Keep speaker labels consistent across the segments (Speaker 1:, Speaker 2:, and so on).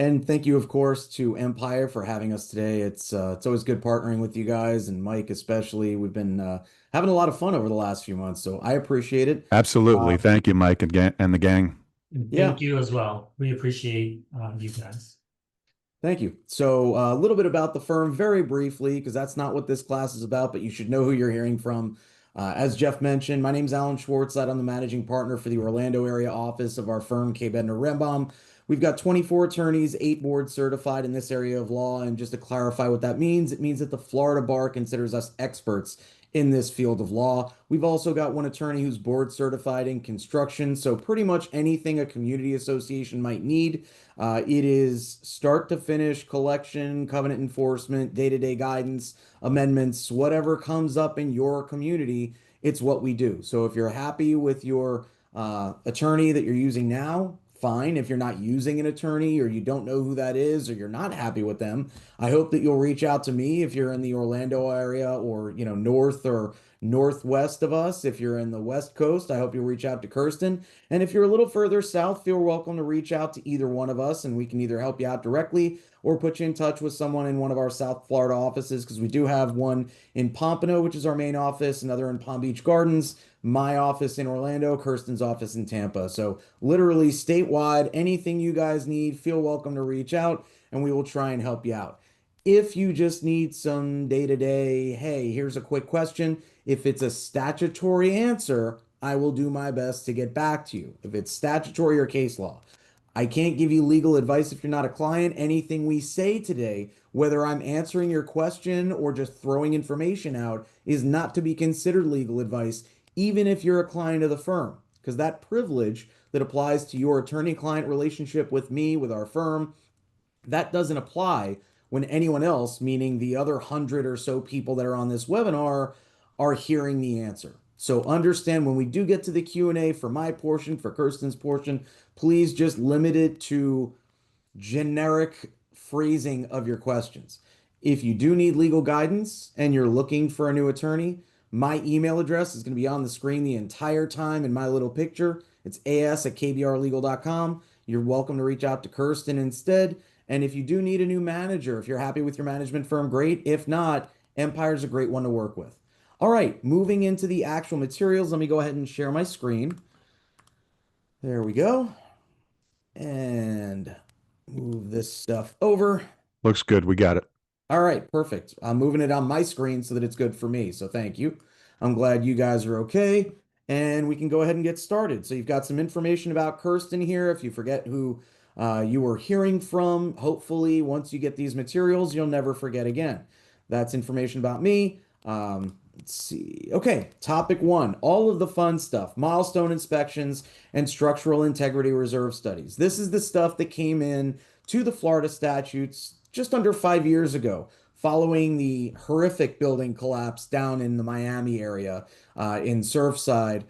Speaker 1: And thank you, of course, to Empire for having us today. It's always good partnering with you guys and Mike especially. We've been having a lot of fun over the last few months, so I appreciate it.
Speaker 2: Absolutely.
Speaker 1: Um,
Speaker 2: Thank you, Mike and the gang.
Speaker 3: And
Speaker 1: yeah,
Speaker 3: thank you as well. We appreciate you guys.
Speaker 1: thank you. So a little bit about the firm, very briefly, because that's not what this class is about, but you should know who you're hearing from. As Jeff mentioned, my name's Alan Schwartzseid. I'm the managing partner for the Orlando area office of our firm, K. Bednar Rembaum. We've got 24 attorneys, 8 board certified in this area of law. And just to clarify what that means, it means that the Florida bar considers us experts in this field of law. We've also got one attorney who's board certified in construction. So pretty much anything a community association might need. It is start to finish collection, covenant enforcement, day-to-day guidance, amendments, whatever comes up in your community, it's what we do. So if you're happy with your attorney that you're using now, fine. If you're not using an attorney or you don't know who that is or you're not happy with them, I hope that you'll reach out to me if you're in the Orlando area or, north or northwest of us. If you're in the West Coast, I hope you'll reach out to Kerstin. And if you're a little further south, feel welcome to reach out to either one of us and we can either help you out directly or put you in touch with someone in one of our South Florida offices because we do have one in Pompano, which is our main office, another in Palm Beach Gardens, my office in Orlando, Kerstin's office in Tampa. So literally statewide, anything you guys need, feel welcome to reach out and we will try and help you out. If you just need some day-to-day, hey, here's a quick question. If it's a statutory answer, I will do my best to get back to you. If it's statutory or case law, I can't give you legal advice if you're not a client. Anything we say today, whether I'm answering your question or just throwing information out, is not to be considered legal advice, even if you're a client of the firm, because that privilege that applies to your attorney-client relationship with me, with our firm, that doesn't apply when anyone else, meaning the other 100 or so people that are on this webinar, are hearing the answer. So understand when we do get to the Q&A for my portion, for Kerstin's portion, please just limit it to generic phrasing of your questions. If you do need legal guidance and you're looking for a new attorney, my email address is going to be on the screen the entire time in my little picture. It's as@kbrlegal.com. You're welcome to reach out to Kerstin instead. And if you do need a new manager, if you're happy with your management firm, great. If not, Empire's a great one to work with. All right, moving into the actual materials, let me go ahead and share my screen. There we go. And move this stuff over.
Speaker 2: Looks good. We got it.
Speaker 1: All right, perfect. I'm moving it on my screen so that it's good for me. So thank you. I'm glad you guys are okay. And we can go ahead and get started. So you've got some information about Kerstin here. If you forget who you were hearing from, hopefully once you get these materials, you'll never forget again. That's information about me. Let's see. Okay, topic 1, all of the fun stuff, milestone inspections and structural integrity reserve studies. This is the stuff that came in to the Florida statutes just under 5 years ago, following the horrific building collapse down in the Miami area in Surfside.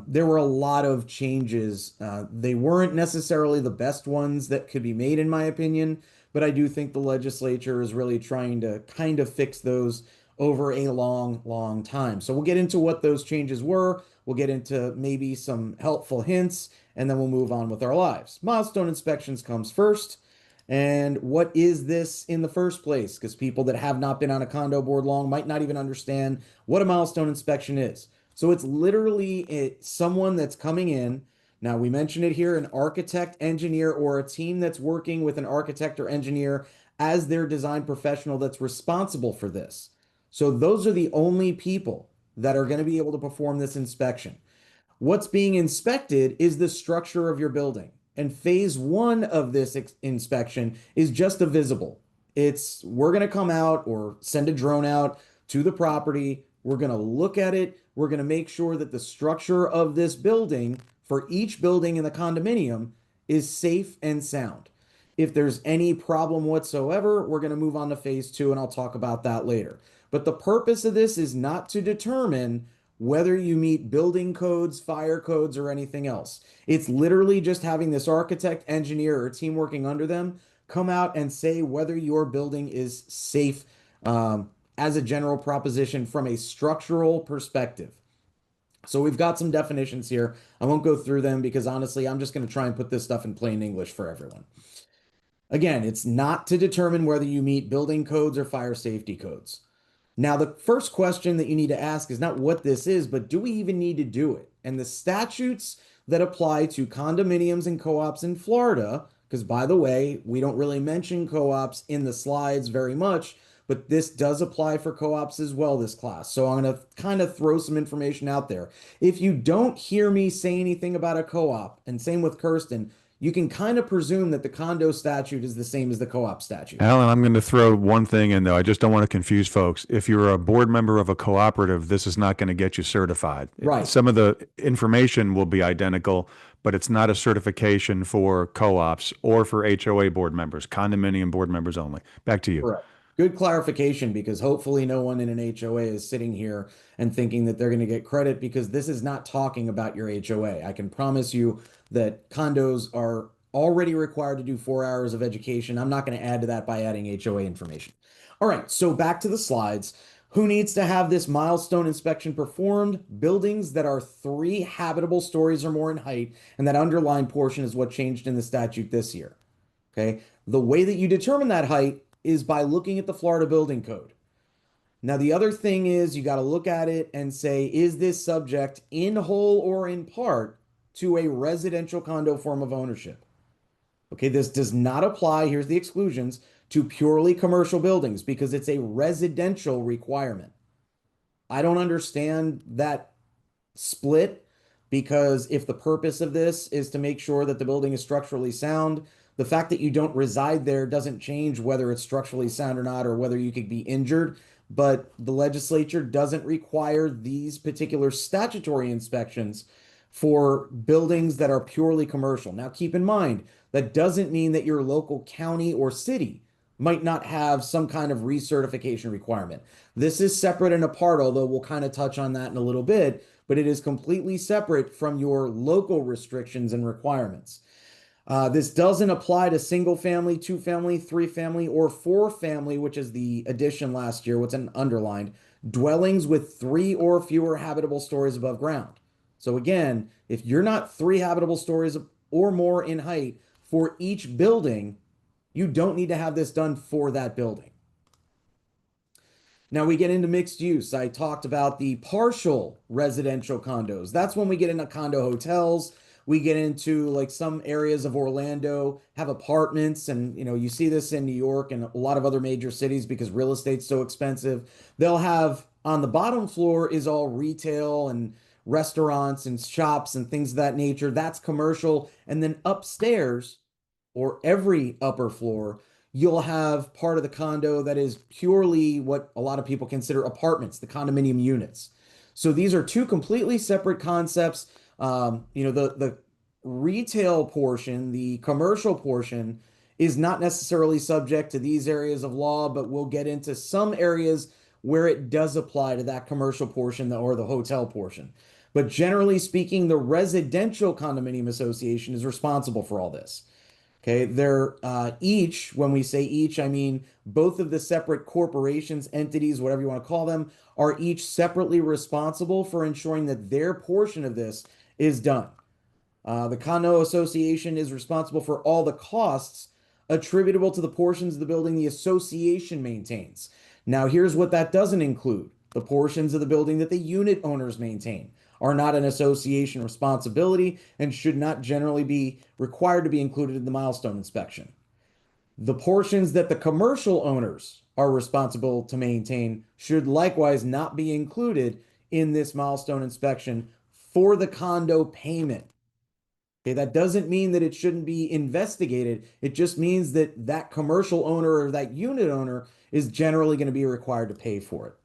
Speaker 1: There were a lot of changes. They weren't necessarily the best ones that could be made, in my opinion, but I do think the legislature is really trying to kind of fix those over a long, long time. So we'll get into what those changes were. We'll get into maybe some helpful hints, and then we'll move on with our lives. Milestone inspections comes first. And what is this in the first place? Because people that have not been on a condo board long might not even understand what a milestone inspection is. So it's literally someone that's coming in. Now, we mentioned it here, an architect, engineer, or a team that's working with an architect or engineer as their design professional that's responsible for this. So those are the only people that are going to be able to perform this inspection. What's being inspected is the structure of your building. And phase 1 of this inspection is just a visible. We're going to come out or send a drone out to the property. We're going to look at it. We're going to make sure that the structure of this building for each building in the condominium is safe and sound. If there's any problem whatsoever, we're going to move on to phase 2, and I'll talk about that later. But the purpose of this is not to determine whether you meet building codes, fire codes, or anything else. It's literally just having this architect, engineer, or team working under them come out and say whether your building is safe as a general proposition from a structural perspective. So we've got some definitions here. I won't go through them because honestly, I'm just going to try and put this stuff in plain English for everyone. Again, it's not to determine whether you meet building codes or fire safety codes. Now, the first question that you need to ask is not what this is, but do we even need to do it? And the statutes that apply to condominiums and co-ops in Florida, because by the way, we don't really mention co-ops in the slides very much, but this does apply for co-ops as well, this class. So I'm going to kind of throw some information out there. If you don't hear me say anything about a co-op, and same with Kerstin, you can kind of presume that the condo statute is the same as the co-op statute.
Speaker 2: Alan, I'm going to throw one thing in though. I just don't want to confuse folks. If you're a board member of a cooperative, this is not going to get you certified.
Speaker 1: Right.
Speaker 2: Some of the information will be identical, but it's not a certification for co-ops or for HOA board members, condominium board members only. Back to you.
Speaker 1: Correct. Good clarification, because hopefully no one in an HOA is sitting here and thinking that they're going to get credit, because this is not talking about your HOA. I can promise you that condos are already required to do 4 hours of education. I'm not going to add to that by adding HOA information. All right, so back to the slides. Who needs to have this milestone inspection performed? Buildings that are 3 habitable stories or more in height, and that underlined portion is what changed in the statute this year. Okay, the way that you determine that height is by looking at the Florida Building Code. Now, the other thing is you got to look at it and say, is this subject in whole or in part to a residential condo form of ownership? Okay, this does not apply, here's the exclusions, to purely commercial buildings because it's a residential requirement. I don't understand that split, because if the purpose of this is to make sure that the building is structurally sound, the fact that you don't reside there doesn't change whether it's structurally sound or not, or whether you could be injured. But the legislature doesn't require these particular statutory inspections for buildings that are purely commercial. Now, keep in mind, that doesn't mean that your local county or city might not have some kind of recertification requirement. This is separate and apart, although we'll kind of touch on that in a little bit, but it is completely separate from your local restrictions and requirements. This doesn't apply to single family, 2 family, 3 family, or 4 family, which is the addition last year, what's underlined, dwellings with 3 or fewer habitable stories above ground. So again, if you're not 3 habitable stories or more in height for each building, you don't need to have this done for that building. Now we get into mixed use. I talked about the partial residential condos. That's when we get into condo hotels. We get into like some areas of Orlando have apartments, and you see this in New York and a lot of other major cities because real estate's so expensive. They'll have on the bottom floor is all retail and restaurants and shops and things of that nature. That's commercial. And then upstairs, or every upper floor, you'll have part of the condo that is purely what a lot of people consider apartments, the condominium units. So these are 2 completely separate concepts. The retail portion, the commercial portion, is not necessarily subject to these areas of law, but we'll get into some areas where it does apply to that commercial portion or the hotel portion. But generally speaking, the residential condominium association is responsible for all this. Okay, they're each, when we say each, I mean both of the separate corporations, entities, whatever you want to call them, are each separately responsible for ensuring that their portion of this is done. The condo association is responsible for all the costs attributable to the portions of the building the association maintains. Now, here's what that doesn't include. The portions of the building that the unit owners maintain are not an association responsibility and should not generally be required to be included in the milestone inspection. The portions that the commercial owners are responsible to maintain should likewise not be included in this milestone inspection for the condo payment. Okay, that doesn't mean that it shouldn't be investigated. It just means that that commercial owner or that unit owner is generally going to be required to pay for it.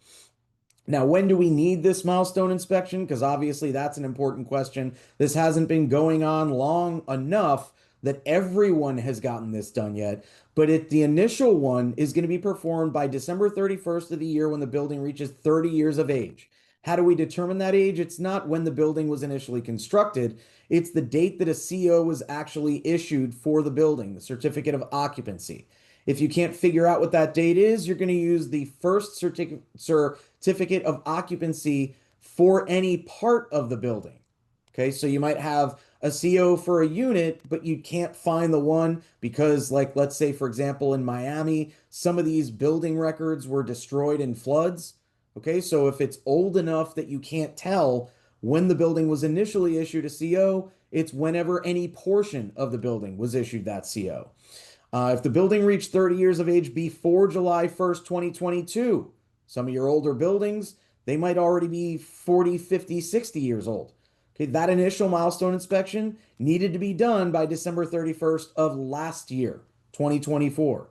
Speaker 1: Now, when do we need this milestone inspection? Because obviously that's an important question. This hasn't been going on long enough that everyone has gotten this done yet. But the initial one is going to be performed by December 31st of the year when the building reaches 30 years of age. How do we determine that age? It's not when the building was initially constructed. It's the date that a CO was actually issued for the building, the certificate of occupancy. If you can't figure out what that date is, you're going to use the first certificate of occupancy for any part of the building. Okay, so you might have a CO for a unit, but you can't find the one because, like, let's say, for example, in Miami, some of these building records were destroyed in floods. Okay, so if it's old enough that you can't tell when the building was initially issued a CO, it's whenever any portion of the building was issued that CO. If the building reached 30 years of age before July 1st, 2022, some of your older buildings, they might already be 40, 50, 60 years old. Okay, that initial milestone inspection needed to be done by December 31st of last year, 2024.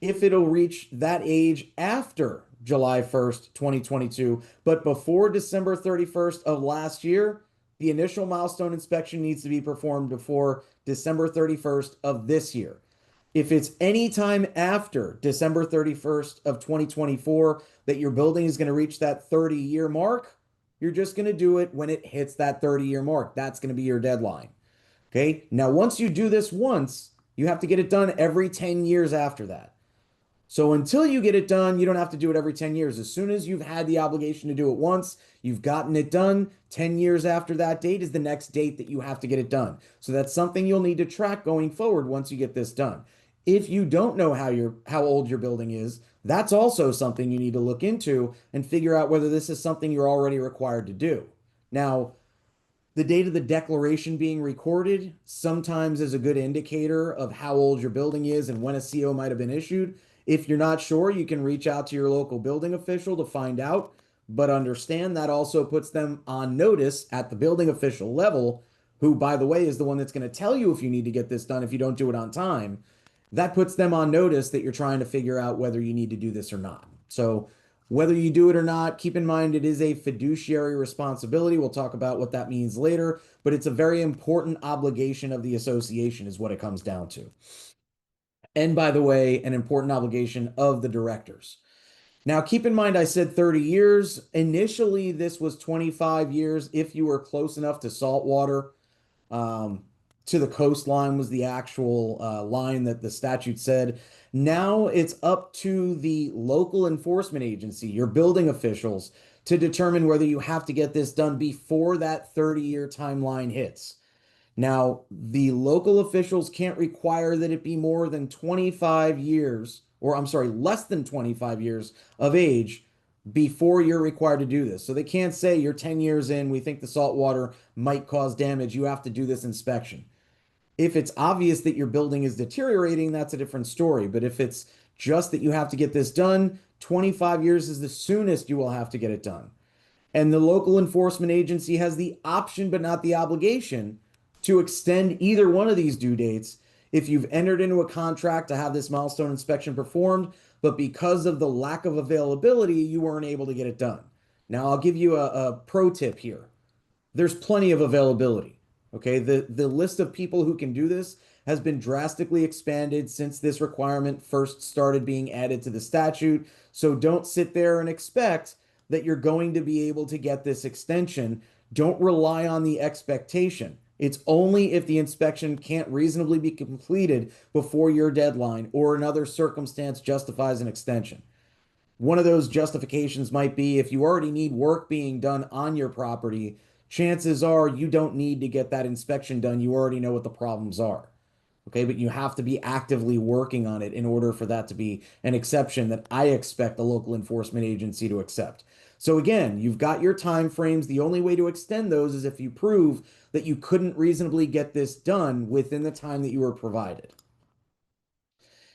Speaker 1: If it'll reach that age after July 1st, 2022, but before December 31st of last year, the initial milestone inspection needs to be performed before December 31st of this year. If it's any time after December 31st of 2024 that your building is going to reach that 30-year mark, you're just going to do it when it hits that 30-year mark. That's going to be your deadline. Okay. Now, once you do this once, you have to get it done every 10 years after that. So until you get it done, you don't have to do it every 10 years. As soon as you've had the obligation to do it once, you've gotten it done, 10 years after that date is the next date that you have to get it done. So that's something you'll need to track going forward once you get this done. If you don't know how old your building is, that's also something you need to look into and figure out whether this is something you're already required to do. Now, the date of the declaration being recorded sometimes is a good indicator of how old your building is and when a CO might have been issued. If you're not sure, you can reach out to your local building official to find out, but understand that also puts them on notice at the building official level, who, by the way, is the one that's going to tell you if you need to get this done if you don't do it on time. That puts them on notice that you're trying to figure out whether you need to do this or not. So whether you do it or not, keep in mind it is a fiduciary responsibility. We'll talk about what that means later, but it's a very important obligation of the association is what it comes down to. And by the way, an important obligation of the directors. Now, keep in mind, I said 30 years. Initially, this was 25 years if you were close enough to saltwater. To the coastline was the actual line that the statute said. Now it's up to the local enforcement agency, your building officials, to determine whether you have to get this done before that 30-year timeline hits. Now, the local officials can't require that it be more than 25 years, or I'm sorry, less than 25 years of age before you're required to do this. So they can't say you're 10 years in, we think the salt water might cause damage, you have to do this inspection. If it's obvious that your building is deteriorating, that's a different story. But if it's just that you have to get this done, 25 years is the soonest you will have to get it done. And the local enforcement agency has the option, but not the obligation, to extend either one of these due dates if you've entered into a contract to have this milestone inspection performed, but because of the lack of availability, you weren't able to get it done. Now, I'll give you a pro tip here. There's plenty of availability. Okay, the list of people who can do this has been drastically expanded since this requirement first started being added to the statute. So don't sit there and expect that you're going to be able to get this extension. Don't rely on the expectation. It's only if the inspection can't reasonably be completed before your deadline or another circumstance justifies an extension. One of those justifications might be if you already need work being done on your property, chances are you don't need to get that inspection done. You already know what the problems are. Okay, but you have to be actively working on it in order for that to be an exception that I expect the local enforcement agency to accept. So again, you've got your time frames. The only way to extend those is if you prove that you couldn't reasonably get this done within the time that you were provided.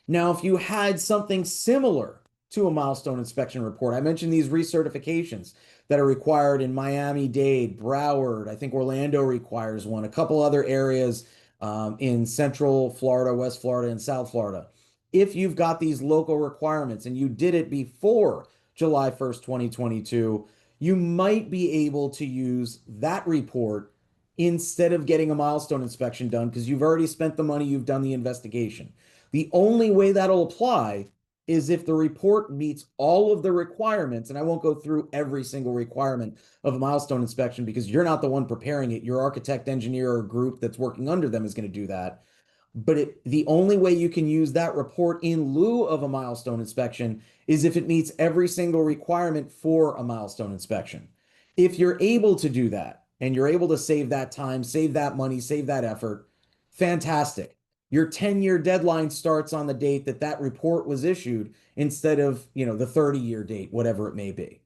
Speaker 1: Now, if you had something similar to a milestone inspection report, I mentioned these recertifications that are required in Miami-Dade, Broward. I think Orlando requires one, a couple other areas in Central Florida, West Florida, and South Florida. If you've got these local requirements and you did it before July 1st, 2022, you might be able to use that report instead of getting a milestone inspection done because you've already spent the money, you've done the investigation. The only way that'll apply is if the report meets all of the requirements, and I won't go through every single requirement of a milestone inspection because you're not the one preparing it. Your architect, engineer, or group that's working under them is going to do that. But the only way you can use that report in lieu of a milestone inspection is if it meets every single requirement for a milestone inspection. If you're able to do that, and you're able to save that time, save that money, save that effort, fantastic. Your 10-year deadline starts on the date that that report was issued instead of, the 30-year date, whatever it may be.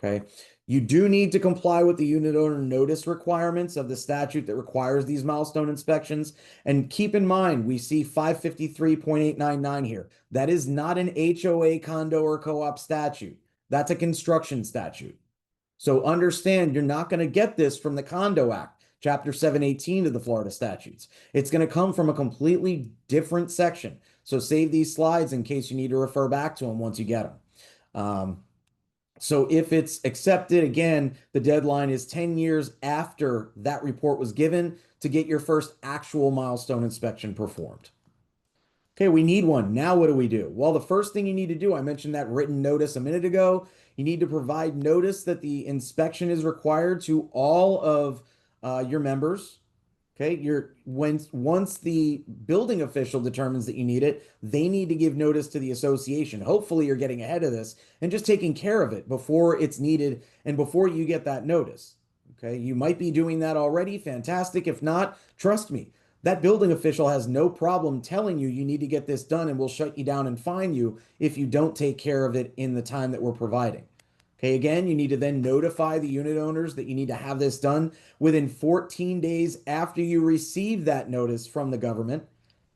Speaker 1: Okay. You do need to comply with the unit owner notice requirements of the statute that requires these milestone inspections. And keep in mind, we see 553.899 here. That is not an HOA, condo, or co-op statute. That's a construction statute. So understand, you're not going to get this from the Condo Act, Chapter 718 of the Florida statutes. It's going to come from a completely different section. So save these slides in case you need to refer back to them once you get them. So if it's accepted, again, the deadline is 10 years after that report was given to get your first actual milestone inspection performed. Okay, we need one. Now what do we do? Well, the first thing you need to do, I mentioned that written notice a minute ago. You need to provide notice that the inspection is required to all of your members. Okay, once the building official determines that you need it, they need to give notice to the association. Hopefully you're getting ahead of this and just taking care of it before it's needed and before you get that notice. Okay, you might be doing that already. Fantastic. If not, trust me, that building official has no problem telling you you need to get this done and will shut you down and fine you if you don't take care of it in the time that we're providing. Okay, again, you need to then notify the unit owners that you need to have this done within 14 days after you receive that notice from the government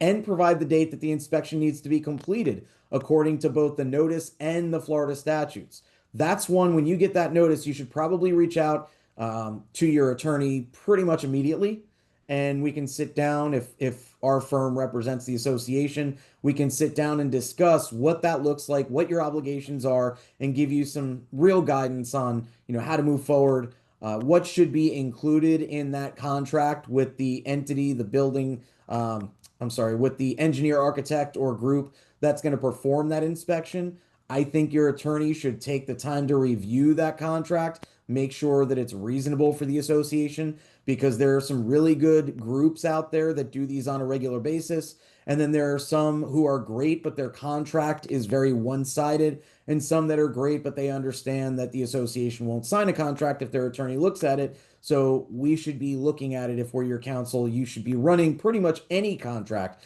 Speaker 1: and provide the date that the inspection needs to be completed according to both the notice and the Florida statutes. That's one, when you get that notice, you should probably reach out to your attorney pretty much immediately. And we can sit down, if our firm represents the association, we can sit down and discuss what that looks like, what your obligations are, and give you some real guidance on, how to move forward, what should be included in that contract with the entity, the building, with the engineer, architect, or group that's going to perform that inspection. I think your attorney should take the time to review that contract, make sure that it's reasonable for the association, because there are some really good groups out there that do these on a regular basis. And then there are some who are great, but their contract is very one-sided, and some that are great, but they understand that the association won't sign a contract if their attorney looks at it. So we should be looking at it. If we're your counsel, you should be running pretty much any contract,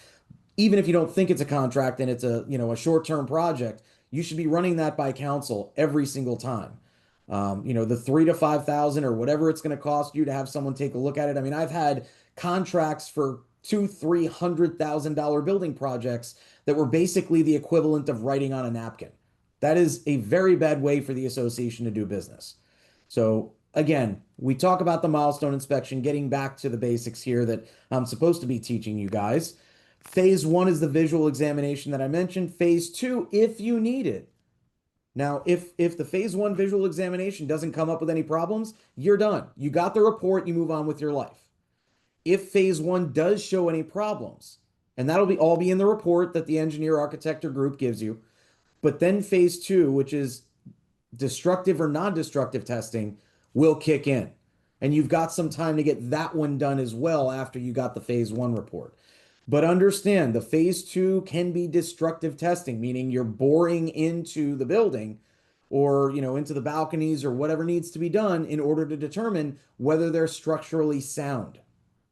Speaker 1: even if you don't think it's a contract and it's a short-term project. You should be running that by counsel every single time. The 3,000 to 5,000 or whatever it's going to cost you to have someone take a look at it. I mean, I've had contracts for $200,000-$300,000 building projects that were basically the equivalent of writing on a napkin. That is a very bad way for the association to do business. So again, we talk about the milestone inspection, getting back to the basics here that I'm supposed to be teaching you guys. Phase 1 is the visual examination that I mentioned. Phase 2, if you need it. Now, if the phase 1 visual examination doesn't come up with any problems, you're done. You got the report, you move on with your life. If phase 1 does show any problems, and that'll all be in the report that the engineer, architect, or group gives you, but then phase 2, which is destructive or non-destructive testing, will kick in. And you've got some time to get that one done as well after you got the phase 1 report. But understand, the phase 2 can be destructive testing, meaning you're boring into the building or, into the balconies or whatever needs to be done in order to determine whether they're structurally sound.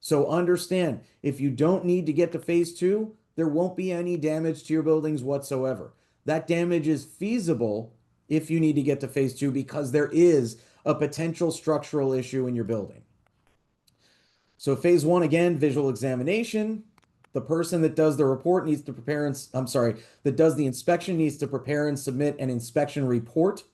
Speaker 1: So understand, if you don't need to get to phase 2, there won't be any damage to your buildings whatsoever. That damage is feasible if you need to get to phase 2 because there is a potential structural issue in your building. So phase 1, again, visual examination. The person that does the report needs to prepare, that does the inspection needs to prepare and submit an inspection report.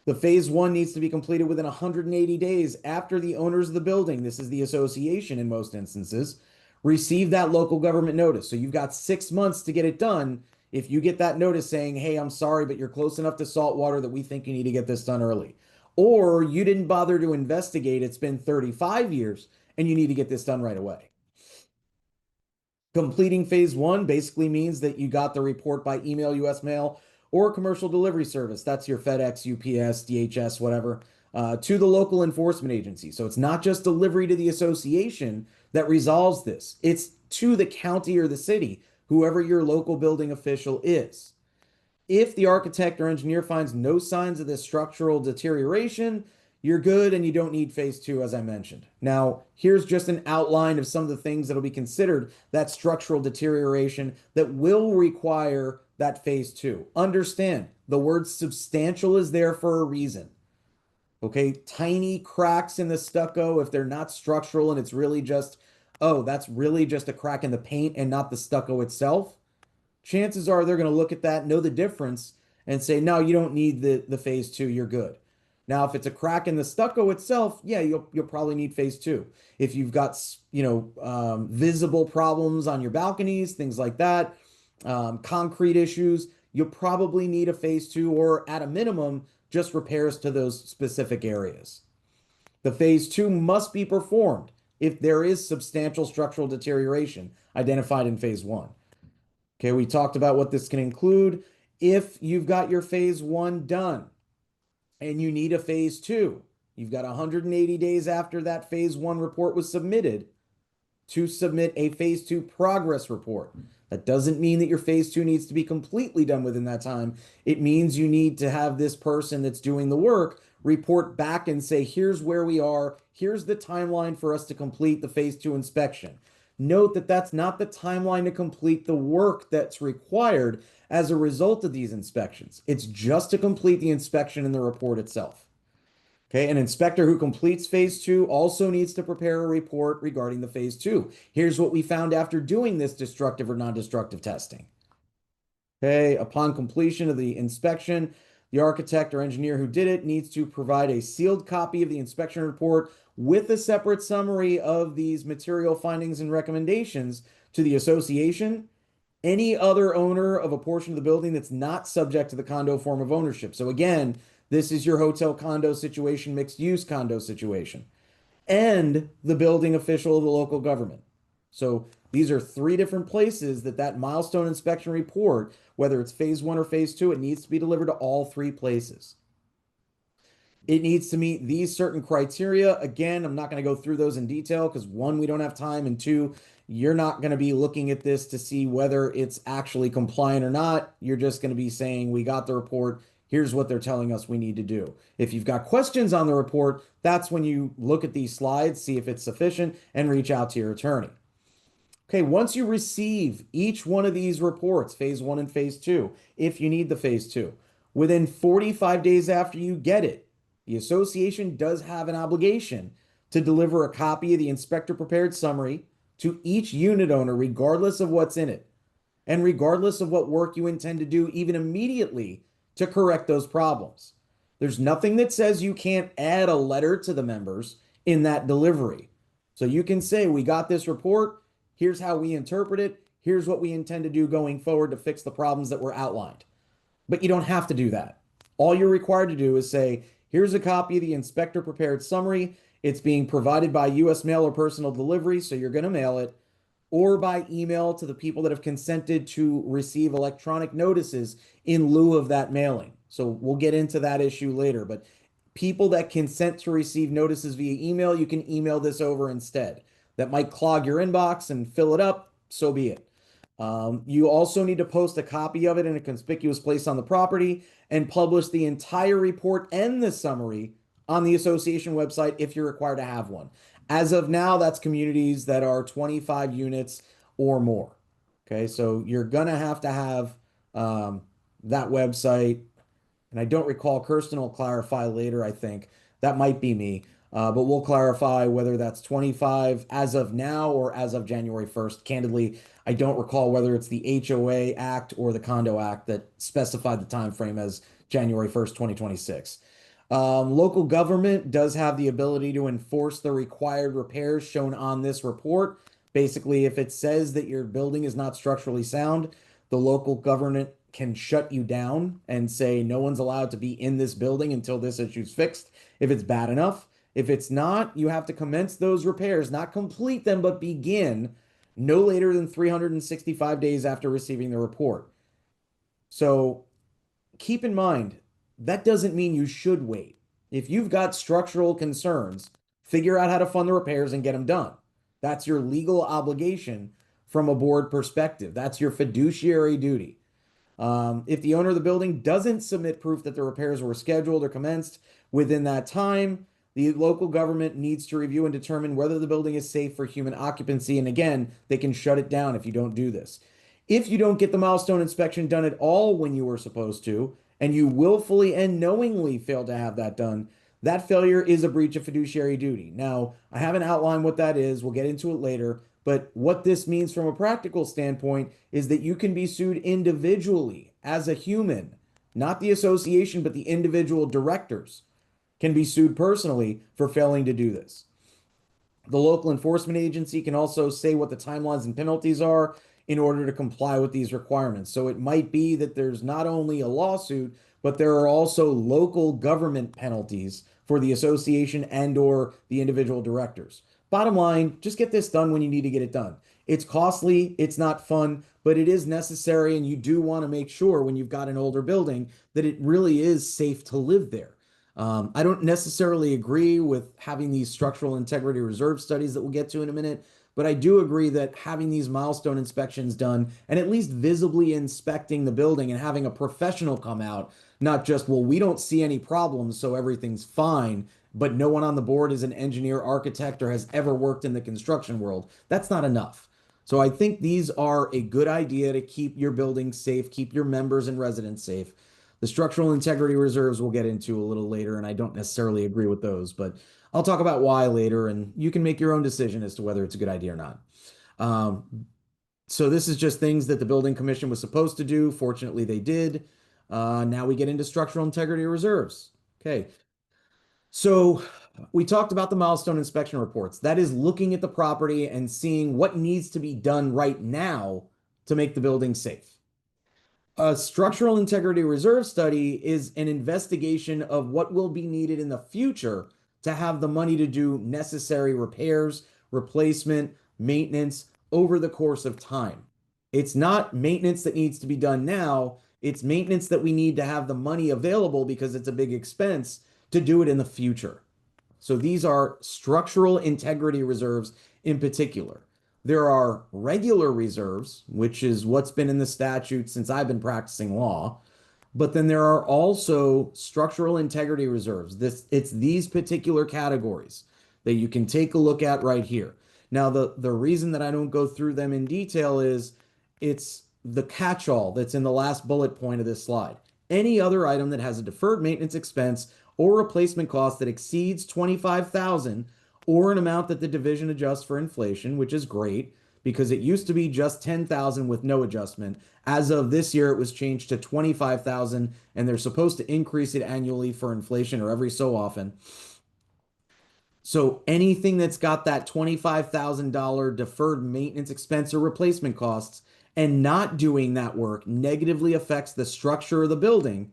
Speaker 1: The phase 1 needs to be completed within 180 days after the owners of the building, this is the association in most instances, receive that local government notice. So you've got 6 months to get it done. If you get that notice saying, hey, I'm sorry, but you're close enough to salt water that we think you need to get this done early. Or you didn't bother to investigate, it's been 35 years, and you need to get this done right away. Completing phase 1 basically means that you got the report by email, US mail, or commercial delivery service. That's your FedEx, UPS, DHS, whatever, to the local enforcement agency. So it's not just delivery to the association that resolves this. It's to the county or the city, whoever your local building official is. If the architect or engineer finds no signs of this structural deterioration, you're good and you don't need phase two, as I mentioned. Now, here's just an outline of some of the things that'll be considered that structural deterioration that will require that phase two. Understand the word substantial is there for a reason. Okay, tiny cracks in the stucco, if they're not structural and it's really just, oh, that's really just a crack in the paint and not the stucco itself, chances are they're going to look at that, know the difference, and say, no, you don't need the phase two, you're good. Now, if it's a crack in the stucco itself, yeah, you'll probably need phase two. If you've got, visible problems on your balconies, things like that, concrete issues, you'll probably need a phase two, or at a minimum, just repairs to those specific areas. The phase two must be performed if there is substantial structural deterioration identified in phase one. Okay, we talked about what this can include. If you've got your phase one done and you need a phase two, you've got 180 days after that phase one report was submitted to submit a phase two progress report. That doesn't mean that your phase two needs to be completely done within that time. It means you need to have this person that's doing the work report back and say, here's where we are. Here's the timeline for us to complete the phase two inspection. Note that that's not the timeline to complete the work that's required as a result of these inspections. It's just to complete the inspection and the report itself. Okay, an inspector who completes phase two also needs to prepare a report regarding the phase two. Here's what we found after doing this destructive or non-destructive testing. Okay, upon completion of the inspection, the architect or engineer who did it needs to provide a sealed copy of the inspection report with a separate summary of these material findings and recommendations to the association, any other owner of a portion of the building that's not subject to the condo form of ownership. So again, this is your hotel condo situation, mixed use condo situation, and the building official of the local government. So these are three different places that milestone inspection report, whether it's phase one or phase two, it needs to be delivered to all three places. It needs to meet these certain criteria. Again, I'm not going to go through those in detail because one, we don't have time, and two, you're not going to be looking at this to see whether it's actually compliant or not. You're just going to be saying, we got the report. Here's what they're telling us we need to do. If you've got questions on the report, that's when you look at these slides, see if it's sufficient, and reach out to your attorney. Okay, once you receive each one of these reports, phase one and phase two, if you need the phase two, within 45 days after you get it, the association does have an obligation to deliver a copy of the inspector prepared summary to each unit owner, regardless of what's in it, and regardless of what work you intend to do, even immediately, to correct those problems. There's nothing that says you can't add a letter to the members in that delivery. So you can say, we got this report. Here's how we interpret it. Here's what we intend to do going forward to fix the problems that were outlined. But you don't have to do that. All you're required to do is say, here's a copy of the inspector prepared summary. It's being provided by U.S. mail or personal delivery, so you're going to mail it, or by email to the people that have consented to receive electronic notices in lieu of that mailing. So we'll get into that issue later, but people that consent to receive notices via email, you can email this over instead. That might clog your inbox and fill it up, so be it. You also need to post a copy of it in a conspicuous place on the property and publish the entire report and the summary on the association website if you're required to have one. As of now, that's communities that are 25 units or more. Okay, so you're going to have that website. And I don't recall, Kerstin will clarify later, I think. That might be me. But we'll clarify whether that's 25 as of now or as of January 1st. Candidly, I don't recall whether it's the HOA Act or the Condo Act that specified the time frame as January 1st, 2026. Local government does have the ability to enforce the required repairs shown on this report. Basically, if it says that your building is not structurally sound, the local government can shut you down and say no one's allowed to be in this building until this issue's fixed, if it's bad enough. If it's not, you have to commence those repairs, not complete them, but begin no later than 365 days after receiving the report. So keep in mind, that doesn't mean you should wait. If you've got structural concerns, figure out how to fund the repairs and get them done. That's your legal obligation from a board perspective. That's your fiduciary duty. If the owner of the building doesn't submit proof that the repairs were scheduled or commenced within that time, the local government needs to review and determine whether the building is safe for human occupancy. And again, they can shut it down if you don't do this. If you don't get the milestone inspection done at all when you were supposed to, and you willfully and knowingly fail to have that done, that failure is a breach of fiduciary duty. Now, I haven't outlined what that is. We'll get into it later. But what this means from a practical standpoint is that you can be sued individually as a human, not the association, but the individual directors can be sued personally for failing to do this. The local enforcement agency can also say what the timelines and penalties are in order to comply with these requirements. So it might be that there's not only a lawsuit, but there are also local government penalties for the association and or the individual directors. Bottom line, just get this done when you need to get it done. It's costly, it's not fun, but it is necessary, and you do want to make sure when you've got an older building that it really is safe to live there. I don't necessarily agree with having these structural integrity reserve studies that we'll get to in a minute, but I do agree that having these milestone inspections done and at least visibly inspecting the building and having a professional come out, not just, well, we don't see any problems, so everything's fine, but no one on the board is an engineer, architect, or has ever worked in the construction world. That's not enough. So I think these are a good idea to keep your building safe, keep your members and residents safe. The structural integrity reserves we'll get into a little later, and I don't necessarily agree with those, but I'll talk about why later, and you can make your own decision as to whether it's a good idea or not. So this is just things that the building commission was supposed to do. Fortunately, they did. Now we get into structural integrity reserves. Okay. So we talked about the milestone inspection reports. That is looking at the property and seeing what needs to be done right now to make the building safe. A structural integrity reserve study is an investigation of what will be needed in the future to have the money to do necessary repairs, replacement, maintenance over the course of time. It's not maintenance that needs to be done now. It's maintenance that we need to have the money available because it's a big expense to do it in the future. So these are structural integrity reserves in particular. There are regular reserves, which is what's been in the statute since I've been practicing law. But then there are also structural integrity reserves. It's these particular categories that you can take a look at right here. Now, the reason that I don't go through them in detail is it's the catch-all that's in the last bullet point of this slide. Any other item that has a deferred maintenance expense or replacement cost that exceeds $25,000 or an amount that the division adjusts for inflation, which is great because it used to be just $10,000 with no adjustment. As of this year, it was changed to $25,000, and they're supposed to increase it annually for inflation or every so often. So anything that's got that $25,000 deferred maintenance expense or replacement costs and not doing that work negatively affects the structure of the building,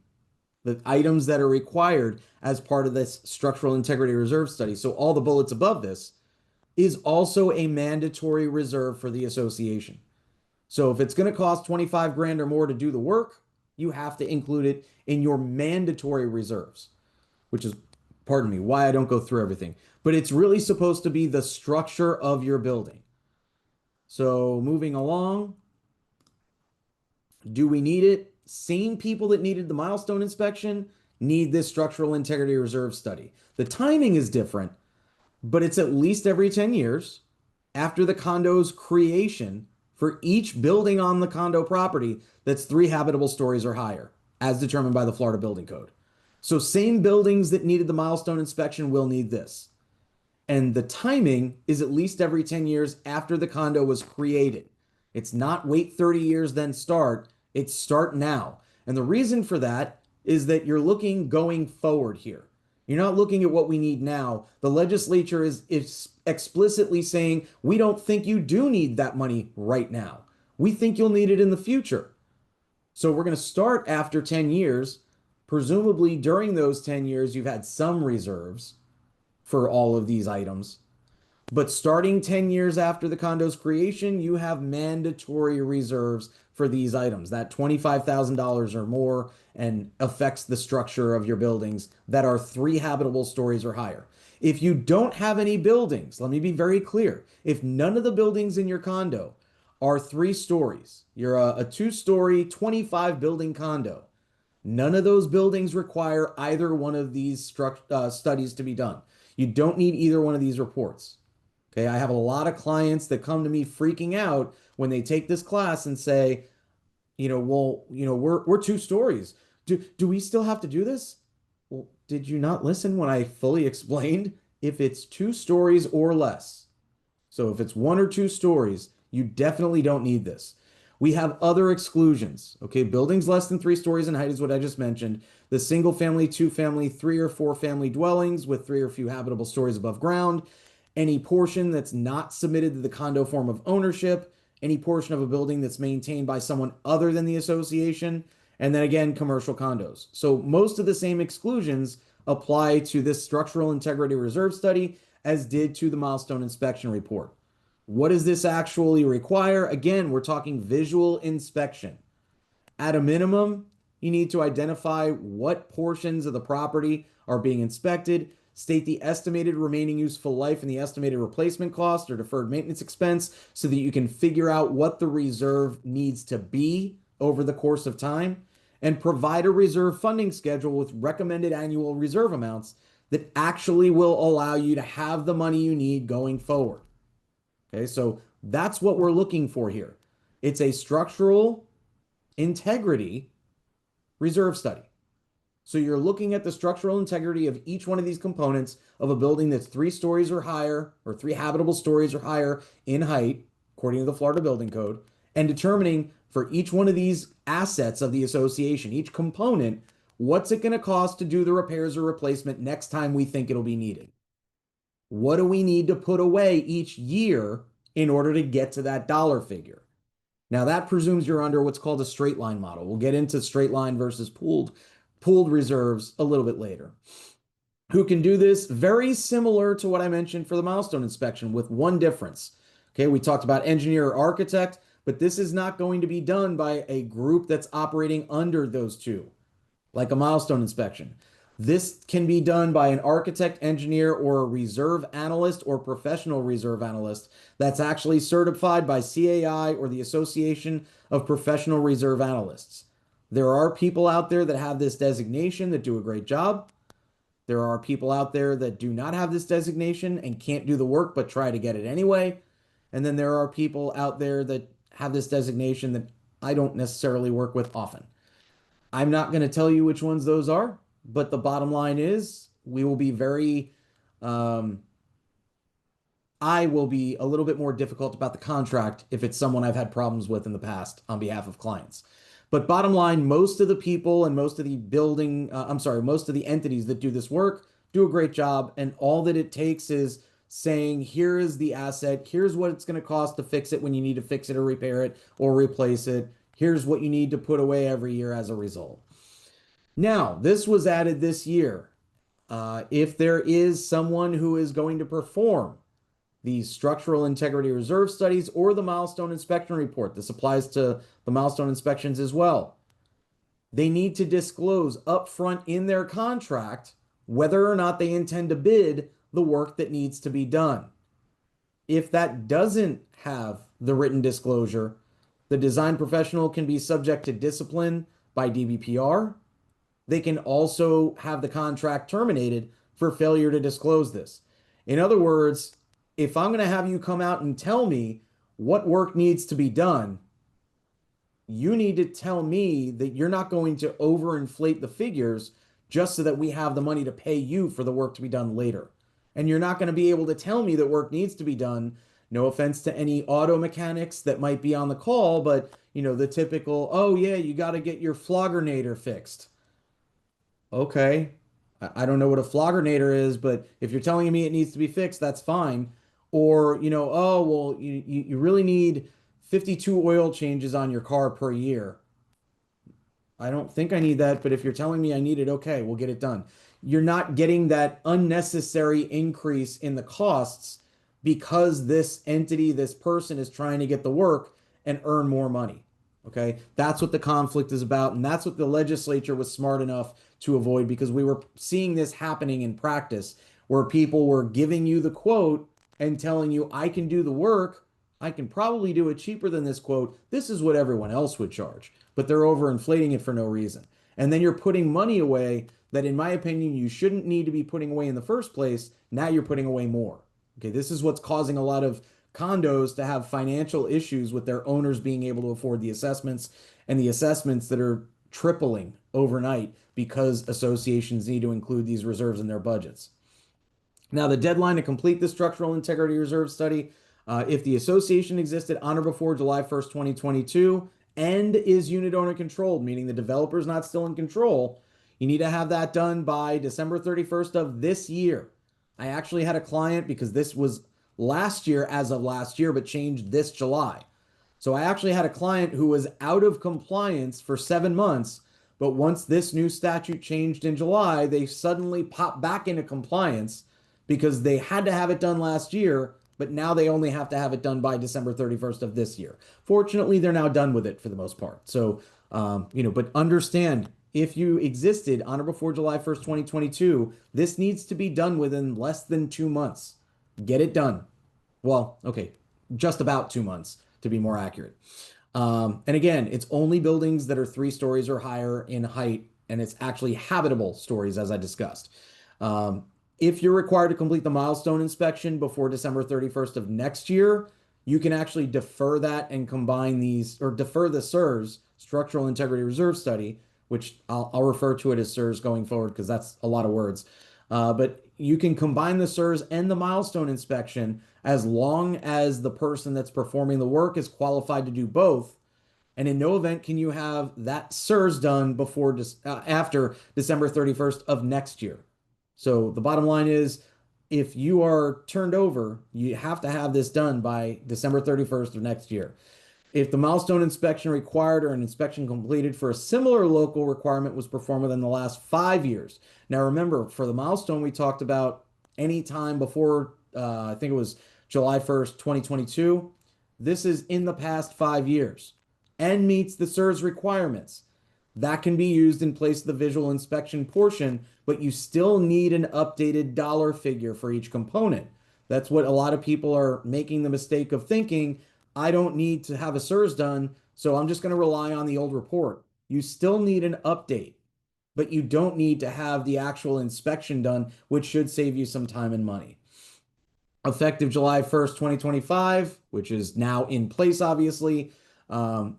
Speaker 1: the items that are required as part of this structural integrity reserve study. So all the bullets above this is also a mandatory reserve for the association. So if it's going to cost 25 grand or more to do the work, you have to include it in your mandatory reserves, which is, pardon me, why I don't go through everything. But it's really supposed to be the structure of your building. So moving along, do we need it? Same people that needed the milestone inspection need this structural integrity reserve study. The timing is different, but it's at least every 10 years after the condo's creation for each building on the condo property that's 3 habitable stories or higher, as determined by the Florida Building Code. So same buildings that needed the milestone inspection will need this. And the timing is at least every 10 years after the condo was created. It's not wait 30 years, then start. It's start now. And the reason for that is that you're looking going forward here. You're not looking at what we need now. The legislature is explicitly saying, we don't think you do need that money right now. We think you'll need it in the future. So we're going to start after 10 years. Presumably during those 10 years, you've had some reserves for all of these items. But starting 10 years after the condo's creation, you have mandatory reserves for these items, that $25,000 or more, and affects the structure of your buildings that are 3 habitable stories or higher. If you don't have any buildings, let me be very clear. If none of the buildings in your condo are 3 stories, you're a 2-story, 25 building condo, none of those buildings require either one of these studies to be done. You don't need either one of these reports. Okay, I have a lot of clients that come to me freaking out when they take this class and say, well, we're 2 stories. Do we still have to do this? Well, did you not listen when I fully explained? If it's 2 stories or less, so if it's 1 or 2 stories, you definitely don't need this. We have other exclusions. Okay, buildings less than 3 stories in height is what I just mentioned. The single family, 2 family, 3 or 4 family dwellings with 3 or few habitable stories above ground. Any portion that's not submitted to the condo form of ownership. Any portion of a building that's maintained by someone other than the association. And then again, commercial condos. So most of the same exclusions apply to this structural integrity reserve study as did to the milestone inspection report. What does this actually require? Again, we're talking visual inspection. At a minimum, you need to identify what portions of the property are being inspected, state the estimated remaining useful life and the estimated replacement cost or deferred maintenance expense so that you can figure out what the reserve needs to be over the course of time, and provide a reserve funding schedule with recommended annual reserve amounts that actually will allow you to have the money you need going forward. Okay, so that's what we're looking for here. It's a structural integrity reserve study. So you're looking at the structural integrity of each one of these components of a building that's 3 stories or higher, or 3 habitable stories or higher in height, according to the Florida Building Code, and determining for each one of these assets of the association, each component, what's it going to cost to do the repairs or replacement next time we think it'll be needed? What do we need to put away each year in order to get to that dollar figure? Now that presumes you're under what's called a straight line model. We'll get into straight line versus pooled reserves a little bit later. Who can do this? Very similar to what I mentioned for the milestone inspection, with one difference. Okay, we talked about engineer or architect, but this is not going to be done by a group that's operating under those two, like a milestone inspection. This can be done by an architect, engineer, or a reserve analyst or professional reserve analyst that's actually certified by CAI or the Association of Professional Reserve Analysts. There are people out there that have this designation that do a great job. There are people out there that do not have this designation and can't do the work but try to get it anyway. And then there are people out there that have this designation that I don't necessarily work with often. I'm not going to tell you which ones those are, but the bottom line is we will be I will be a little bit more difficult about the contract if it's someone I've had problems with in the past on behalf of clients. But bottom line, most of the people and most of the most of the entities that do this work do a great job. And all that it takes is saying, here is the asset, here's what it's going to cost to fix it when you need to fix it or repair it or replace it. Here's what you need to put away every year as a result. Now, this was added this year. If there is someone who is going to perform these structural integrity reserve studies or the milestone inspection report, this applies to the milestone inspections as well, they need to disclose upfront in their contract whether or not they intend to bid the work that needs to be done. If that doesn't have the written disclosure, the design professional can be subject to discipline by DBPR. They can also have the contract terminated for failure to disclose this. In other words, if I'm going to have you come out and tell me what work needs to be done, you need to tell me that you're not going to overinflate the figures just so that we have the money to pay you for the work to be done later. And you're not going to be able to tell me that work needs to be done. No offense to any auto mechanics that might be on the call, but the typical, oh yeah, you got to get your floggernator fixed. Okay, I don't know what a floggernator is, but if you're telling me it needs to be fixed, that's fine. Or, oh, well, you really need 52 oil changes on your car per year. I don't think I need that, but if you're telling me I need it, okay, we'll get it done. You're not getting that unnecessary increase in the costs because this entity, this person is trying to get the work and earn more money. Okay, that's what the conflict is about. And that's what the legislature was smart enough to avoid, because we were seeing this happening in practice where people were giving you the quote and telling you, I can do the work. I can probably do it cheaper than this quote. This is what everyone else would charge, but they're overinflating it for no reason. And then you're putting money away that, in my opinion, you shouldn't need to be putting away in the first place. Now you're putting away more. Okay, this is what's causing a lot of condos to have financial issues with their owners being able to afford the assessments, and the assessments that are tripling overnight because associations need to include these reserves in their budgets. Now, the deadline to complete the structural integrity reserve study, if the association existed on or before July 1st, 2022, and is unit owner controlled, meaning the developer is not still in control, you need to have that done by December 31st of this year. I actually had a client, because this was last year as of last year, but changed this July. So I actually had a client who was out of compliance for 7 months, but once this new statute changed in July, they suddenly popped back into compliance because they had to have it done last year, but now they only have to have it done by December 31st of this year. Fortunately, they're now done with it for the most part. So, but understand, if you existed on or before July 1st, 2022, this needs to be done within less than 2 months. Get it done. Well, okay, just about 2 months to be more accurate. And again, it's only buildings that are 3 stories or higher in height, and it's actually habitable stories, as I discussed. If you're required to complete the milestone inspection before December 31st of next year, you can actually defer that and combine these, or defer the SERS, Structural Integrity Reserve Study, which I'll refer to it as SERS going forward because that's a lot of words. But you can combine the SERS and the milestone inspection as long as the person that's performing the work is qualified to do both. And in no event can you have that SERS done before after December 31st of next year. So the bottom line is, if you are turned over, you have to have this done by December 31st of next year. If the milestone inspection required or an inspection completed for a similar local requirement was performed within the last 5 years. Now remember, for the milestone, we talked about any time before, I think it was July 1st, 2022. This is in the past 5 years and meets the SERS requirements. That can be used in place of the visual inspection portion, but you still need an updated dollar figure for each component. That's what a lot of people are making the mistake of thinking. I don't need to have a SERS done, so I'm just going to rely on the old report. You still need an update, but you don't need to have the actual inspection done, which should save you some time and money. Effective July 1st, 2025, which is now in place, obviously.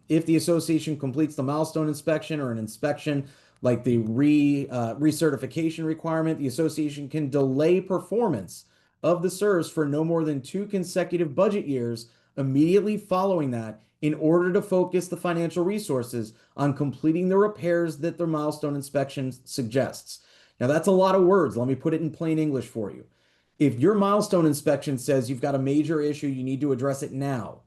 Speaker 1: If the association completes the milestone inspection or an inspection like the recertification requirement, the association can delay performance of the SERS for no more than 2 consecutive budget years immediately following that, in order to focus the financial resources on completing the repairs that the milestone inspection suggests. Now, that's a lot of words. Let me put it in plain English for you. If your milestone inspection says you've got a major issue, you need to address it now.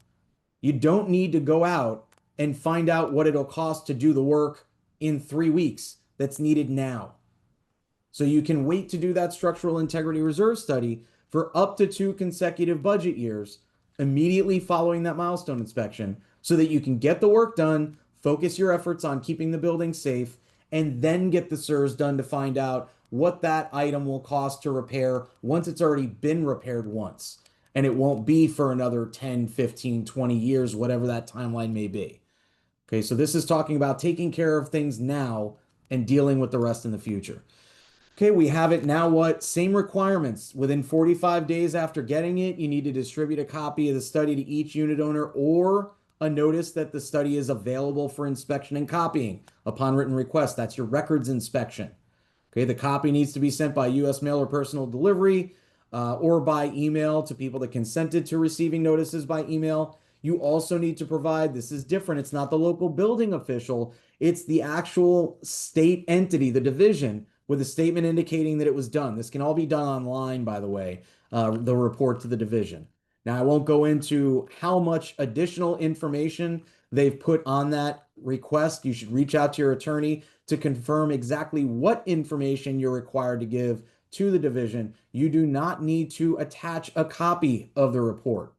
Speaker 1: You don't need to go out and find out what it'll cost to do the work in 3 weeks that's needed now. So you can wait to do that structural integrity reserve study for up to 2 consecutive budget years immediately following that milestone inspection, so that you can get the work done, focus your efforts on keeping the building safe, and then get the SERS done to find out what that item will cost to repair once it's already been repaired once. And it won't be for another 10, 15, 20 years, whatever that timeline may be. Okay, so this is talking about taking care of things now and dealing with the rest in the future. Okay, we have it now. What? Same requirements. Within 45 days after getting it, you need to distribute a copy of the study to each unit owner, or a notice that the study is available for inspection and copying upon written request. That's your records inspection. Okay, the copy needs to be sent by U.S. mail or personal delivery, or by email to people that consented to receiving notices by email. You also need to provide, this is different, it's not the local building official, it's the actual state entity, the division, with a statement indicating that it was done. This can all be done online, by the way, the report to the division. Now, I won't go into how much additional information they've put on that request. You should reach out to your attorney to confirm exactly what information you're required to give to the division. You do not need to attach a copy of the report.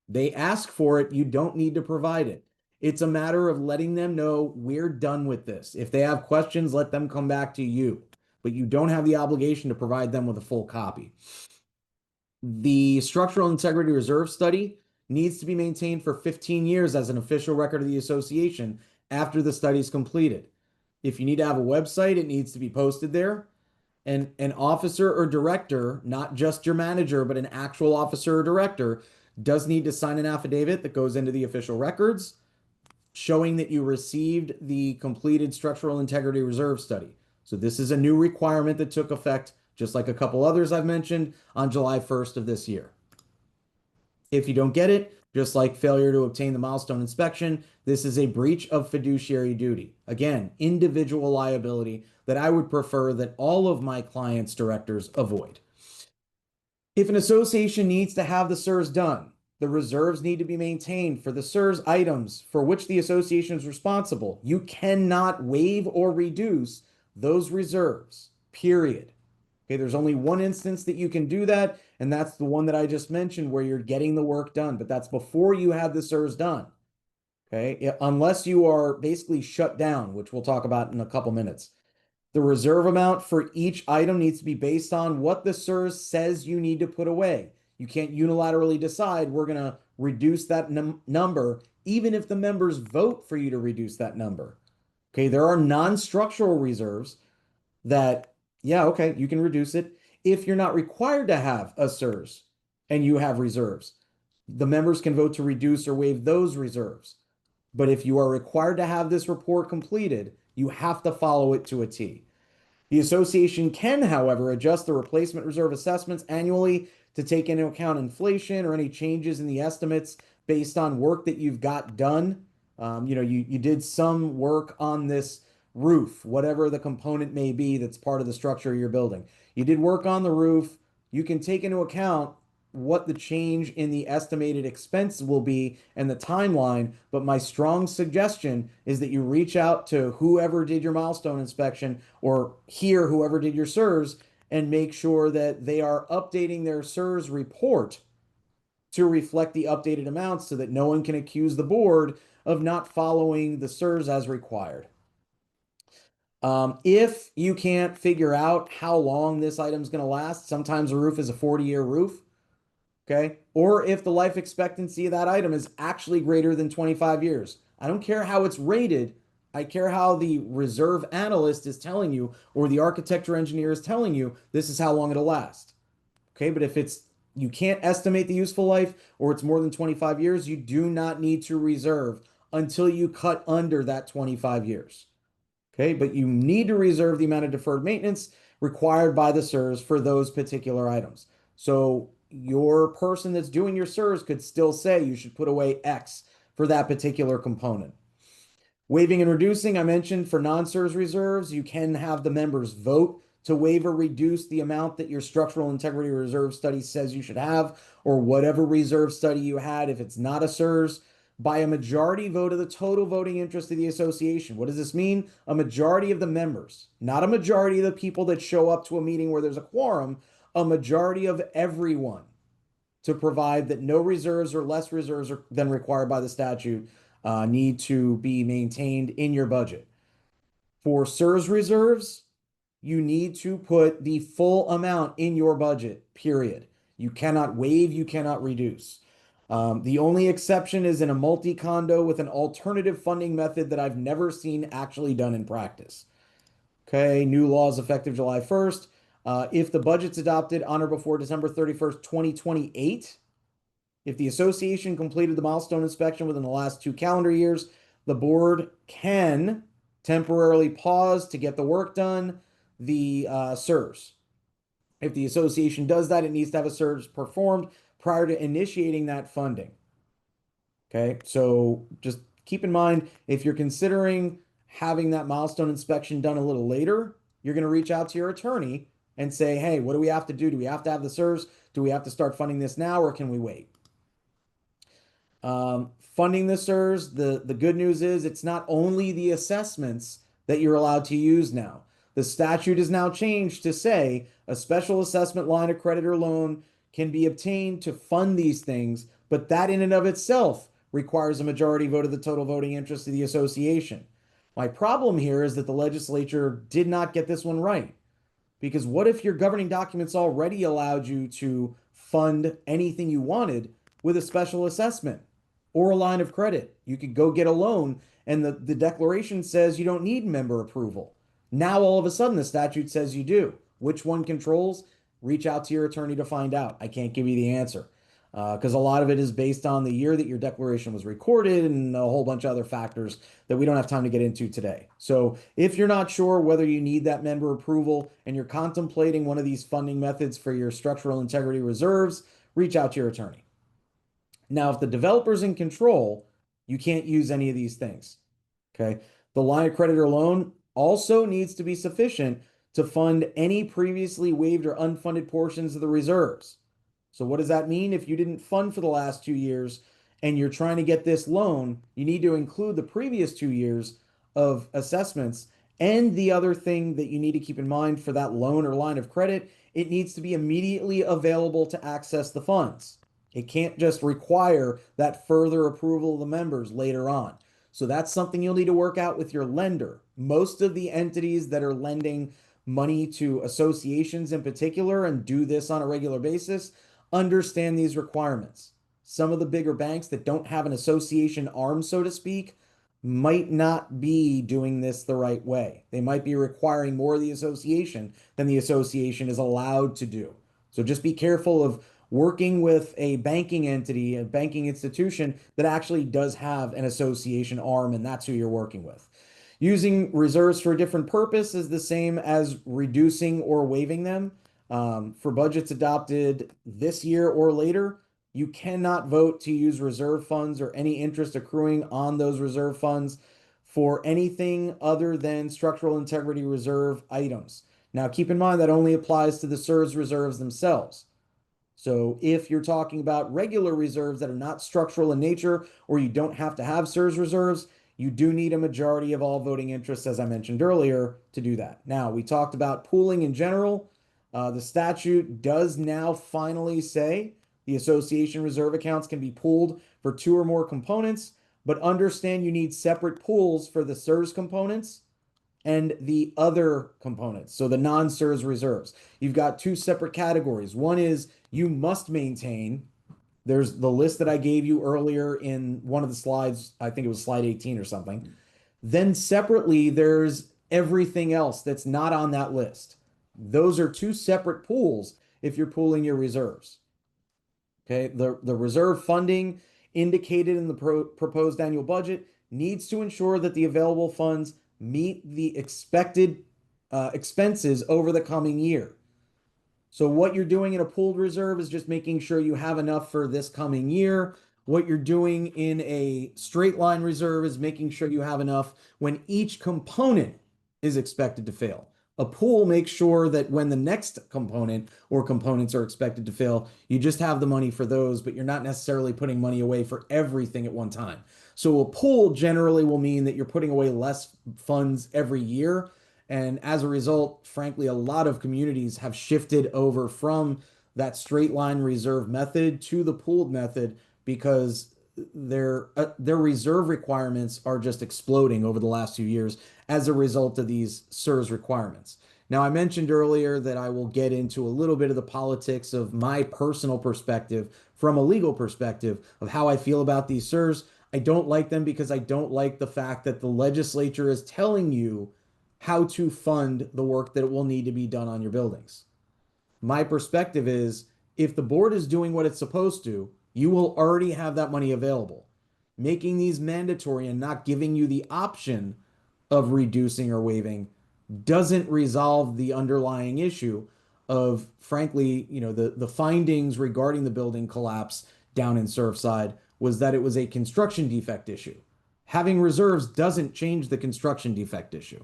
Speaker 1: They ask for it, you don't need to provide it. It's a matter of letting them know we're done with this. If they have questions, let them come back to you, but you don't have the obligation to provide them with a full copy. The Structural Integrity Reserve Study needs to be maintained for 15 years as an official record of the association after the study is completed. If you need to have a website, it needs to be posted there. And an officer or director, not just your manager, but an actual officer or director, does need to sign an affidavit that goes into the official records showing that you received the completed structural integrity reserve study. So this is a new requirement that took effect, just like a couple others I've mentioned, on July 1st of this year. If you don't get it, just like failure to obtain the milestone inspection, this is a breach of fiduciary duty. Again, individual liability that I would prefer that all of my clients' directors avoid. If an association needs to have the CEUs done, the reserves need to be maintained for the CEUs items for which the association is responsible. You cannot waive or reduce those reserves, period. Okay, there's only one instance that you can do that, and that's the one that I just mentioned where you're getting the work done, but that's before you have the CEUs done. Okay, unless you are basically shut down, which we'll talk about in a couple minutes. The reserve amount for each item needs to be based on what the CEUs says you need to put away. You can't unilaterally decide we're going to reduce that number, even if the members vote for you to reduce that number. Okay, there are non-structural reserves that, yeah, okay, you can reduce it. If you're not required to have a CEUs and you have reserves, the members can vote to reduce or waive those reserves. But if you are required to have this report completed, you have to follow it to a T. The association can, however, adjust the replacement reserve assessments annually to take into account inflation or any changes in the estimates based on work that you've got done. You did some work on this roof, whatever the component may be that's part of the structure of your building. You did work on the roof. You can take into account what the change in the estimated expense will be and the timeline. But my strong suggestion is that you reach out to whoever did your milestone inspection or here, whoever did your CEUs, and make sure that they are updating their CEUs report to reflect the updated amounts so that no one can accuse the board of not following the CEUs as required. If you can't figure out how long this item's going to last, sometimes a roof is a 40-year roof. Okay. Or if the life expectancy of that item is actually greater than 25 years. I don't care how it's rated. I care how the reserve analyst is telling you, or the architecture engineer is telling you, this is how long it'll last. Okay. But if you can't estimate the useful life or it's more than 25 years, you do not need to reserve until you cut under that 25 years. Okay. But you need to reserve the amount of deferred maintenance required by the CEUs for those particular items. So your person that's doing your CEUs could still say you should put away X for that particular component. Waiving and reducing, I mentioned for non-CEUs reserves, you can have the members vote to waive or reduce the amount that your structural integrity reserve study says you should have, or whatever reserve study you had if it's not a CEUs, by a majority vote of the total voting interest of the association. What does this mean? A majority of the members, not a majority of the people that show up to a meeting where there's a quorum, a majority of everyone, to provide that no reserves or less reserves than required by the statute need to be maintained in your budget. For CEUs reserves, you need to put the full amount in your budget, period. You cannot waive, you cannot reduce. The only exception is in a multi-condo with an alternative funding method that I've never seen actually done in practice. Okay, new laws effective July 1st. If the budget's adopted on or before December 31st, 2028, if the association completed the milestone inspection within the last 2 calendar years, the board can temporarily pause to get the work done, the CEUs. If the association does that, it needs to have a CEUs performed prior to initiating that funding. Okay, so just keep in mind, if you're considering having that milestone inspection done a little later, you're going to reach out to your attorney and say, hey, what do we have to do? Do we have to have the CEUs? Do we have to start funding this now, or can we wait? Funding the CEUs, the good news is it's not only the assessments that you're allowed to use now. The statute is now changed to say a special assessment line of credit or loan can be obtained to fund these things, but that in and of itself requires a majority vote of the total voting interest of the association. My problem here is that the legislature did not get this one right. Because what if your governing documents already allowed you to fund anything you wanted with a special assessment? or a line of credit. You could go get a loan and the declaration says you don't need member approval. Now all of a sudden the statute says you do. Which one controls? Reach out to your attorney to find out. I can't give you the answer because a lot of it is based on the year that your declaration was recorded and a whole bunch of other factors that we don't have time to get into today. So if you're not sure whether you need that member approval and you're contemplating one of these funding methods for your structural integrity reserves, reach out to your attorney. Now, if the developer's in control, you can't use any of these things. Okay. The line of credit or loan also needs to be sufficient to fund any previously waived or unfunded portions of the reserves. So what does that mean? If you didn't fund for the last 2 years and you're trying to get this loan, you need to include the previous 2 years of assessments. And the other thing that you need to keep in mind for that loan or line of credit, it needs to be immediately available to access the funds. It can't just require that further approval of the members later on. So that's something you'll need to work out with your lender. Most of the entities that are lending money to associations in particular and do this on a regular basis understand these requirements. Some of the bigger banks that don't have an association arm, so to speak, might not be doing this the right way. They might be requiring more of the association than the association is allowed to do. So just be careful of working with a banking entity, a banking institution that actually does have an association arm, and that's who you're working with. Using reserves for a different purpose is the same as reducing or waiving them. For budgets adopted this year or later, you cannot vote to use reserve funds or any interest accruing on those reserve funds for anything other than structural integrity reserve items. Now, keep in mind that only applies to the CEUs reserves themselves. So if you're talking about regular reserves that are not structural in nature, or you don't have to have CEUs reserves, you do need a majority of all voting interests, as I mentioned earlier, to do that. Now, we talked about pooling in general. The statute does now finally say the association reserve accounts can be pooled for 2 or more components, but understand you need separate pools for the CEUs components and the other components. So the non-CEUs reserves. You've got 2 separate categories. One is you must maintain. There's the list that I gave you earlier in one of the slides. I think it was slide 18 or something. Then separately, there's everything else that's not on that list. Those are 2 separate pools if you're pooling your reserves. Okay, the reserve funding indicated in the proposed annual budget needs to ensure that the available funds meet the expected expenses over the coming year. So what you're doing in a pooled reserve is just making sure you have enough for this coming year. What you're doing in a straight line reserve is making sure you have enough when each component is expected to fail. A pool makes sure that when the next component or components are expected to fail, you just have the money for those, but you're not necessarily putting money away for everything at one time. So a pool generally will mean that you're putting away less funds every year. And as a result, frankly, a lot of communities have shifted over from that straight line reserve method to the pooled method because their reserve requirements are just exploding over the last few years as a result of these CEUs requirements. Now, I mentioned earlier that I will get into a little bit of the politics of my personal perspective from a legal perspective of how I feel about these CEUs. I don't like them because I don't like the fact that the legislature is telling you how to fund the work that will need to be done on your buildings. My perspective is if the board is doing what it's supposed to, you will already have that money available. Making these mandatory and not giving you the option of reducing or waiving doesn't resolve the underlying issue of, frankly, the findings regarding the building collapse down in Surfside was that it was a construction defect issue. Having reserves doesn't change the construction defect issue.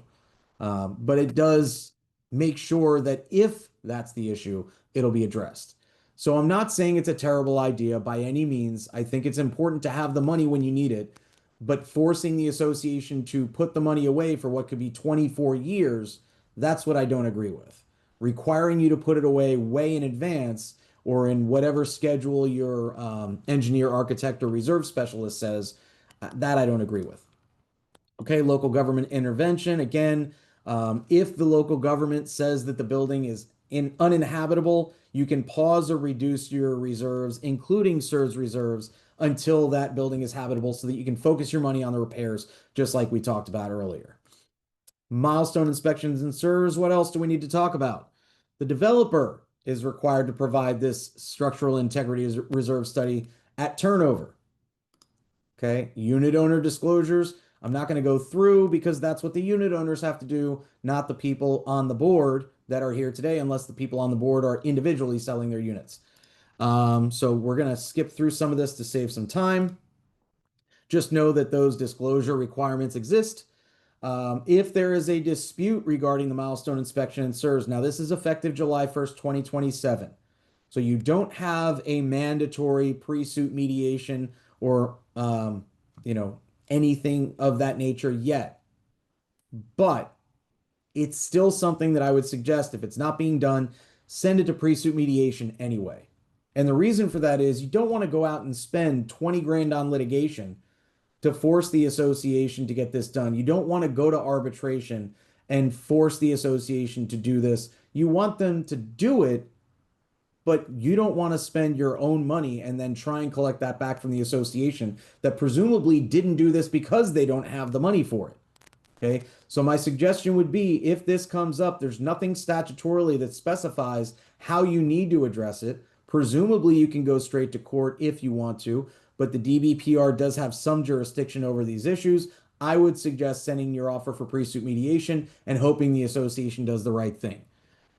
Speaker 1: But it does make sure that if that's the issue, it'll be addressed. So I'm not saying it's a terrible idea by any means. I think it's important to have the money when you need it, but forcing the association to put the money away for what could be 24 years, that's what I don't agree with. Requiring you to put it away way in advance or in whatever schedule your engineer, architect, or reserve specialist says, that I don't agree with. Okay, local government intervention. Again, if the local government says that the building is uninhabitable, you can pause or reduce your reserves, including CEUs reserves, until that building is habitable so that you can focus your money on the repairs, just like we talked about earlier. Milestone inspections and SIRS. What else do we need to talk about? The developer is required to provide this structural integrity reserve study at turnover. Okay, unit owner disclosures. I'm not going to go through because that's what the unit owners have to do, not the people on the board that are here today, unless the people on the board are individually selling their units. So we're going to skip through some of this to save some time. Just know that those disclosure requirements exist. If there is a dispute regarding the milestone inspection and SIRS, now this is effective July 1st, 2027. So you don't have a mandatory pre-suit mediation or, anything of that nature yet. But it's still something that I would suggest, if it's not being done, send it to pre-suit mediation anyway. And the reason for that is you don't want to go out and spend 20 grand on litigation to force the association to get this done. You don't want to go to arbitration and force the association to do this. You want them to do it, but you don't want to spend your own money and then try and collect that back from the association that presumably didn't do this because they don't have the money for it. Okay, so my suggestion would be, if this comes up, there's nothing statutorily that specifies how you need to address it. Presumably you can go straight to court if you want to, but the DBPR does have some jurisdiction over these issues. I would suggest sending your offer for pre-suit mediation and hoping the association does the right thing.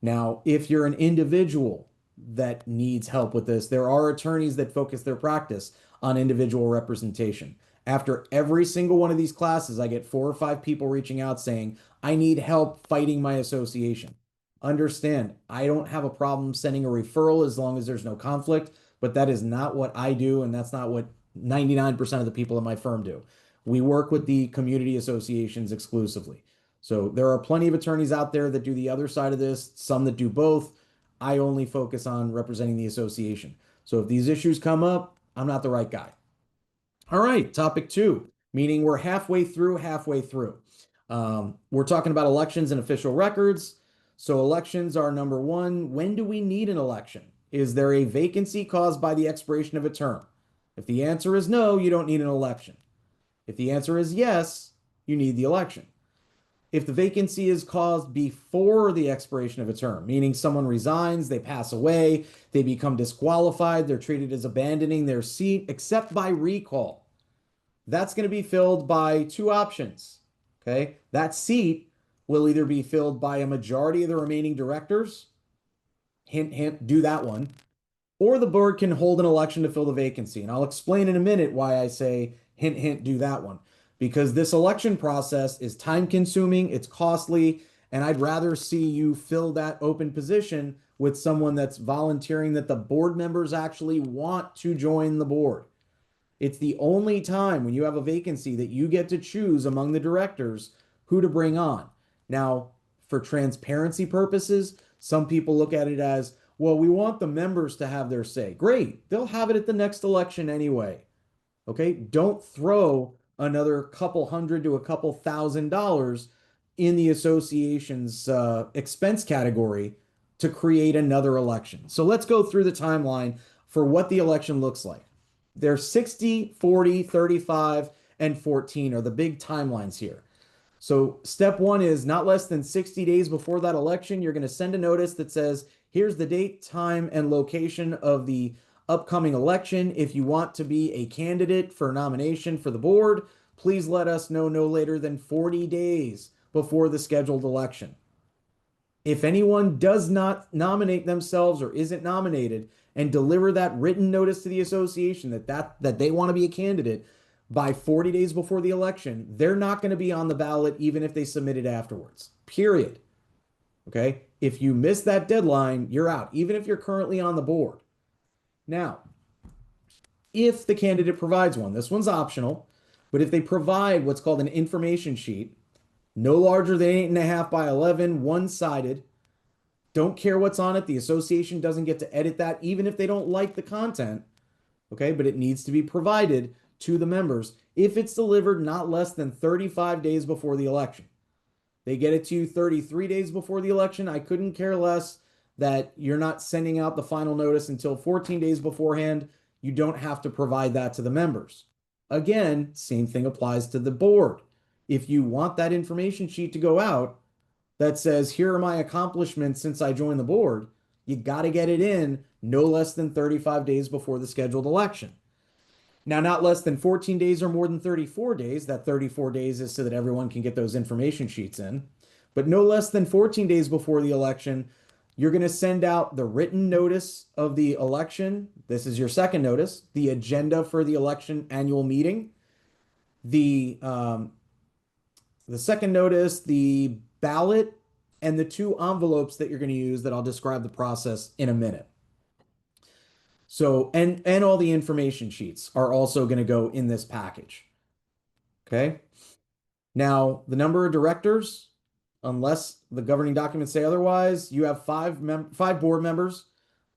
Speaker 1: Now, if you're an individual that needs help with this, there are attorneys that focus their practice on individual representation. After every single one of these classes, I get 4 or 5 people reaching out saying, I need help fighting my association. Understand, I don't have a problem sending a referral as long as there's no conflict, but that is not what I do, and that's not what 99% of the people in my firm do. We work with the community associations exclusively. So there are plenty of attorneys out there that do the other side of this, some that do both. I only focus on representing the association. So if these issues come up, I'm not the right guy. All right, topic 2, meaning we're halfway through. We're talking about elections and official records. So elections are number 1. When do we need an election? Is there a vacancy caused by the expiration of a term? If the answer is no, you don't need an election. If the answer is yes, you need the election. If the vacancy is caused before the expiration of a term, meaning someone resigns, they pass away, they become disqualified, they're treated as abandoning their seat, except by recall, that's going to be filled by 2 options. Okay, that seat will either be filled by a majority of the remaining directors, hint, hint, do that one, or the board can hold an election to fill the vacancy. And I'll explain in a minute why I say, hint, hint, do that one. Because this election process is time consuming, it's costly, and I'd rather see you fill that open position with someone that's volunteering that the board members actually want to join the board. It's the only time when you have a vacancy that you get to choose among the directors who to bring on. Now, for transparency purposes, some people look at it as, well, we want the members to have their say. Great, they'll have it at the next election anyway. Okay, don't throw another couple hundred to a couple $1,000s in the association's expense category to create another election. So let's go through the timeline for what the election looks like. There's 60, 40, 35, and 14 are the big timelines here. So step 1 is not less than 60 days before that election, you're going to send a notice that says, here's the date, time, and location of the upcoming election. If you want to be a candidate for nomination for the board, please let us know no later than 40 days before the scheduled election. If anyone does not nominate themselves or isn't nominated and deliver that written notice to the association that they want to be a candidate by 40 days before the election, they're not going to be on the ballot even if they submit it afterwards. Period. Okay? If you miss that deadline, you're out, even if you're currently on the board. Now, if the candidate provides one, this one's optional, but if they provide what's called an information sheet, no larger than 8.5 by 11, one-sided, don't care what's on it, the association doesn't get to edit that, even if they don't like the content, okay, but it needs to be provided to the members if it's delivered not less than 35 days before the election. They get it to you 33 days before the election, I couldn't care less that you're not sending out the final notice until 14 days beforehand. you don't have to provide that to the members. Again, same thing applies to the board. If you want that information sheet to go out that says, here are my accomplishments since I joined the board, you got to get it in no less than 35 days before the scheduled election. Now, not less than 14 days or more than 34 days. That 34 days is so that everyone can get those information sheets in. But no less than 14 days before the election, you're going to send out the written notice of the election. This is your second notice, the agenda for the election annual meeting, the second notice, the ballot, and the 2 envelopes that you're going to use that I'll describe the process in a minute. So, and all the information sheets are also going to go in this package. Okay. Now, the number of directors, unless the governing documents say otherwise, you have 5 board members.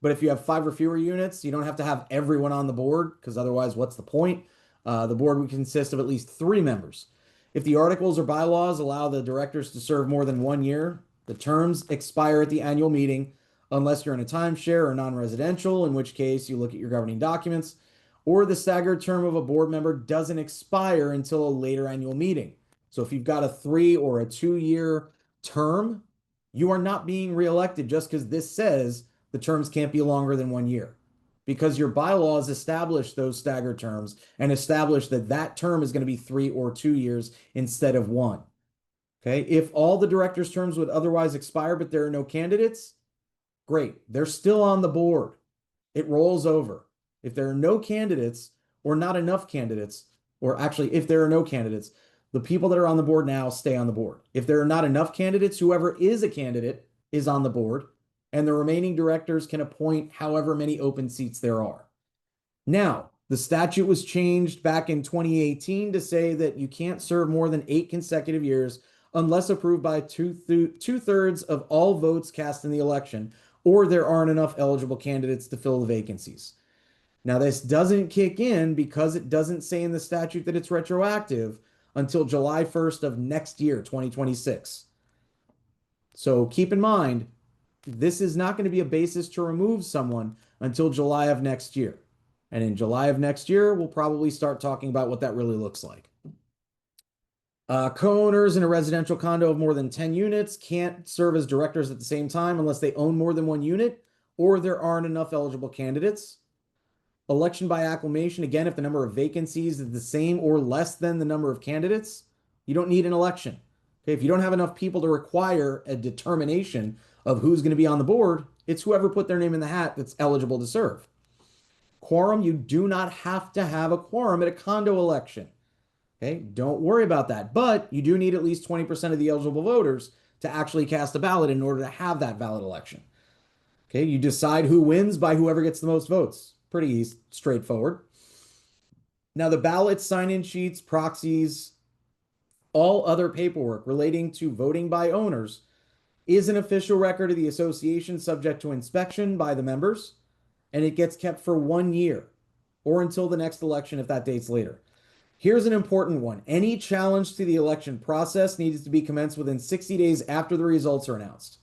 Speaker 1: But if you have 5 or fewer units, you don't have to have everyone on the board, because otherwise, what's the point? The board would consist of at least 3 members. If the articles or bylaws allow the directors to serve more than 1 year, the terms expire at the annual meeting, unless you're in a timeshare or non-residential, in which case you look at your governing documents, or the staggered term of a board member doesn't expire until a later annual meeting. So if you've got a 3 or a 2-year term, you are not being reelected just because this says the terms can't be longer than 1 year, because your bylaws establish those staggered terms and establish that that term is going to be 3 or 2 years instead of 1. Okay. If all the directors' terms would otherwise expire, but there are no candidates, great. They're still on the board. It rolls over. If there are no candidates or not enough candidates, or actually, if there are no candidates, the people that are on the board now stay on the board. If there are not enough candidates, whoever is a candidate is on the board, and the remaining directors can appoint however many open seats there are. Now, the statute was changed back in 2018 to say that you can't serve more than 8 consecutive years unless approved by two-thirds of all votes cast in the election, or there aren't enough eligible candidates to fill the vacancies. Now, this doesn't kick in because it doesn't say in the statute that it's retroactive until July 1st of next year, 2026. So keep in mind, this is not going to be a basis to remove someone until July of next year. And in July of next year, we'll probably start talking about what that really looks like. Co-owners in a residential condo of more than 10 units can't serve as directors at the same time unless they own more than 1 unit or there aren't enough eligible candidates. Election by acclamation, again, if the number of vacancies is the same or less than the number of candidates, you don't need an election. Okay, if you don't have enough people to require a determination of who's going to be on the board, it's whoever put their name in the hat that's eligible to serve. Quorum, you do not have to have a quorum at a condo election. Okay, don't worry about that. But you do need at least 20% of the eligible voters to actually cast a ballot in order to have that valid election. Okay, you decide who wins by whoever gets the most votes. Pretty straightforward. Now, the ballots, sign-in sheets, proxies, all other paperwork relating to voting by owners is an official record of the association subject to inspection by the members, and it gets kept for 1 year or until the next election if that date's later. Here's an important one. Any challenge to the election process needs to be commenced within 60 days after the results are announced.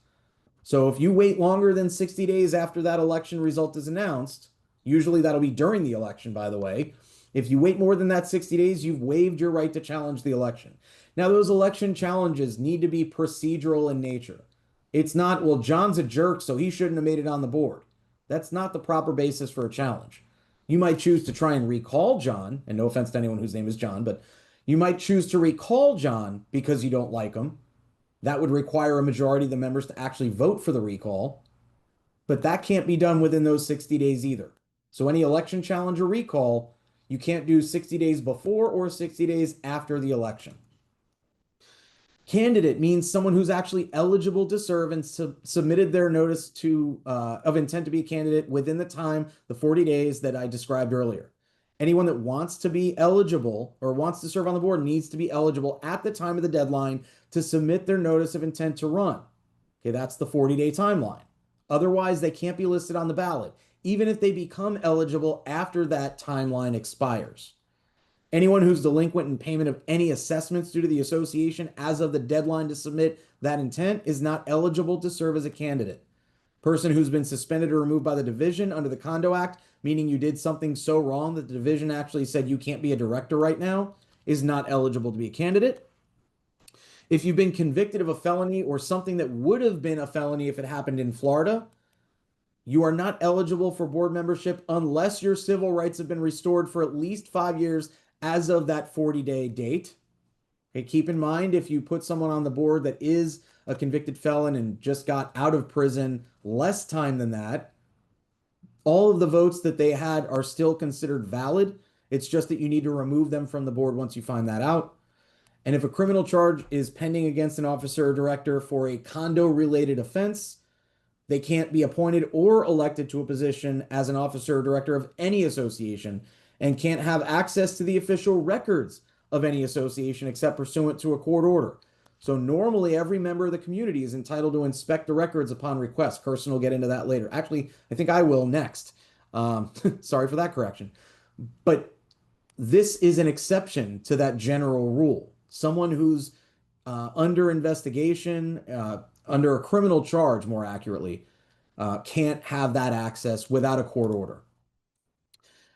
Speaker 1: So if you wait longer than 60 days after that election result is announced, usually that'll be during the election, by the way. If you wait more than that 60 days, you've waived your right to challenge the election. Now, those election challenges need to be procedural in nature. It's not, well, John's a jerk, so he shouldn't have made it on the board. That's not the proper basis for a challenge. You might choose to try and recall John, and no offense to anyone whose name is John, but you might choose to recall John because you don't like him. That would require a majority of the members to actually vote for the recall, but that can't be done within those 60 days either. So any election challenge or recall, you can't do 60 days before or 60 days after the election. Candidate means someone who's actually eligible to serve and submitted their notice of intent to be a candidate within the time, the 40 days that I described earlier. Anyone that wants to be eligible or wants to serve on the board needs to be eligible at the time of the deadline to submit their notice of intent to run. Okay, that's the 40-day timeline. Otherwise, they can't be listed on the ballot, even if they become eligible after that timeline expires. Anyone who's delinquent in payment of any assessments due to the association as of the deadline to submit that intent is not eligible to serve as a candidate. Person who's been suspended or removed by the division under the Condo Act, meaning you did something so wrong that the division actually said you can't be a director right now, is not eligible to be a candidate. If you've been convicted of a felony or something that would have been a felony if it happened in Florida, you are not eligible for board membership unless your civil rights have been restored for at least 5 years as of that 40-day date. Okay, keep in mind, if you put someone on the board that is a convicted felon and just got out of prison less time than that, all of the votes that they had are still considered valid. It's just that you need to remove them from the board once you find that out. And if a criminal charge is pending against an officer or director for a condo-related offense, they can't be appointed or elected to a position as an officer or director of any association and can't have access to the official records of any association except pursuant to a court order. So normally every member of the community is entitled to inspect the records upon request. Kerstin will get into that later. Actually, I think I will next. Sorry for that correction. But this is an exception to that general rule. Someone who's under investigation, under a criminal charge, more accurately, can't have that access without a court order.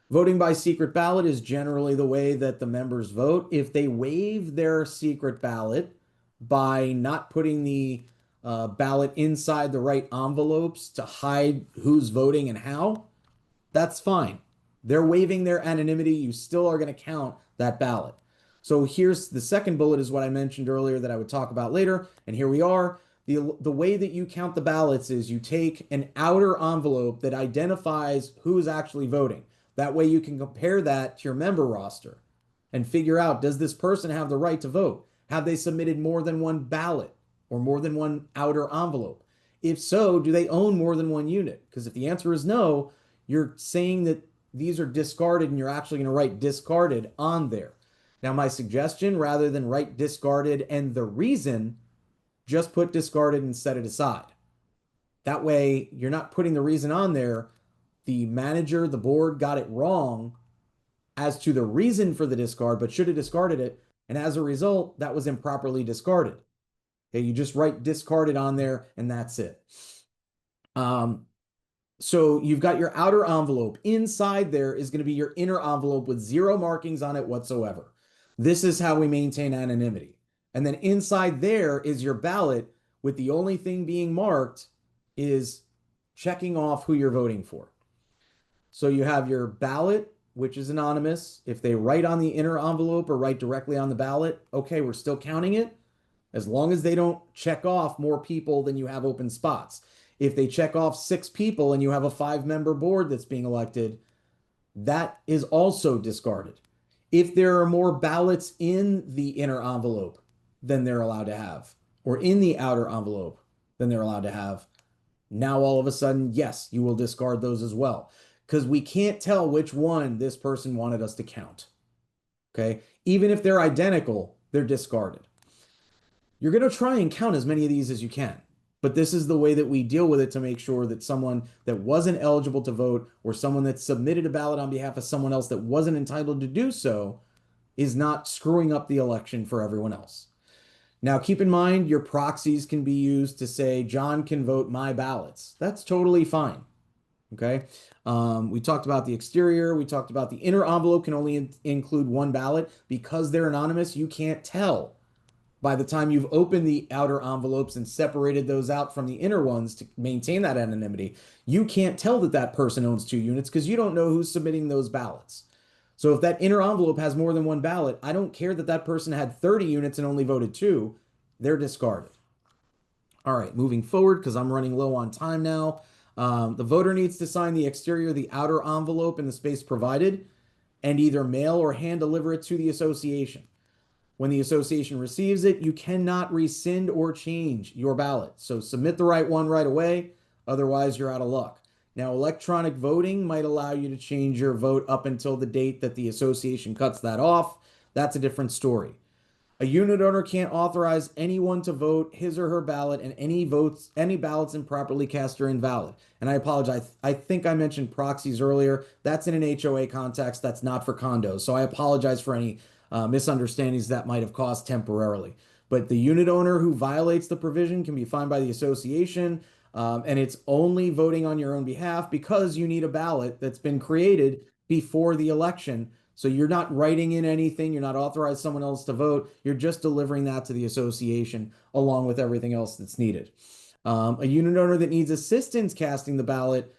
Speaker 1: Voting by secret ballot is generally the way that the members vote. If they waive their secret ballot by not putting the ballot inside the right envelopes to hide who's voting and how, that's fine. They're waiving their anonymity. You still are going to count that ballot. So here's the second bullet, is what I mentioned earlier that I would talk about later. And here we are. The way that you count the ballots is you take an outer envelope that identifies who is actually voting. That way you can compare that to your member roster and figure out, does this person have the right to vote? Have they submitted more than one ballot or more than one outer envelope? If so, do they own more than one unit? Because if the answer is no, you're saying that these are discarded and you're actually going to write discarded on there. Now, my suggestion, rather than write discarded and the reason, just put discarded and set it aside. That way, you're not putting the reason on there. The manager, the board got it wrong as to the reason for the discard, but should have discarded it. And as a result, that was improperly discarded. Okay, you just write discarded on there and that's it. So you've got your outer envelope. Inside there is going to be your inner envelope with 0 markings on it whatsoever. This is how we maintain anonymity. And then inside there is your ballot with the only thing being marked is checking off who you're voting for. So you have your ballot, which is anonymous. If they write on the inner envelope or write directly on the ballot, okay, we're still counting it as long as they don't check off more people than you have open spots. If they check off 6 people and you have a 5-member board that's being elected, that is also discarded. If there are more ballots in the inner envelope than they're allowed to have, or in the outer envelope than they're allowed to have, now all of a sudden, yes, you will discard those as well. Because we can't tell which one this person wanted us to count. Okay? Even if they're identical, they're discarded. You're going to try and count as many of these as you can. But this is the way that we deal with it to make sure that someone that wasn't eligible to vote or someone that submitted a ballot on behalf of someone else that wasn't entitled to do so is not screwing up the election for everyone else. Now, keep in mind, your proxies can be used to say, John can vote my ballots. That's totally fine. Okay. We talked about the exterior. We talked about the inner envelope can only include 1 ballot. Because they're anonymous, you can't tell by the time you've opened the outer envelopes and separated those out from the inner ones to maintain that anonymity. You can't tell that that person owns 2 units because you don't know who's submitting those ballots. So if that inner envelope has more than 1 ballot, I don't care that that person had 30 units and only voted 2. They're discarded. All right, moving forward, because I'm running low on time now. The voter needs to sign the exterior, the outer envelope in the space provided, and either mail or hand deliver it to the association. When the association receives it, you cannot rescind or change your ballot. So submit the right one right away. Otherwise, you're out of luck. Now, electronic voting might allow you to change your vote up until the date that the association cuts that off. That's a different story. A unit owner can't authorize anyone to vote his or her ballot, and any ballots improperly cast are invalid. And I apologize. I think I mentioned proxies earlier. That's in an HOA context. That's not for condos. So I apologize for any misunderstandings that might have caused temporarily. But the unit owner who violates the provision can be fined by the association. And it's only voting on your own behalf because you need a ballot that's been created before the election. So you're not writing in anything, you're not authorizing someone else to vote, you're just delivering that to the association along with everything else that's needed. A unit owner that needs assistance casting the ballot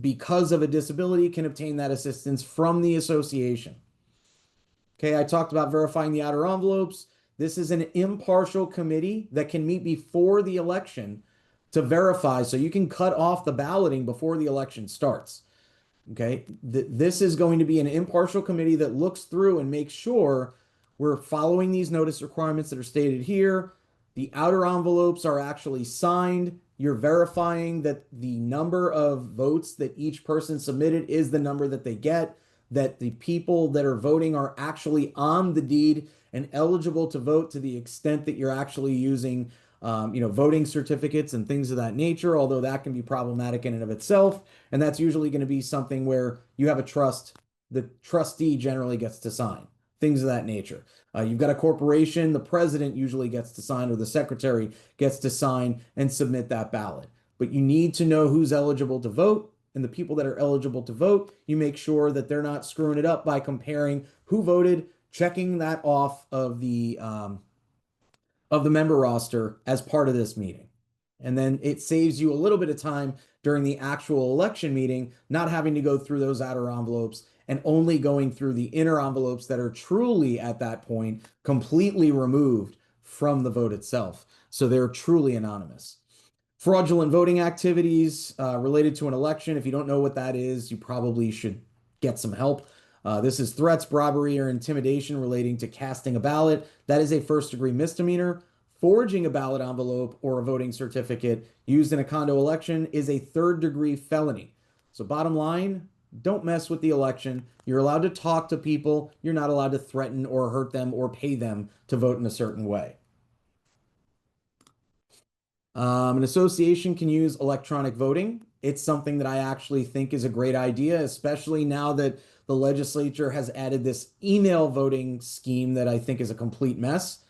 Speaker 1: because of a disability can obtain that assistance from the association. Okay, I talked about verifying the outer envelopes. This is an impartial committee that can meet before the election to verify, so you can cut off the balloting before the election starts. Okay, this is going to be an impartial committee that looks through and makes sure we're following these notice requirements that are stated here. The outer envelopes are actually signed. You're verifying that the number of votes that each person submitted is the number that they get, that the people that are voting are actually on the deed and eligible to vote to the extent that you're actually using voting certificates and things of that nature, although that can be problematic in and of itself. And that's usually going to be something where you have a trust, the trustee generally gets to sign, things of that nature. You've got a corporation, the president usually gets to sign, or the secretary gets to sign and submit that ballot. But you need to know who's eligible to vote, and the people that are eligible to vote, you make sure that they're not screwing it up by comparing who voted, checking that off of the member roster as part of this meeting. And then it saves you a little bit of time during the actual election meeting, not having to go through those outer envelopes and only going through the inner envelopes that are truly at that point completely removed from the vote itself. So they're truly anonymous. Fraudulent voting activities related to an election. If you don't know what that is, you probably should get some help. This is threats, robbery, or intimidation relating to casting a ballot. That is a first-degree misdemeanor. Forging a ballot envelope or a voting certificate used in a condo election is a third-degree felony. So bottom line, don't mess with the election. You're allowed to talk to people. You're not allowed to threaten or hurt them or pay them to vote in a certain way. An association can use electronic voting. It's something that I actually think is a great idea, especially now that the legislature has added this email voting scheme that I think is a complete mess.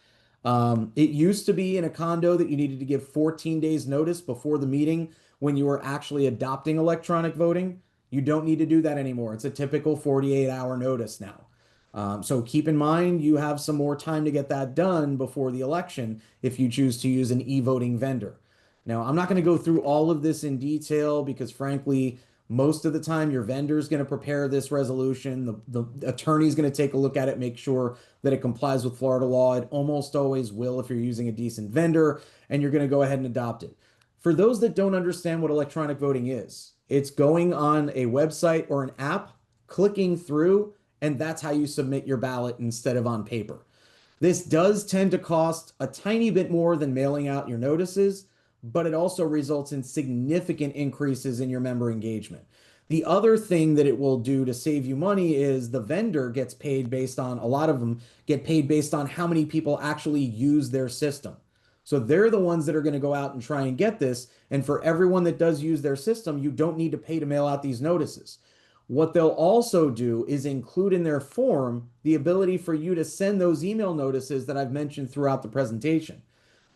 Speaker 1: It used to be in a condo that you needed to give 14 days notice before the meeting when you were actually adopting electronic voting. You don't need to do that anymore. It's a typical 48-hour notice now. So keep in mind, you have some more time to get that done before the election if you choose to use an e-voting vendor. Now, I'm not going to go through all of this in detail because, frankly, most of the time your vendor is going to prepare this resolution. The attorney is going to take a look at it, make sure that it complies with Florida law. It almost always will if you're using a decent vendor, and you're going to go ahead and adopt it. For those that don't understand what electronic voting is, it's going on a website or an app, clicking through, and that's how you submit your ballot instead of on paper. This does tend to cost a tiny bit more than mailing out your notices, but it also results in significant increases in your member engagement. The other thing that it will do to save you money is the vendor gets paid based on, a lot of them get paid based on how many people actually use their system. So they're the ones that are going to go out and try and get this. And for everyone that does use their system, you don't need to pay to mail out these notices. What they'll also do is include in their form the ability for you to send those email notices that I've mentioned throughout the presentation.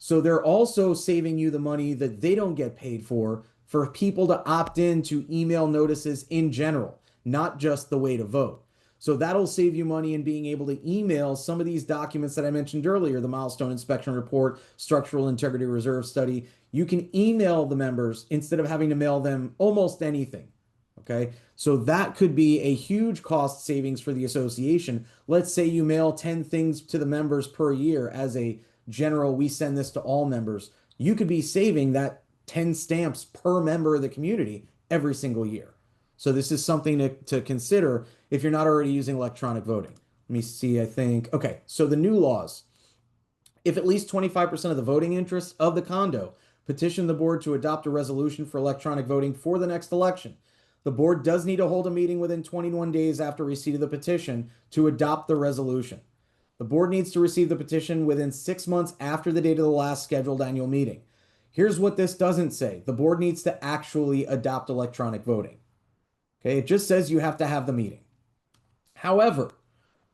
Speaker 1: So they're also saving you the money that they don't get paid for people to opt in to email notices in general, not just the way to vote. So that'll save you money in being able to email some of these documents that I mentioned earlier, the milestone inspection report, structural integrity reserve study. You can email the members instead of having to mail them almost anything. Okay, so that could be a huge cost savings for the association. Let's say you mail 10 things to the members per year as a general, we send this to all members. You could be saving that 10 stamps per member of the community every single year. So this is something to consider if you're not already using electronic voting. Let me see, I think, okay, so the new laws. If at least 25% of the voting interest of the condo petition the board to adopt a resolution for electronic voting for the next election, the board does need to hold a meeting within 21 days after receipt of the petition to adopt the resolution. The board needs to receive the petition within 6 months after the date of the last scheduled annual meeting. Here's what this doesn't say. The board needs to actually adopt electronic voting. Okay, it just says you have to have the meeting. However,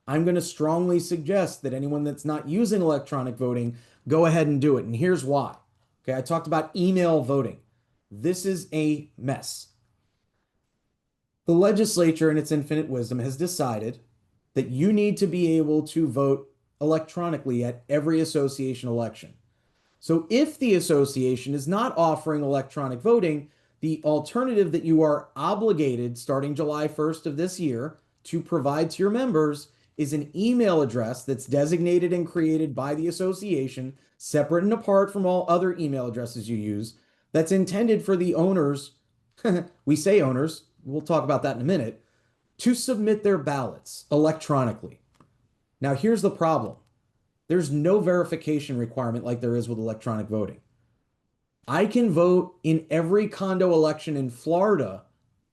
Speaker 1: I'm going to strongly suggest that anyone that's not using electronic voting, go ahead and do it. And here's why. Okay, I talked about email voting. This is a mess. The legislature, in its infinite wisdom, has decided that you need to be able to vote electronically at every association election. So if the association is not offering electronic voting, the alternative that you are obligated starting July 1st of this year to provide to your members is an email address that's designated and created by the association, separate and apart from all other email addresses you use, that's intended for the owners, we say owners, we'll talk about that in a minute, to submit their ballots electronically. Now, here's the problem. There's no verification requirement like there is with electronic voting. I can vote in every condo election in Florida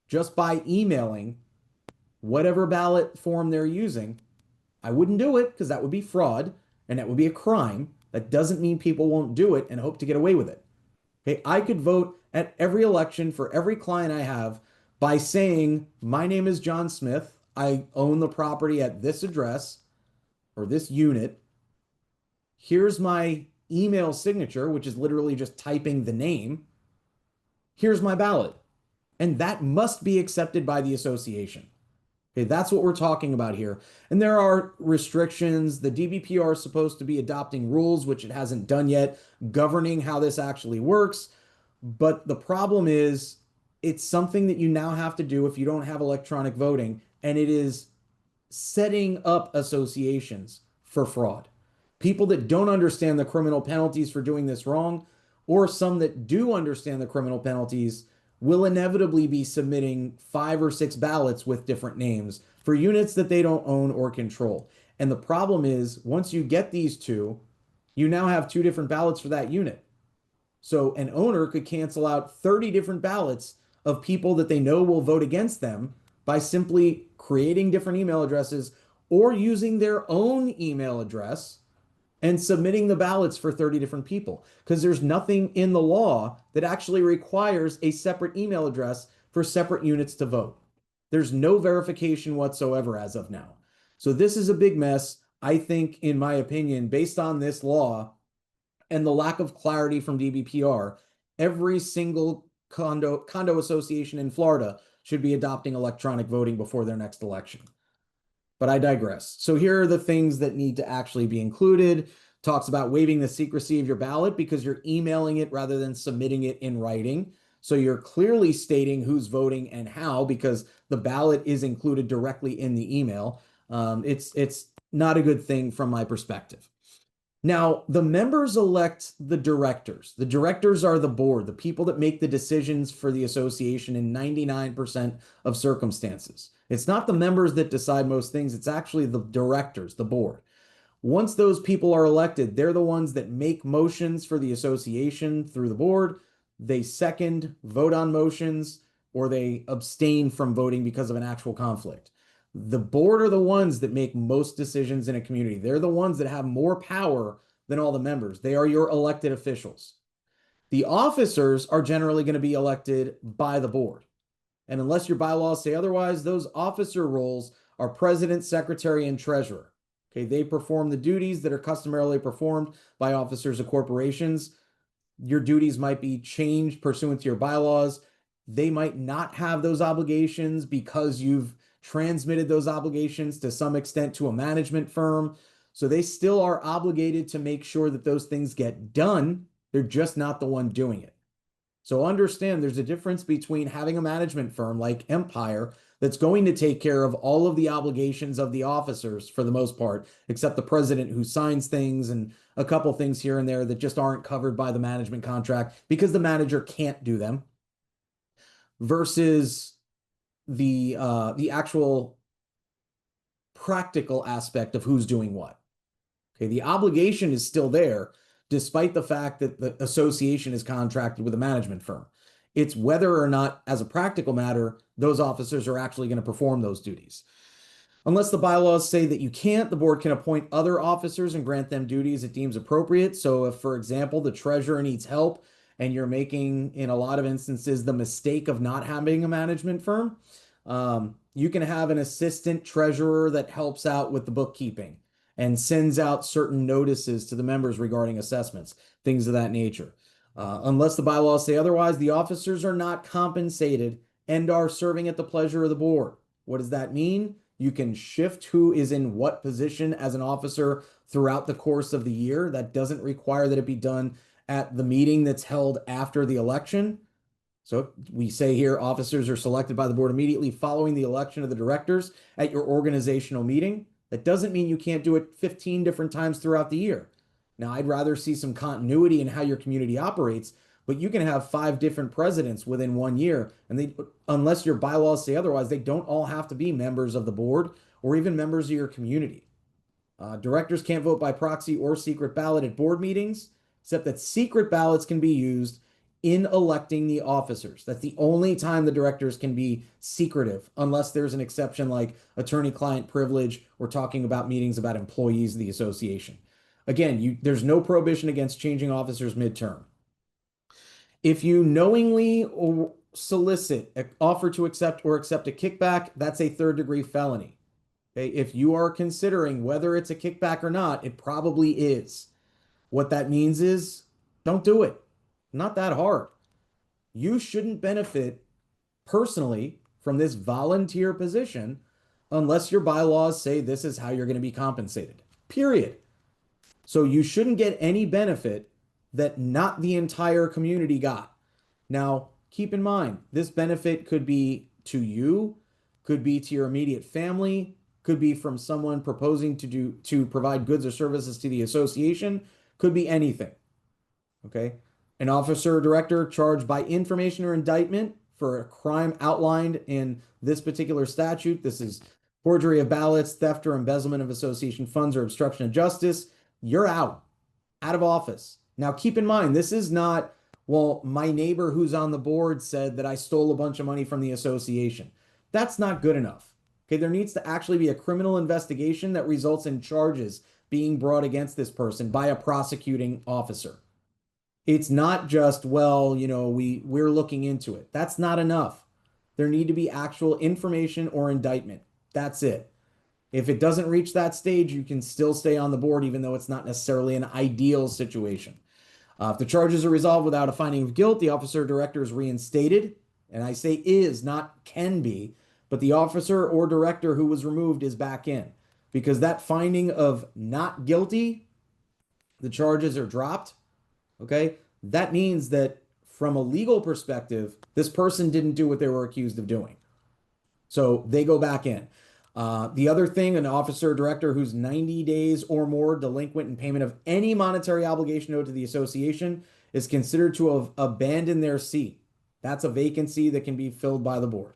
Speaker 1: just by emailing whatever ballot form they're using. I wouldn't do it because that would be fraud and that would be a crime. That doesn't mean people won't do it and hope to get away with it. Okay, I could vote at every election for every client I have by saying, my name is John Smith. I own the property at this address or this unit. Here's my email signature, which is literally just typing the name. Here's my ballot. And that must be accepted by the association. Okay, that's what we're talking about here. And there are restrictions. The DBPR is supposed to be adopting rules, which it hasn't done yet, governing how this actually works. But the problem is, it's something that you now have to do if you don't have electronic voting, and it is setting up associations for fraud. People that don't understand the criminal penalties for doing this wrong, or some that do understand the criminal penalties, will inevitably be submitting 5 or 6 ballots with different names for units that they don't own or control. And the problem is, once you get these two, you now have 2 different ballots for that unit. So an owner could cancel out 30 different ballots of people that they know will vote against them by simply creating different email addresses or using their own email address and submitting the ballots for 30 different people, because there's nothing in the law that actually requires a separate email address for separate units to vote. There's no verification whatsoever as of now. So this is a big mess. I think, in my opinion, based on this law and the lack of clarity from DBPR, every single condo association in Florida should be adopting electronic voting before their next election. But I digress. So here are the things that need to actually be included. Talks about waiving the secrecy of your ballot because you're emailing it rather than submitting it in writing. So you're clearly stating who's voting and how, because the ballot is included directly in the email. It's not a good thing from my perspective. Now, the members elect the directors. The directors are the board, the people that make the decisions for the association in 99% of circumstances. It's not the members that decide most things. It's actually the directors, the board. Once those people are elected, they're the ones that make motions for the association through the board. They second, vote on motions, or they abstain from voting because of an actual conflict. The board are the ones that make most decisions in a community. They're the ones that have more power than all the members. They are your elected officials. The officers are generally going to be elected by the board. And unless your bylaws say otherwise, those officer roles are president, secretary, and treasurer. Okay, they perform the duties that are customarily performed by officers of corporations. Your duties might be changed pursuant to your bylaws. They might not have those obligations because you've transmitted those obligations to some extent to a management firm. So they still are obligated to make sure that those things get done. They're just not the one doing it. So understand there's a difference between having a management firm like Empire that's going to take care of all of the obligations of the officers for the most part, except the president who signs things and a couple things here and there that just aren't covered by the management contract because the manager can't do them, versus the actual practical aspect of who's doing what. Okay, the obligation is still there, despite the fact that the association is contracted with a management firm. It's whether or not, as a practical matter, those officers are actually going to perform those duties. Unless the bylaws say that you can't, the board can appoint other officers and grant them duties it deems appropriate. So if, for example, the treasurer needs help and you're making, in a lot of instances, the mistake of not having a management firm, you can have an assistant treasurer that helps out with the bookkeeping and sends out certain notices to the members regarding assessments, things of that nature. Unless the bylaws say otherwise, the officers are not compensated and are serving at the pleasure of the board. What does that mean? You can shift who is in what position as an officer throughout the course of the year. That doesn't require that it be done at the meeting that's held after the election. So we say here, officers are selected by the board immediately following the election of the directors at your organizational meeting. That doesn't mean you can't do it 15 different times throughout the year. Now, I'd rather see some continuity in how your community operates, but you can have 5 different presidents within 1 year, and unless your bylaws say otherwise, they don't all have to be members of the board or even members of your community. Directors can't vote by proxy or secret ballot at board meetings, except that secret ballots can be used in electing the officers. That's the only time the directors can be secretive, unless there's an exception like attorney-client privilege or talking about meetings about employees of the association. Again, there's no prohibition against changing officers midterm. If you knowingly or solicit, offer to accept or accept a kickback, that's a third-degree felony. Okay? If you are considering whether it's a kickback or not, it probably is. What that means is don't do it. Not that hard. You shouldn't benefit personally from this volunteer position unless your bylaws say this is how you're going to be compensated. Period. So you shouldn't get any benefit that not the entire community got. Now, keep in mind, this benefit could be to you, could be to your immediate family, could be from someone proposing to provide goods or services to the association, could be anything. Okay? An officer or director charged by information or indictment for a crime outlined in this particular statute. This is forgery of ballots, theft or embezzlement of association funds, or obstruction of justice. You're out of office. Now, keep in mind, this is not, well, my neighbor who's on the board said that I stole a bunch of money from the association. That's not good enough. Okay, there needs to actually be a criminal investigation that results in charges being brought against this person by a prosecuting officer. It's not just, well, we're looking into it. That's not enough. There need to be actual information or indictment. That's it. If it doesn't reach that stage, you can still stay on the board, even though it's not necessarily an ideal situation. If the charges are resolved without a finding of guilt, the officer or director is reinstated. And I say is, not can be, but the officer or director who was removed is back in. Because that finding of not guilty, the charges are dropped. Okay, that means that from a legal perspective, this person didn't do what they were accused of doing. So they go back in. The other thing, an officer or director who's 90 days or more delinquent in payment of any monetary obligation owed to the association is considered to have abandoned their seat. That's a vacancy that can be filled by the board.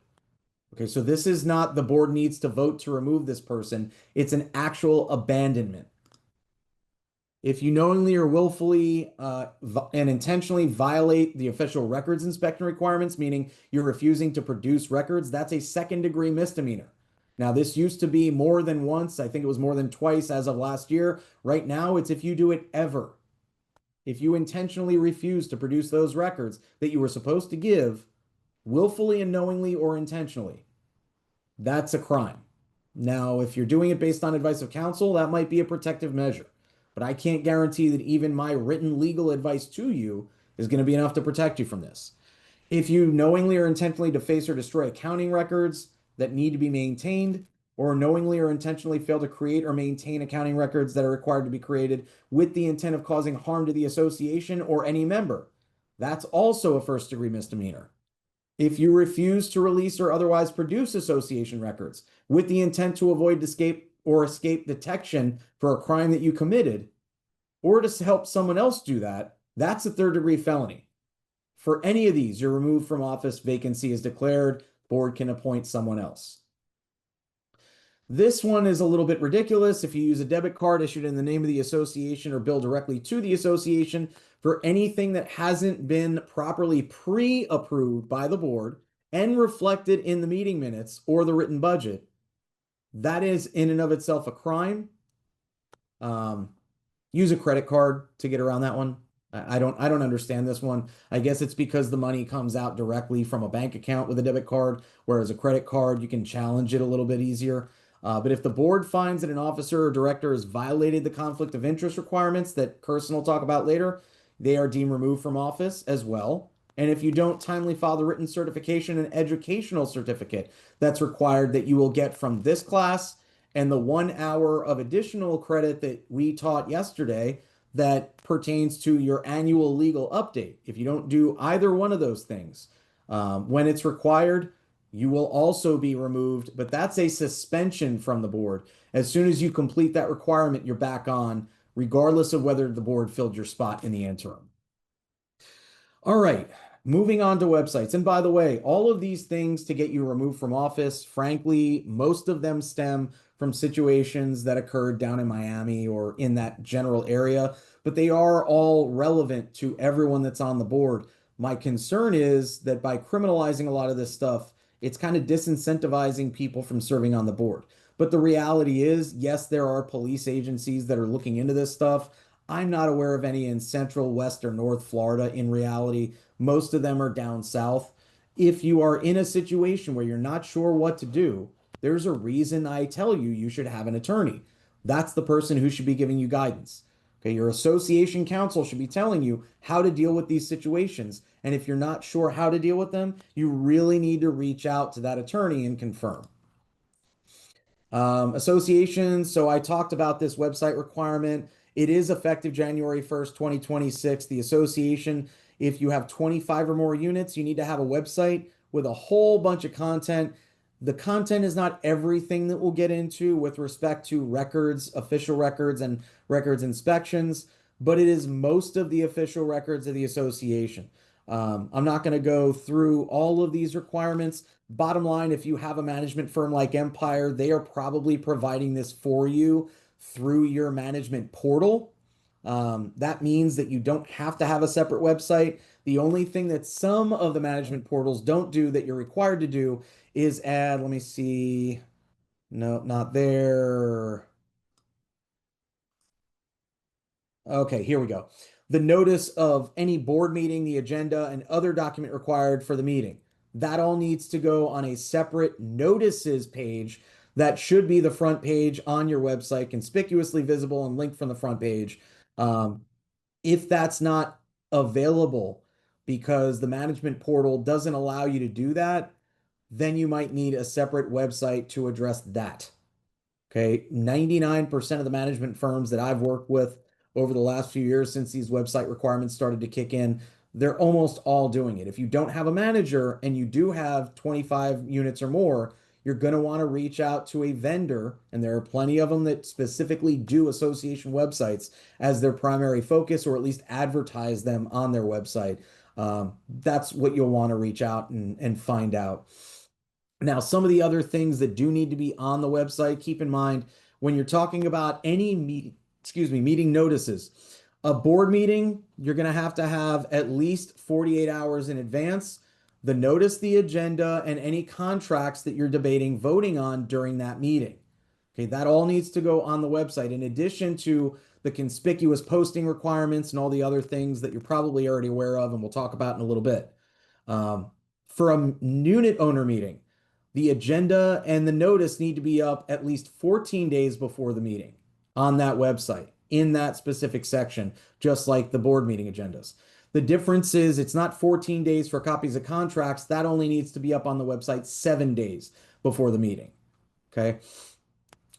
Speaker 1: Okay, so this is not the board needs to vote to remove this person. It's an actual abandonment. If you knowingly or willfully and intentionally violate the official records inspection requirements, meaning you're refusing to produce records, that's a second-degree misdemeanor. Now, this used to be more than once. I think it was more than twice as of last year. Right now, it's if you do it ever. If you intentionally refuse to produce those records that you were supposed to give, willfully and knowingly or intentionally, that's a crime. Now, if you're doing it based on advice of counsel, that might be a protective measure. But I can't guarantee that even my written legal advice to you is going to be enough to protect you from this. If you knowingly or intentionally deface or destroy accounting records that need to be maintained, or knowingly or intentionally fail to create or maintain accounting records that are required to be created with the intent of causing harm to the association or any member, that's also a first-degree misdemeanor. If you refuse to release or otherwise produce association records with the intent to avoid escape detection for a crime that you committed, or to help someone else do that, that's a third-degree felony. For any of these, you're removed from office, vacancy is declared, board can appoint someone else. This one is a little bit ridiculous. If you use a debit card issued in the name of the association or bill directly to the association for anything that hasn't been properly pre-approved by the board and reflected in the meeting minutes or the written budget, that is in and of itself a crime. Use a credit card to get around that one. I don't understand this one. I guess it's because the money comes out directly from a bank account with a debit card, whereas a credit card, you can challenge it a little bit easier. But if the board finds that an officer or director has violated the conflict of interest requirements that Kerstin will talk about later, they are deemed removed from office as well. And if you don't timely file the written certification and educational certificate that's required that you will get from this class and the 1 hour of additional credit that we taught yesterday that pertains to your annual legal update. If you don't do either one of those things when it's required, you will also be removed, but that's a suspension from the board. As soon as you complete that requirement, you're back on, regardless of whether the board filled your spot in the interim. All right, moving on to websites. And by the way, all of these things to get you removed from office, frankly, most of them stem from situations that occurred down in Miami or in that general area, but they are all relevant to everyone that's on the board. My concern is that by criminalizing a lot of this stuff, it's kind of disincentivizing people from serving on the board. But the reality is, yes, there are police agencies that are looking into this stuff. I'm not aware of any in Central, West, or North Florida in reality. Most of them are down south. If you are in a situation where you're not sure what to do, there's a reason I tell you you should have an attorney. That's the person who should be giving you guidance. Okay, your association counsel should be telling you how to deal with these situations. And if you're not sure how to deal with them, you really need to reach out to that attorney and confirm. Associations. So I talked about this website requirement. It is effective January 1st, 2026. The association, if you have 25 or more units, you need to have a website with a whole bunch of content. The content is not everything that we'll get into with respect to records, official records, and records inspections, but it is most of the official records of the association. I'm not going to go through all of these requirements. Bottom line, if you have a management firm like Empire, they are probably providing this for you through your management portal. That means that you don't have to have a separate website. The only thing that some of the management portals don't do that you're required to do is add, let me see, no, not there. Okay, here we go. The notice of any board meeting, the agenda, and other document required for the meeting. That all needs to go on a separate notices page that should be the front page on your website, conspicuously visible and linked from the front page. If that's not available because the management portal doesn't allow you to do that, then you might need a separate website to address that. Okay, 99% of the management firms that I've worked with over the last few years since these website requirements started to kick in, they're almost all doing it. If you don't have a manager and you do have 25 units or more, you're going to want to reach out to a vendor, and there are plenty of them that specifically do association websites as their primary focus, or at least advertise them on their website. That's what you'll want to reach out and find out. Now, some of the other things that do need to be on the website, keep in mind when you're talking about any meeting notices. A board meeting, you're going to have at least 48 hours in advance the notice, the agenda, and any contracts that you're debating voting on during that meeting. Okay, that all needs to go on the website in addition to the conspicuous posting requirements and all the other things that you're probably already aware of and we'll talk about in a little bit. For a unit owner meeting, the agenda and the notice need to be up at least 14 days before the meeting on that website in that specific section, just like the board meeting agendas. The difference is it's not 14 days for copies of contracts. That only needs to be up on the website 7 days before the meeting. Okay.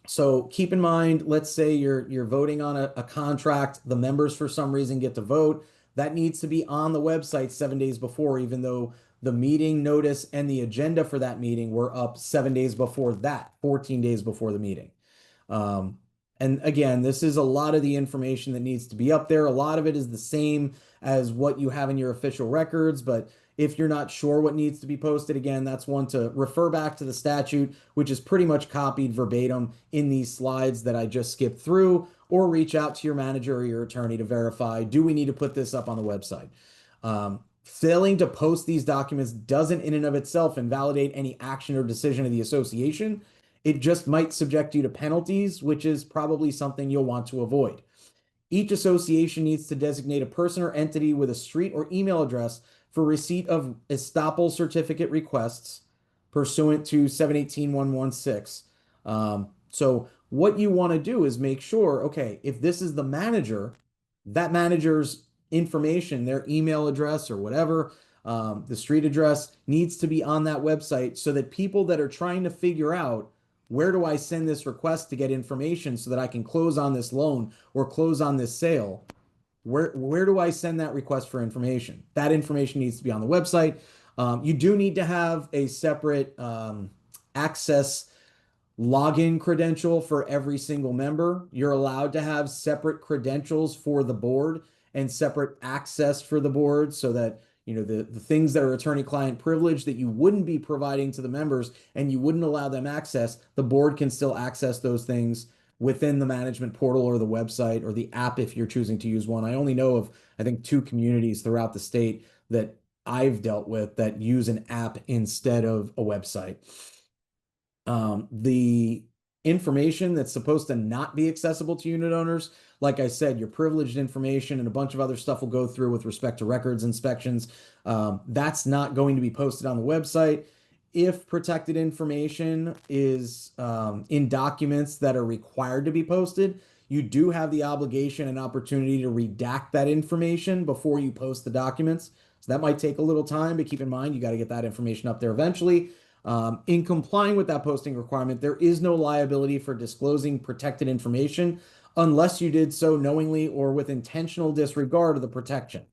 Speaker 1: So keep in mind, let's say you're voting on a contract, the members for some reason get to vote. That needs to be on the website 7 days before, even though the meeting notice and the agenda for that meeting were up 7 days before that, 14 days before the meeting. And again, this is a lot of the information that needs to be up there. A lot of it is the same as what you have in your official records, but if you're not sure what needs to be posted, again, that's one to refer back to the statute, which is pretty much copied verbatim in these slides that I just skipped through, or reach out to your manager or your attorney to verify, do we need to put this up on the website? Failing to post these documents doesn't in and of itself invalidate any action or decision of the association. It just might subject you to penalties, which is probably something you'll want to avoid. Each association needs to designate a person or entity with a street or email address for receipt of estoppel certificate requests pursuant to 718.116. So what you want to do is make sure, okay, if this is the manager, that manager's information, their email address or whatever, the street address needs to be on that website so that people that are trying to figure out where do I send this request to get information so that I can close on this loan or close on this sale, where do I send that request for information? That information needs to be on the website. You do need to have a separate access login credential for every single member. You're allowed to have separate credentials for the board and separate access for the board so that the things that are attorney-client privilege that you wouldn't be providing to the members and you wouldn't allow them access, the board can still access those things within the management portal or the website or the app if you're choosing to use one. I only know of, I think, 2 communities throughout the state that I've dealt with that use an app instead of a website. The information that's supposed to not be accessible to unit owners, like I said, your privileged information and a bunch of other stuff will go through with respect to records inspections. That's not going to be posted on the website. If protected information is in documents that are required to be posted, you do have the obligation and opportunity to redact that information before you post the documents. So that might take a little time, but keep in mind, you got to get that information up there eventually. In complying with that posting requirement, there is no liability for disclosing protected information unless you did so knowingly or with intentional disregard of the protection.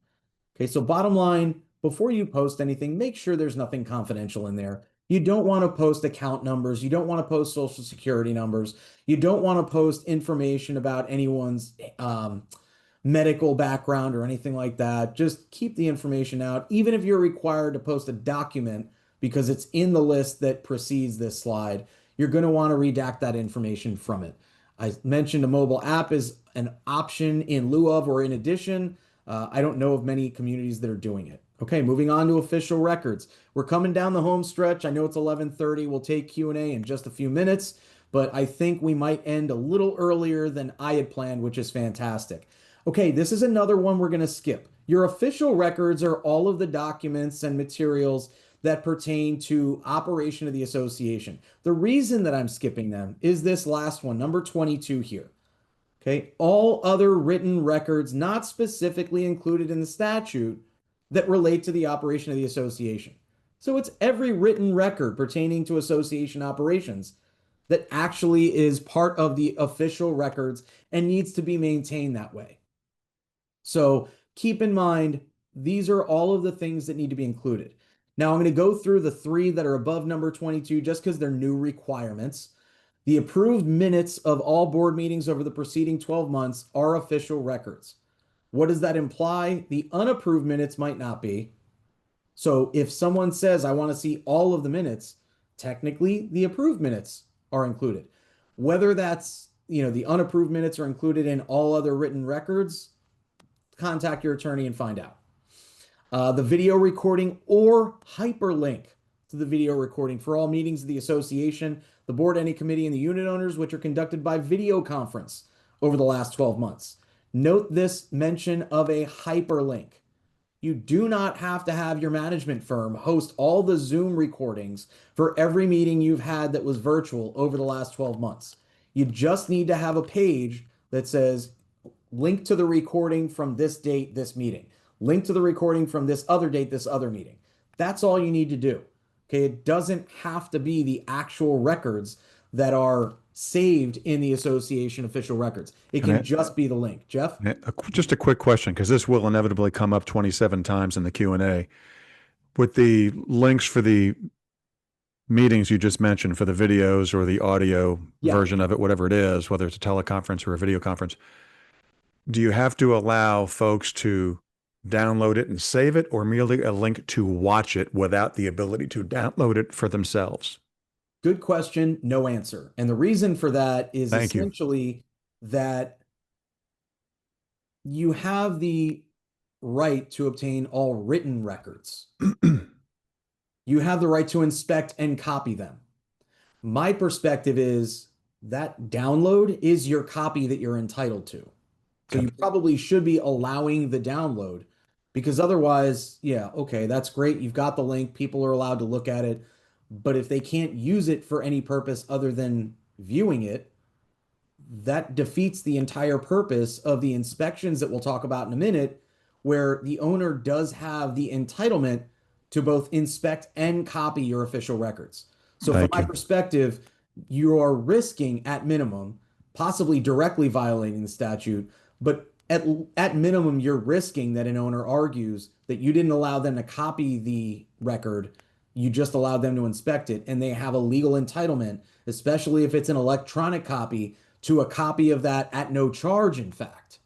Speaker 1: Okay, so bottom line, before you post anything, make sure there's nothing confidential in there. You don't want to post account numbers. You don't want to post social security numbers. You don't want to post information about anyone's medical background or anything like that. Just keep the information out, even if you're required to post a document because it's in the list that precedes this slide. You're going to want to redact that information from it. I mentioned a mobile app is an option in lieu of or in addition. I don't know of many communities that are doing it. Okay, moving on to official records. We're coming down the home stretch. I know it's 11:30. We'll take Q&A in just a few minutes, but I think we might end a little earlier than I had planned, which is fantastic. Okay, this is another one we're going to skip. Your official records are all of the documents and materials that pertain to operation of the association. The reason that I'm skipping them is this last one, number 22 here. Okay, all other written records not specifically included in the statute that relate to the operation of the association. So it's every written record pertaining to association operations that actually is part of the official records and needs to be maintained that way. So keep in mind, these are all of the things that need to be included. Now I'm going to go through the 3 that are above number 22 just because they're new requirements. The approved minutes of all board meetings over the preceding 12 months are official records. What does that imply? The unapproved minutes might not be. So if someone says, I want to see all of the minutes, technically the approved minutes are included. Whether that's, the unapproved minutes are included in all other written records, contact your attorney and find out. The video recording or hyperlink to the video recording for all meetings of the association, the board, any committee, and the unit owners, which are conducted by video conference over the last 12 months. Note this mention of a hyperlink. You do not have to have your management firm host all the Zoom recordings for every meeting you've had that was virtual over the last 12 months. You just need to have a page that says, link to the recording from this date, this meeting. Link to the recording from this other date, this other meeting. That's all you need to do. Okay, it doesn't have to be the actual records that are saved in the association official records. It can just be the link. Jeff?
Speaker 2: Just a quick question, because this will inevitably come up 27 times in the Q&A. With the links for the meetings you just mentioned, for the videos or the audio version of it, whatever it is, whether it's a teleconference or a video conference, do you have to allow folks to download it and save it, or merely a link to watch it without the ability to download it for themselves?
Speaker 1: Good question, no answer. And the reason for that is essentially that you have the right to obtain all written records. You have the right to inspect and copy them. My perspective is that download is your copy that you're entitled to. So you probably should be allowing the download, because otherwise, okay, that's great. You've got the link. People are allowed to look at it. But if they can't use it for any purpose other than viewing it, that defeats the entire purpose of the inspections that we'll talk about in a minute, where the owner does have the entitlement to both inspect and copy your official records. So from
Speaker 2: Thank
Speaker 1: my
Speaker 2: you.
Speaker 1: perspective, you are risking at minimum, possibly directly violating the statute, but at minimum, you're risking that an owner argues that you didn't allow them to copy the record, you just allowed them to inspect it, and they have a legal entitlement, especially if it's an electronic copy, to a copy of that at no charge, in fact.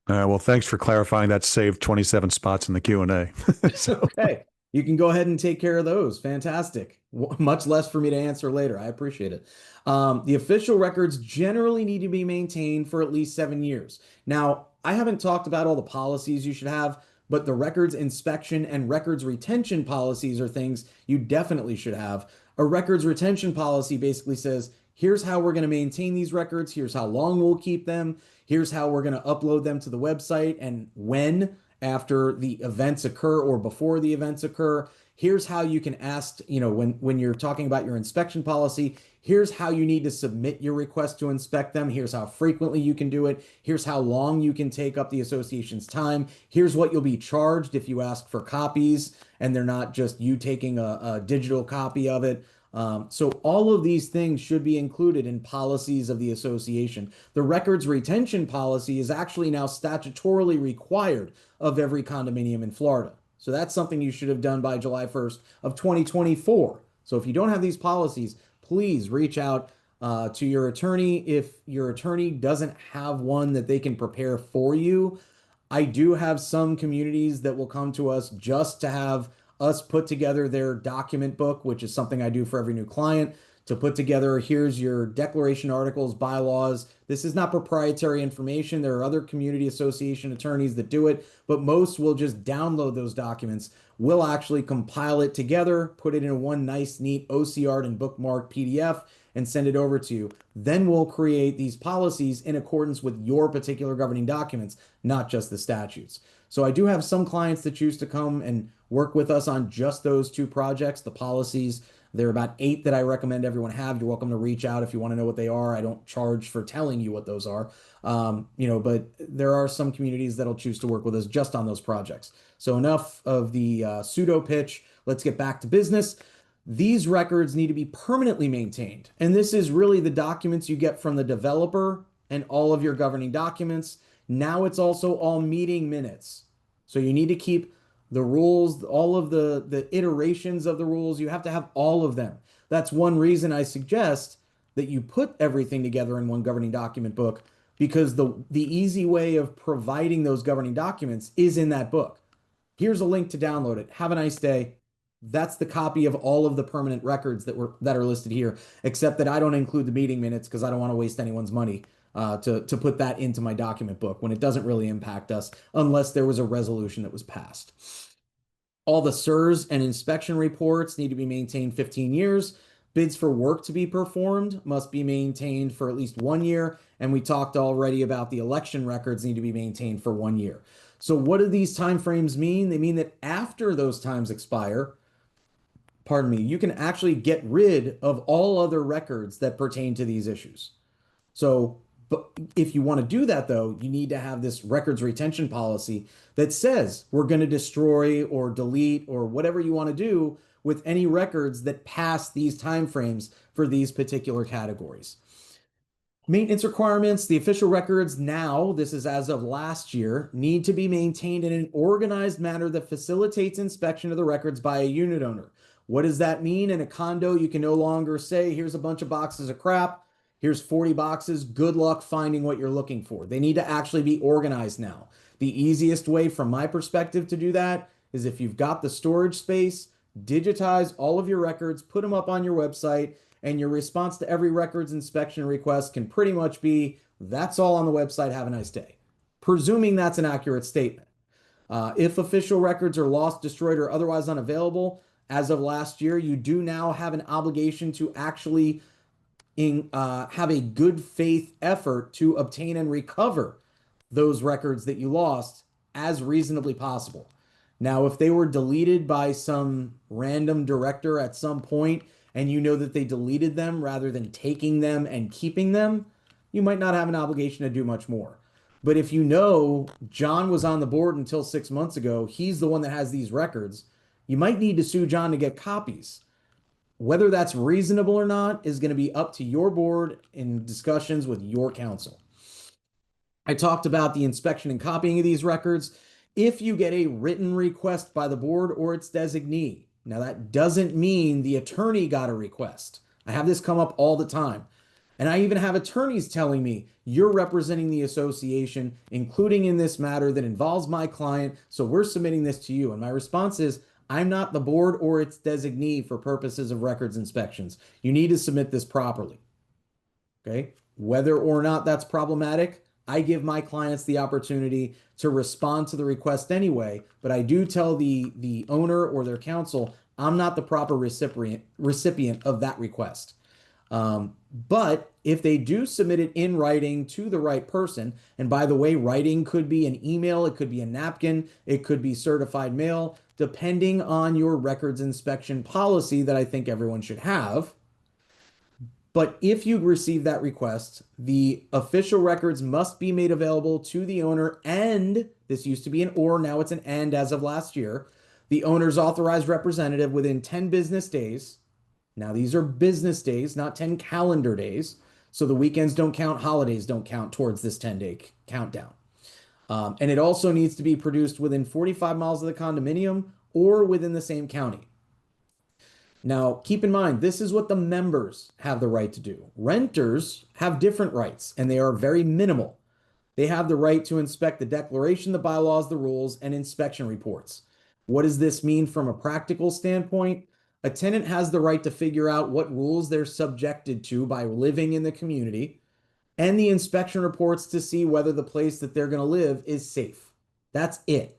Speaker 2: Well, thanks for clarifying. That saved 27 spots in the Q&A. So,
Speaker 1: Okay. You can go ahead and take care of those. Fantastic. Much less for me to answer later. I appreciate it. The official records generally need to be maintained for at least 7 years. Now, I haven't talked about all the policies you should have, but the records inspection and records retention policies are things you definitely should have. A records retention policy basically says, here's how we're going to maintain these records. Here's how long we'll keep them. Here's how we're going to upload them to the website and when, after the events occur or before the events occur. Here's how you can ask, when you're talking about your inspection policy, here's how you need to submit your request to inspect them. Here's how frequently you can do it. Here's how long you can take up the association's time. Here's what you'll be charged if you ask for copies and they're not just you taking a digital copy of it. So all of these things should be included in policies of the association. The records retention policy is actually now statutorily required of every condominium in Florida. So that's something you should have done by July 1st of 2024. So if you don't have these policies, please reach out to your attorney. If your attorney doesn't have one that they can prepare for you, I do have some communities that will come to us just to have us put together their document book, which is something I do for every new client, to put together, here's your declaration articles, bylaws. This is not proprietary information. There are other community association attorneys that do it, but most will just download those documents. We'll actually compile it together, put it in one nice, neat OCR and bookmark PDF, and send it over to you. Then we'll create these policies in accordance with your particular governing documents, not just the statutes. So I do have some clients that choose to come and work with us on just those two projects, the policies. There are about 8 that I recommend everyone have. You're welcome to reach out if you want to know what they are. I don't charge for telling you what those are. But there are some communities that'll choose to work with us just on those projects. So enough of the pseudo pitch. Let's get back to business. These records need to be permanently maintained. And this is really the documents you get from the developer and all of your governing documents. Now it's also all meeting minutes. So you need to keep the rules, all of the iterations of the rules. You have to have all of them. That's one reason I suggest that you put everything together in one governing document book, because the easy way of providing those governing documents is in that book. Here's a link to download it. Have a nice day. That's the copy of all of the permanent records that are listed here, except that I don't include the meeting minutes because I don't want to waste anyone's money to put that into my document book when it doesn't really impact us unless there was a resolution that was passed. All the CEUs and inspection reports need to be maintained 15 years. Bids for work to be performed must be maintained for at least 1 year. And we talked already about the election records need to be maintained for 1 year. So what do these timeframes mean? They mean that after those times expire, you can actually get rid of all other records that pertain to these issues. So, but if you want to do that, though, you need to have this records retention policy that says we're going to destroy or delete or whatever you want to do with any records that pass these timeframes for these particular categories. Maintenance requirements, the official records now, this is as of last year, need to be maintained in an organized manner that facilitates inspection of the records by a unit owner. What does that mean? In a condo, you can no longer say, here's a bunch of boxes of crap. Here's 40 boxes. Good luck finding what you're looking for. They need to actually be organized now. The easiest way from my perspective to do that is if you've got the storage space, digitize all of your records, put them up on your website, and your response to every records inspection request can pretty much be, that's all on the website. Have a nice day. Presuming that's an accurate statement. If official records are lost, destroyed, or otherwise unavailable, as of last year, you do now have an obligation to actually have a good faith effort to obtain and recover those records that you lost as reasonably possible. Now, if they were deleted by some random director at some point and you know that they deleted them rather than taking them and keeping them, you might not have an obligation to do much more. But if you know John was on the board until 6 months ago, he's the one that has these records, you might need to sue John to get copies. Whether that's reasonable or not is going to be up to your board in discussions with your counsel. I talked about the inspection and copying of these records. If you get a written request by the board or its designee, now that doesn't mean the attorney got a request. I have this come up all the time. And I even have attorneys telling me, you're representing the association, including in this matter that involves my client, so we're submitting this to you. And my response is, I'm not the board or its designee for purposes of records inspections. You need to submit this properly. Okay? Whether or not that's problematic, I give my clients the opportunity to respond to the request anyway, but I do tell the owner or their counsel, I'm not the proper recipient of that request. But if they do submit it in writing to the right person, and by the way, writing could be an email, it could be a napkin, it could be certified mail, depending on your records inspection policy that I think everyone should have. But if you receive that request, the official records must be made available to the owner, and this used to be an or, now it's an and as of last year, the owner's authorized representative within 10 business days. Now, these are business days, not 10 calendar days. So the weekends don't count, holidays don't count towards this 10-day countdown. And it also needs to be produced within 45 miles of the condominium or within the same county. Now, keep in mind, this is what the members have the right to do. Renters have different rights, and they are very minimal. They have the right to inspect the declaration, the bylaws, the rules, and inspection reports. What does this mean from a practical standpoint? A tenant has the right to figure out what rules they're subjected to by living in the community, and the inspection reports to see whether the place that they're going to live is safe. That's it.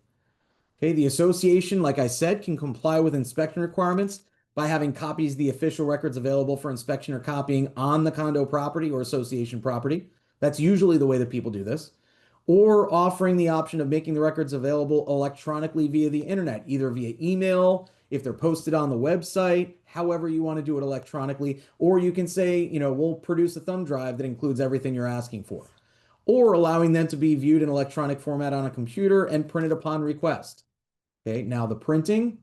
Speaker 1: Okay, the association, like I said, can comply with inspection requirements by having copies of the official records available for inspection or copying on the condo property or association property. That's usually the way that people do this. Or offering the option of making the records available electronically via the internet, either via email, if they're posted on the website, however you want to do it electronically, or you can say, we'll produce a thumb drive that includes everything you're asking for, or allowing them to be viewed in electronic format on a computer and printed upon request. Okay, now the printing,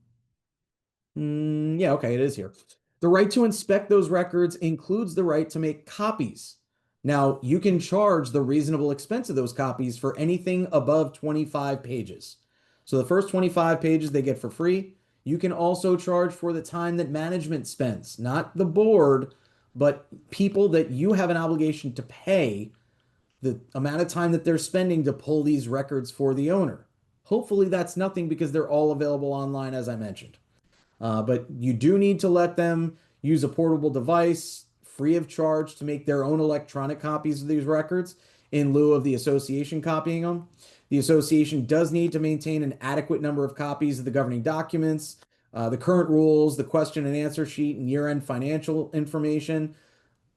Speaker 1: yeah, okay, it is here. The right to inspect those records includes the right to make copies. Now, you can charge the reasonable expense of those copies for anything above 25 pages. So the first 25 pages they get for free. You can also charge for the time that management spends, not the board, but people that you have an obligation to pay the amount of time that they're spending to pull these records for the owner. Hopefully that's nothing because they're all available online, as I mentioned. But you do need to let them use a portable device free of charge to make their own electronic copies of these records in lieu of the association copying them. The association does need to maintain an adequate number of copies of the governing documents, the current rules, the question and answer sheet, and year-end financial information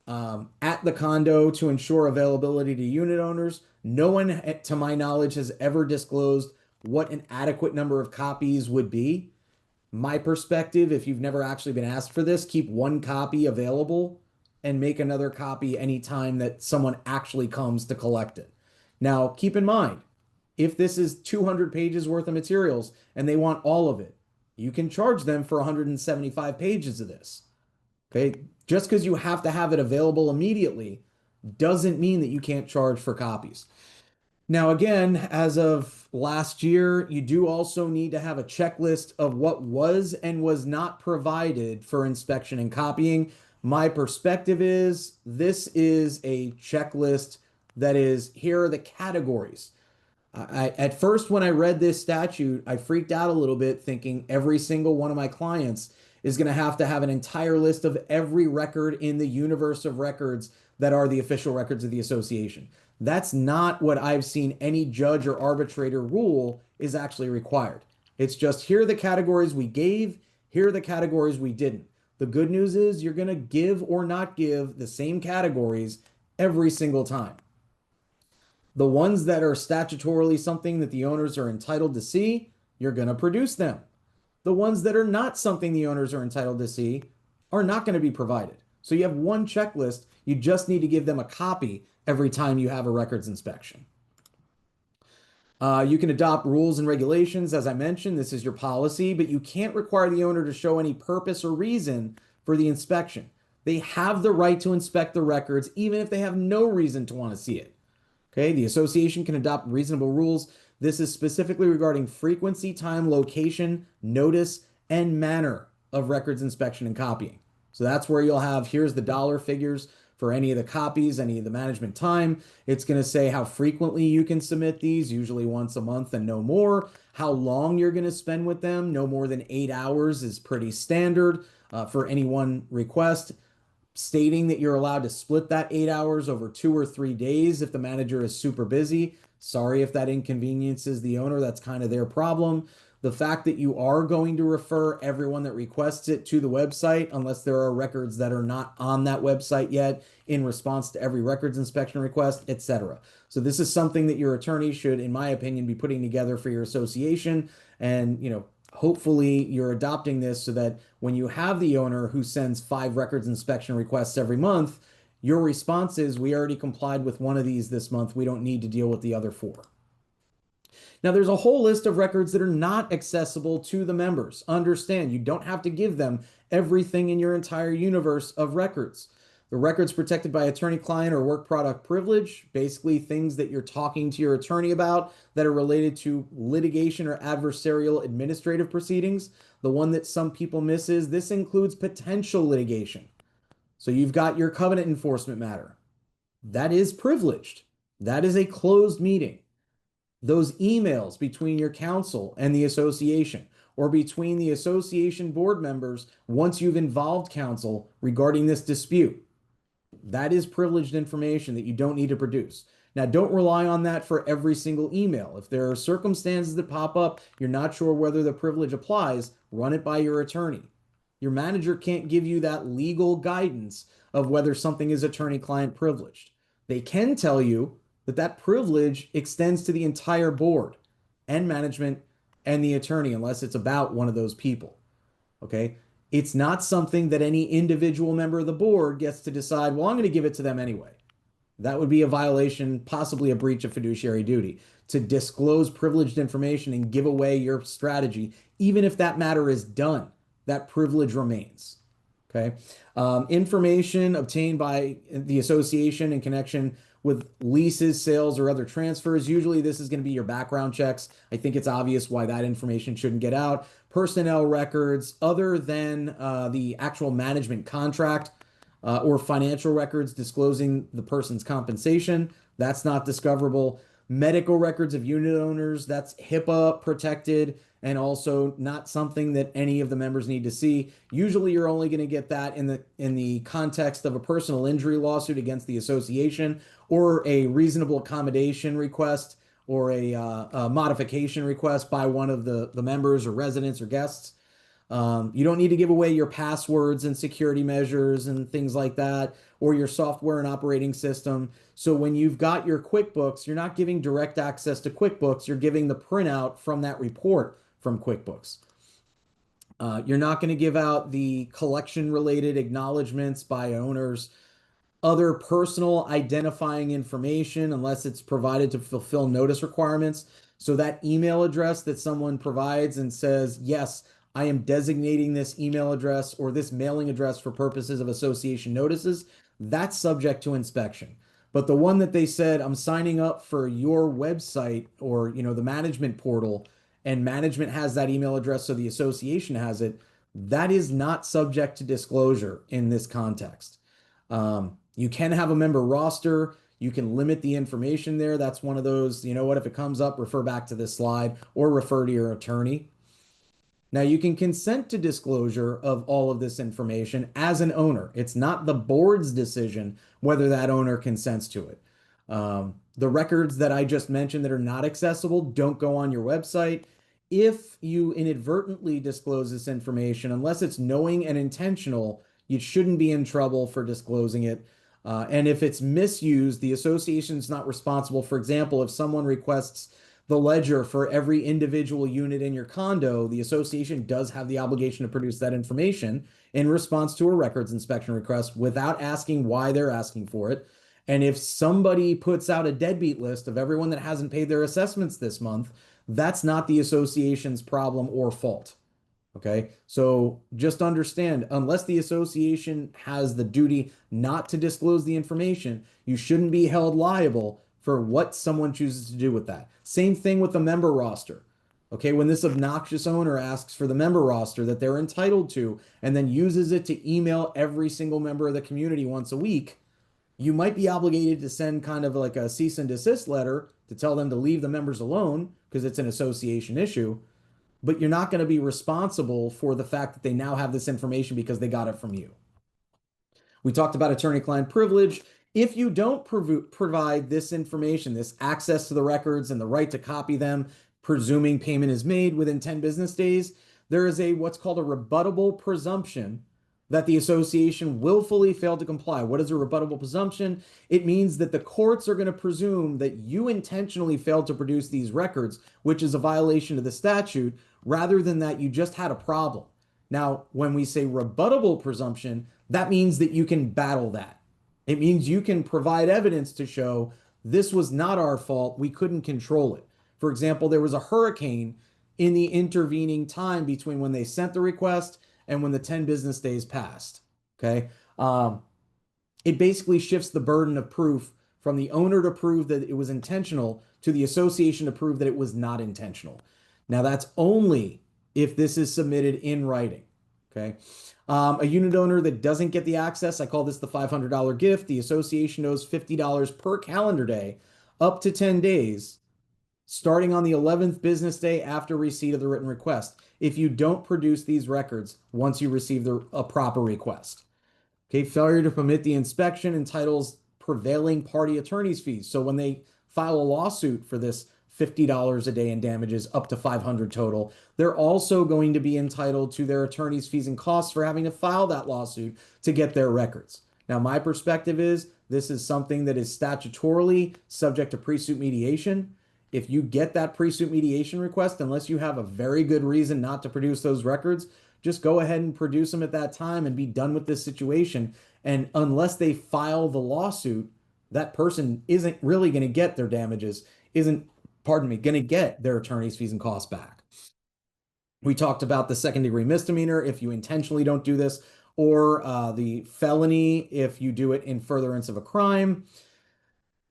Speaker 1: at the condo to ensure availability to unit owners. No one, to my knowledge, has ever disclosed what an adequate number of copies would be. My perspective, if you've never actually been asked for this, keep one copy available and make another copy anytime that someone actually comes to collect it. Now, keep in mind, if this is 200 pages worth of materials and they want all of it, you can charge them for 175 pages of this. Okay, just because you have to have it available immediately doesn't mean that you can't charge for copies. Now, again, as of last year, you do also need to have a checklist of what was and was not provided for inspection and copying. My perspective is this is a checklist that is, here are the categories. At first, when I read this statute, I freaked out a little bit thinking every single one of my clients is going to have an entire list of every record in the universe of records that are the official records of the association. That's not what I've seen any judge or arbitrator rule is actually required. It's just here are the categories we gave, here are the categories we didn't. The good news is you're going to give or not give the same categories every single time. The ones that are statutorily something that the owners are entitled to see, you're going to produce them. The ones that are not something the owners are entitled to see are not going to be provided. So you have one checklist. You just need to give them a copy every time you have a records inspection. You can adopt rules and regulations. As I mentioned, this is your policy, but you can't require the owner to show any purpose or reason for the inspection. They have the right to inspect the records, even if they have no reason to want to see it. Okay, the association can adopt reasonable rules. This is specifically regarding frequency, time, location, notice, and manner of records inspection and copying. So that's where you'll have, here's the dollar figures for any of the copies, any of the management time. It's going to say how frequently you can submit these, usually once a month and no more. How long you're going to spend with them, no more than 8 hours is pretty standard for any one request, stating that you're allowed to split that 8 hours over 2 or 3 days if the manager is super busy. Sorry if that inconveniences the owner, that's kind of their problem. The fact that you are going to refer everyone that requests it to the website, unless there are records that are not on that website yet in response to every records inspection request, etc. So this is something that your attorney should, in my opinion, be putting together for your association. And, hopefully you're adopting this so that when you have the owner who sends 5 records inspection requests every month, your response is, we already complied with one of these this month. We don't need to deal with the other 4. Now, there's a whole list of records that are not accessible to the members. Understand, you don't have to give them everything in your entire universe of records. The records protected by attorney-client or work product privilege, basically things that you're talking to your attorney about that are related to litigation or adversarial administrative proceedings. The one that some people miss is this includes potential litigation. So you've got your covenant enforcement matter. That is privileged. That is a closed meeting. Those emails between your counsel and the association, or between the association board members once you've involved counsel regarding this dispute, that is privileged information that you don't need to produce. Now, don't rely on that for every single email. If there are circumstances that pop up, you're not sure whether the privilege applies, run it by your attorney. Your manager can't give you that legal guidance of whether something is attorney-client privileged. They can tell you that that privilege extends to the entire board and management and the attorney, unless it's about one of those people. Okay? It's not something that any individual member of the board gets to decide, well, I'm going to give it to them anyway. That would be a violation, possibly a breach of fiduciary duty, to disclose privileged information and give away your strategy. Even if that matter is done, that privilege remains. Okay. Information obtained by the association in connection with leases, sales, or other transfers. Usually this is going to be your background checks. I think it's obvious why that information shouldn't get out. Personnel records other than the actual management contract or financial records disclosing the person's compensation. That's not discoverable. Medical records of unit owners, that's HIPAA protected and also not something that any of the members need to see. Usually you're only going to get that in the context of a personal injury lawsuit against the association or a reasonable accommodation request or a modification request by one of the members or residents or guests. You don't need to give away your passwords and security measures and things like that, or your software and operating system. So when you've got your QuickBooks, you're not giving direct access to QuickBooks, you're giving the printout from that report from QuickBooks. You're not going to give out the collection-related acknowledgments by owners, other personal identifying information unless it's provided to fulfill notice requirements. So that email address that someone provides and says, yes, I am designating this email address or this mailing address for purposes of association notices, that's subject to inspection. But the one that they said, I'm signing up for your website or, the management portal, and management has that email address, so the association has it, that is not subject to disclosure in this context. You can have a member roster. You can limit the information there. That's one of those, if it comes up, refer back to this slide or refer to your attorney. Now, you can consent to disclosure of all of this information as an owner. It's not the board's decision whether that owner consents to it. The records that I just mentioned that are not accessible don't go on your website. If you inadvertently disclose this information, unless it's knowing and intentional, you shouldn't be in trouble for disclosing it. And if it's misused, the association is not responsible. For example, if someone requests the ledger for every individual unit in your condo, the association does have the obligation to produce that information in response to a records inspection request without asking why they're asking for it. And if somebody puts out a deadbeat list of everyone that hasn't paid their assessments this month, that's not the association's problem or fault. Okay. So just understand, unless the association has the duty not to disclose the information, you shouldn't be held liable for what someone chooses to do with that. Same thing with the member roster. Okay. When this obnoxious owner asks for the member roster that they're entitled to and then uses it to email every single member of the community once a week, you might be obligated to send kind of like a cease and desist letter to tell them to leave the members alone because it's an association issue, but you're not going to be responsible for the fact that they now have this information because they got it from you. We talked about attorney-client privilege. If you don't provide this information, this access to the records and the right to copy them, presuming payment is made within 10 business days, there is what's called a rebuttable presumption that the association willfully failed to comply. What is a rebuttable presumption? It means that the courts are going to presume that you intentionally failed to produce these records, which is a violation of the statute, rather than that you just had a problem. Now, when we say rebuttable presumption, that means that you can battle that. It means you can provide evidence to show this was not our fault. We couldn't control it. For example, there was a hurricane in the intervening time between when they sent the request and when the 10 business days passed. Okay. It basically shifts the burden of proof from the owner to prove that it was intentional to the association to prove that it was not intentional. Now, that's only if this is submitted in writing. Okay. A unit owner that doesn't get the access, I call this the $500 gift. The association owes $50 per calendar day up to 10 days, starting on the 11th business day after receipt of the written request, if you don't produce these records once you receive a proper request. Okay, failure to permit the inspection entitles prevailing party attorney's fees. So when they file a lawsuit for this $50 a day in damages up to $500 total, they're also going to be entitled to their attorney's fees and costs for having to file that lawsuit to get their records. Now, my perspective is this is something that is statutorily subject to pre-suit mediation. If you get that pre-suit mediation request, unless you have a very good reason not to produce those records, just go ahead and produce them at that time and be done with this situation. And unless they file the lawsuit, that person isn't really going to get their damages, going to get their attorney's fees and costs back. We talked about the second-degree misdemeanor if you intentionally don't do this, or the felony if you do it in furtherance of a crime.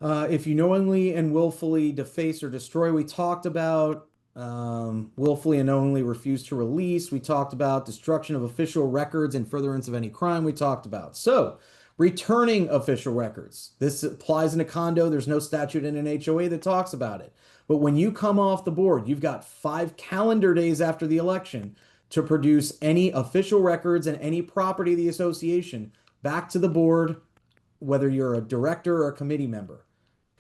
Speaker 1: If you knowingly and willfully deface or destroy, we talked about willfully and knowingly refuse to release. We talked about destruction of official records in furtherance of any crime. We talked about. So, returning official records. This applies in a condo. There's no statute in an HOA that talks about it. But when you come off the board, you've got 5 calendar days after the election to produce any official records and any property of the association back to the board, whether you're a director or a committee member.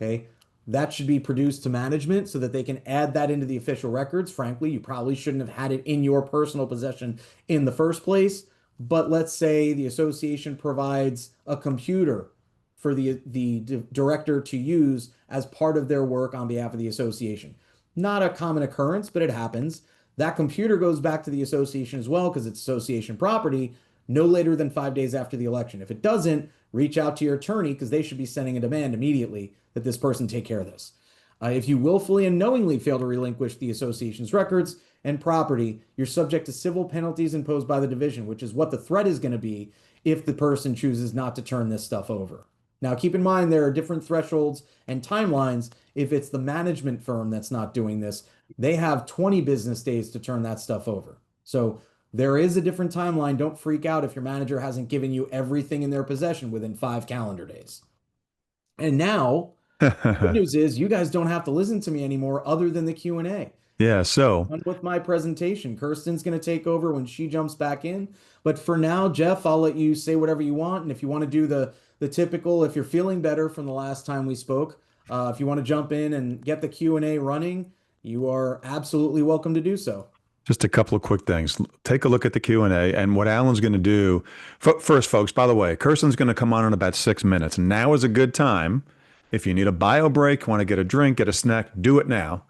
Speaker 1: Okay, that should be produced to management so that they can add that into the official records. Frankly, you probably shouldn't have had it in your personal possession in the first place. But let's say the association provides a computer for the director to use as part of their work on behalf of the association. Not a common occurrence, but it happens. That computer goes back to the association as well because it's association property no later than 5 days after the election. If it doesn't, reach out to your attorney because they should be sending a demand immediately that this person take care of this. If you willfully and knowingly fail to relinquish the association's records and property, you're subject to civil penalties imposed by the division, which is what the threat is going to be if the person chooses not to turn this stuff over. Now, keep in mind, there are different thresholds and timelines. If it's the management firm that's not doing this, they have 20 business days to turn that stuff over. So there is a different timeline. Don't freak out if your manager hasn't given you everything in their possession within 5 calendar days. And now, the good news is you guys don't have to listen to me anymore other than the Q&A.
Speaker 2: Yeah, so
Speaker 1: I'm done with my presentation. Kirstin's going to take over when she jumps back in. But for now, Jeff, I'll let you say whatever you want. And if you want to do the typical, if you're feeling better from the last time we spoke, if you want to jump in and get the Q&A running, you are absolutely welcome to do so.
Speaker 2: just a couple of quick things. Take a look at the Q&A and what Alan's going to do. First, folks, by the way, Kirstin's going to come on in about 6 minutes. Now is a good time. If you need a bio break, want to get a drink, get a snack, do it now.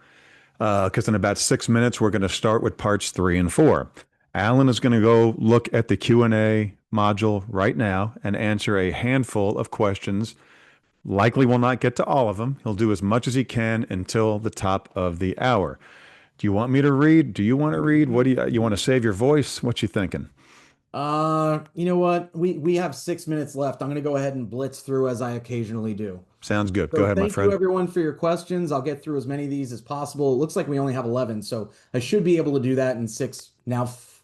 Speaker 2: Because in about 6 minutes, we're going to start with parts 3 and 4. Alan is going to go look at the Q&A module right now and answer a handful of questions Likely will not get to all of them. He'll do as much as he can until the top of the hour. Do you want me to read? Do you want to read? What do you want to save your voice? What you thinking?
Speaker 1: You know what? We have 6 minutes left. I'm going to go ahead and blitz through as I occasionally do.
Speaker 2: Sounds good. Go
Speaker 1: So
Speaker 2: ahead, my
Speaker 1: thank you
Speaker 2: friend.
Speaker 1: everyone for your questions. I'll get through as many of these as possible. It looks like we only have 11, so I should be able to do that in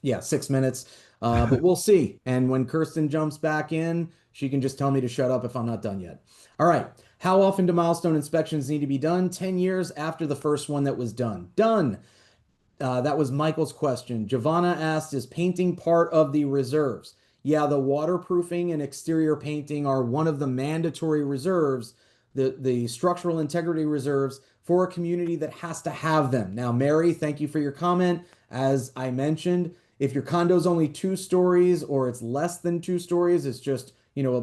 Speaker 1: yeah, 6 minutes. But we'll see. And when Kerstin jumps back in, she can just tell me to shut up if I'm not done yet. All right. How often do milestone inspections need to be done? 10 years after the first one that was done. Done. That was Michael's question. Giovanna asked, is painting part of the reserves? Yeah, the waterproofing and exterior painting are one of the mandatory reserves, the structural integrity reserves for a community that has to have them. Now, Mary, thank you for your comment. As I mentioned, if your condo's only 2 stories or it's less than 2 stories, it's just,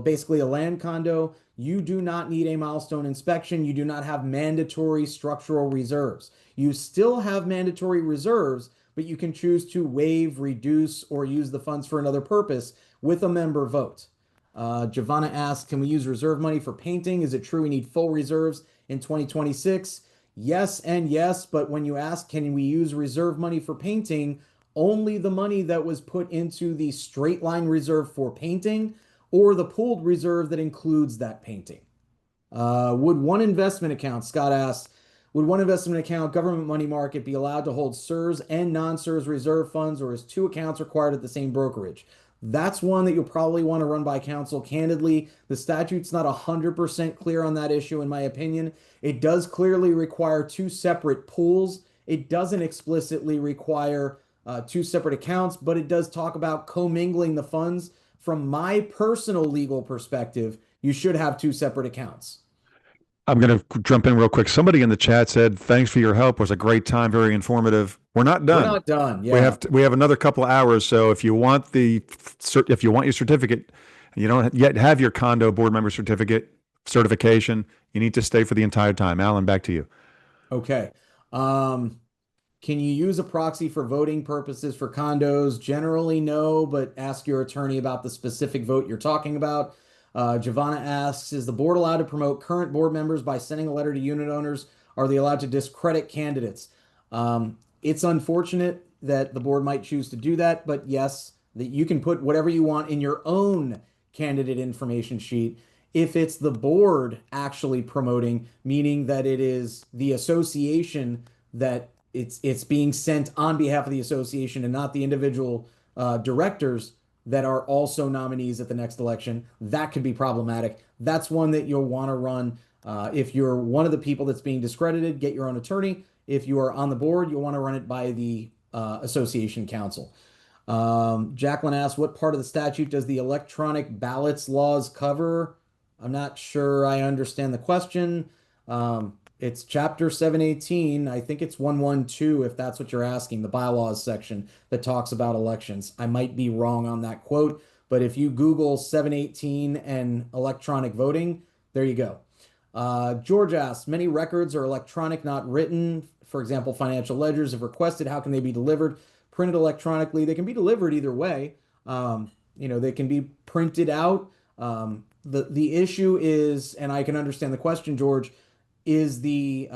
Speaker 1: basically a land condo, you do not need a milestone inspection. You do not have mandatory structural reserves. You still have mandatory reserves, but you can choose to waive, reduce, or use the funds for another purpose with a member vote. Giovanna asks, can we use reserve money for painting? Is it true we need full reserves in 2026? Yes and yes, but when you ask, can we use reserve money for painting, only the money that was put into the straight line reserve for painting or the pooled reserve that includes that painting. Would one investment account, Scott asks, would one investment account, government money market, be allowed to hold CEUs and non-CEUs reserve funds, or is 2 accounts required at the same brokerage? That's one that you'll probably want to run by counsel. Candidly, the statute's not 100% clear on that issue, in my opinion. It does clearly require 2 separate pools. It doesn't explicitly require 2 separate accounts, but it does talk about commingling the funds. From my personal legal perspective, you should have 2 separate accounts.
Speaker 2: I'm going to jump in real quick. Somebody in the chat said, "Thanks for your help. It was a great time, very informative." We're not
Speaker 1: We're
Speaker 2: done.
Speaker 1: not done.
Speaker 2: We
Speaker 1: Yeah.
Speaker 2: have another couple of hours. So if you want your certificate, and you don't yet have your condo board member certification, you need to stay for the entire time. Alan, back to you.
Speaker 1: Okay. Can you use a proxy for voting purposes for condos? Generally, no, but ask your attorney about the specific vote you're talking about. Giovanna asks, is the board allowed to promote current board members by sending a letter to unit owners? Are they allowed to discredit candidates? It's unfortunate that the board might choose to do that, but yes, that you can put whatever you want in your own candidate information sheet. If it's the board actually promoting, meaning that it is the association that it's being sent on behalf of the association and not the individual directors that are also nominees at the next election, that could be problematic. That's one that you'll want to run. If you're one of the people that's being discredited, get your own attorney. If you are on the board, you'll want to run it by the association council. Jacqueline asks, what part of the statute does the electronic ballots laws cover? I'm not sure I understand the question. It's chapter 718. I think it's 112, if that's what you're asking, the bylaws section that talks about elections. I might be wrong on that quote, but if you Google 718 and electronic voting, there you go. George asks, many records are electronic, not written. For example, financial ledgers, if requested, how can they be delivered? Printed electronically. They can be delivered either way. They can be printed out. The issue is, and I can understand the question, George, is the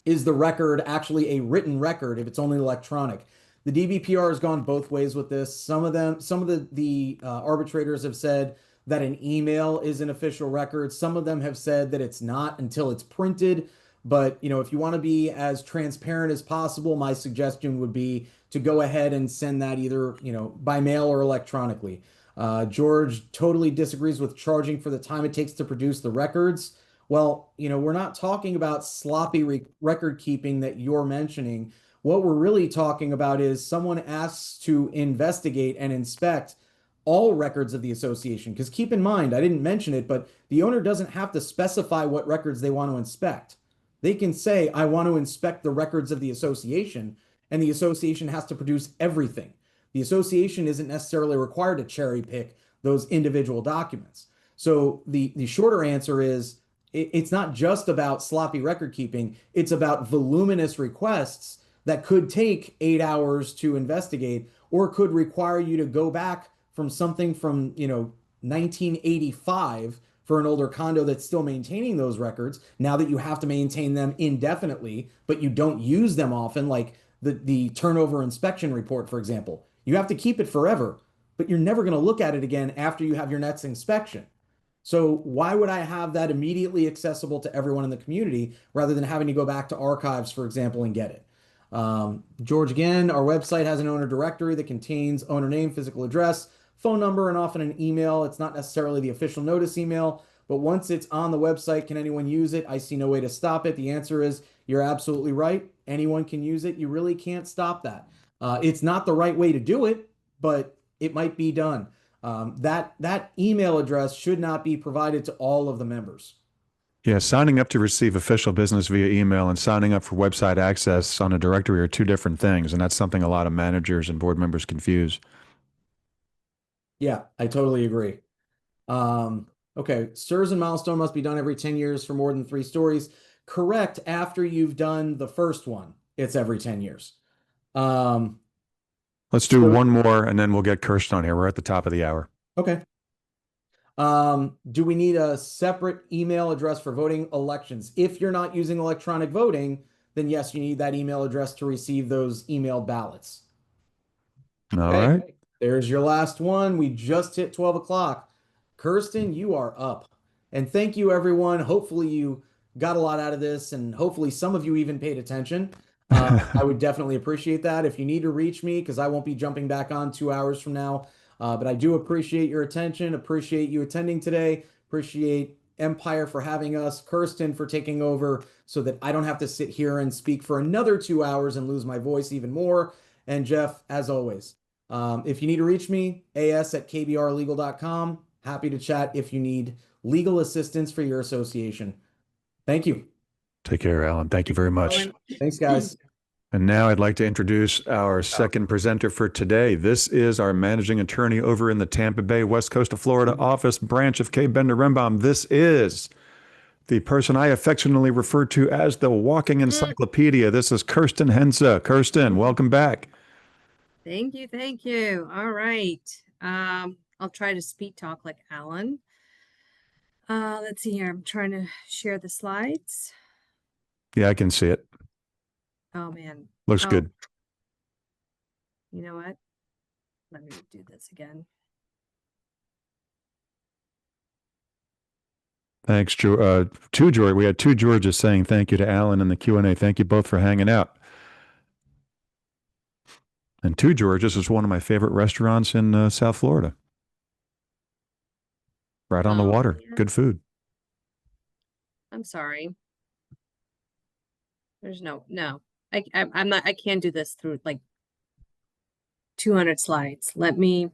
Speaker 1: record actually a written record if it's only electronic? The DBPR has gone both ways with this. Some of the arbitrators have said that an email is an official record. Some of them have said that it's not until it's printed. But, if you want to be as transparent as possible, my suggestion would be to go ahead and send that either, by mail or electronically. George totally disagrees with charging for the time it takes to produce the records. Well, we're not talking about sloppy record keeping that you're mentioning. What we're really talking about is someone asks to investigate and inspect all records of the association. Because keep in mind, I didn't mention it, but the owner doesn't have to specify what records they want to inspect. They can say, I want to inspect the records of the association, and the association has to produce everything. The association isn't necessarily required to cherry pick those individual documents. So the shorter answer is, it's not just about sloppy record keeping. It's about voluminous requests that could take 8 hours to investigate, or could require you to go back from something from 1985 for an older condo that's still maintaining those records, now that you have to maintain them indefinitely, but you don't use them often, like the turnover inspection report, for example, you have to keep it forever, but you're never going to look at it again after you have your next inspection. So why would I have that immediately accessible to everyone in the community rather than having to go back to archives, for example, and get it? George, again, our website has an owner directory that contains owner name, physical address, phone number, and often an email. It's not necessarily the official notice email, but once it's on the website, can anyone use it? I see no way to stop it. The answer is you're absolutely right. Anyone can use it. You really can't stop that. It's not the right way to do it, but it might be done. That email address should not be provided to all of the members.
Speaker 2: Yeah, signing up to receive official business via email and signing up for website access on a directory are two different things, and that's something a lot of managers and board members confuse.
Speaker 1: Yeah, I totally agree. Okay, STRS and milestone must be done every 10 years for more than 3 stories. Correct, after you've done the first one, it's every 10 years.
Speaker 2: Let's do one more, and then we'll get Kerstin on here. We're at the top of the hour.
Speaker 1: Okay. Do we need a separate email address for voting elections? If you're not using electronic voting, then yes, you need that email address to receive those emailed ballots.
Speaker 2: All right.
Speaker 1: There's your last one. We just hit 12 o'clock. Kerstin, you are up. And thank you, everyone. Hopefully you got a lot out of this, and hopefully some of you even paid attention. I would definitely appreciate that. If you need to reach me, because I won't be jumping back on 2 hours from now, but I do appreciate your attention, appreciate you attending today, appreciate Empire for having us, Kerstin for taking over so that I don't have to sit here and speak for another 2 hours and lose my voice even more. And Jeff, as always, if you need to reach me, as@kbrlegal.com. Happy to chat if you need legal assistance for your association. Thank you.
Speaker 2: Take care, Alan. Thank you very much.
Speaker 1: Thanks, guys.
Speaker 2: And now I'd like to introduce our second presenter for today. This is our managing attorney over in the Tampa Bay, West Coast of Florida office branch of K. Bender Rembaum. This is the person I affectionately refer to as the walking encyclopedia. This is Kerstin Henze. Kerstin, welcome back.
Speaker 4: Thank you. Thank you. All right. I'll try to speed talk like Alan. Let's see here. I'm trying to share the slides.
Speaker 2: Yeah, I can see it.
Speaker 4: Oh, man.
Speaker 2: Looks good.
Speaker 4: You know what? Let me do this again.
Speaker 2: Thanks, to George. We had 2 Georges saying thank you to Alan in the Q&A. Thank you both for hanging out. And 2 Georges is one of my favorite restaurants in South Florida. Right on the water.
Speaker 4: Yeah.
Speaker 2: Good food.
Speaker 4: I'm sorry. There's no. I'm not. I can't do this through like 200 slides. Let me.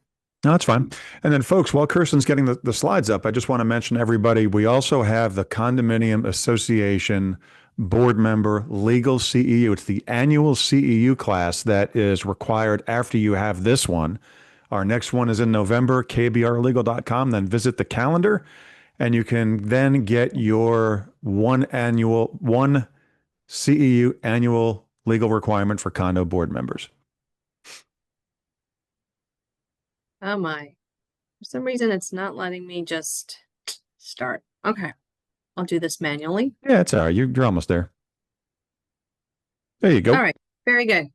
Speaker 2: No, that's fine. And then, folks, while Kerstin's getting the slides up, I just want to mention everybody, we also have the Condominium Association board member legal CEU. It's the annual CEU class that is required after you have this one. Our next one is in November, kbrlegal.com. Then visit the calendar, and you can then get your one CEU annual legal requirement for condo board members.
Speaker 4: Oh my. For some reason, it's not letting me just start. Okay. I'll do this manually.
Speaker 2: Yeah, it's all right. You're almost there. There you go.
Speaker 4: All right. Very good.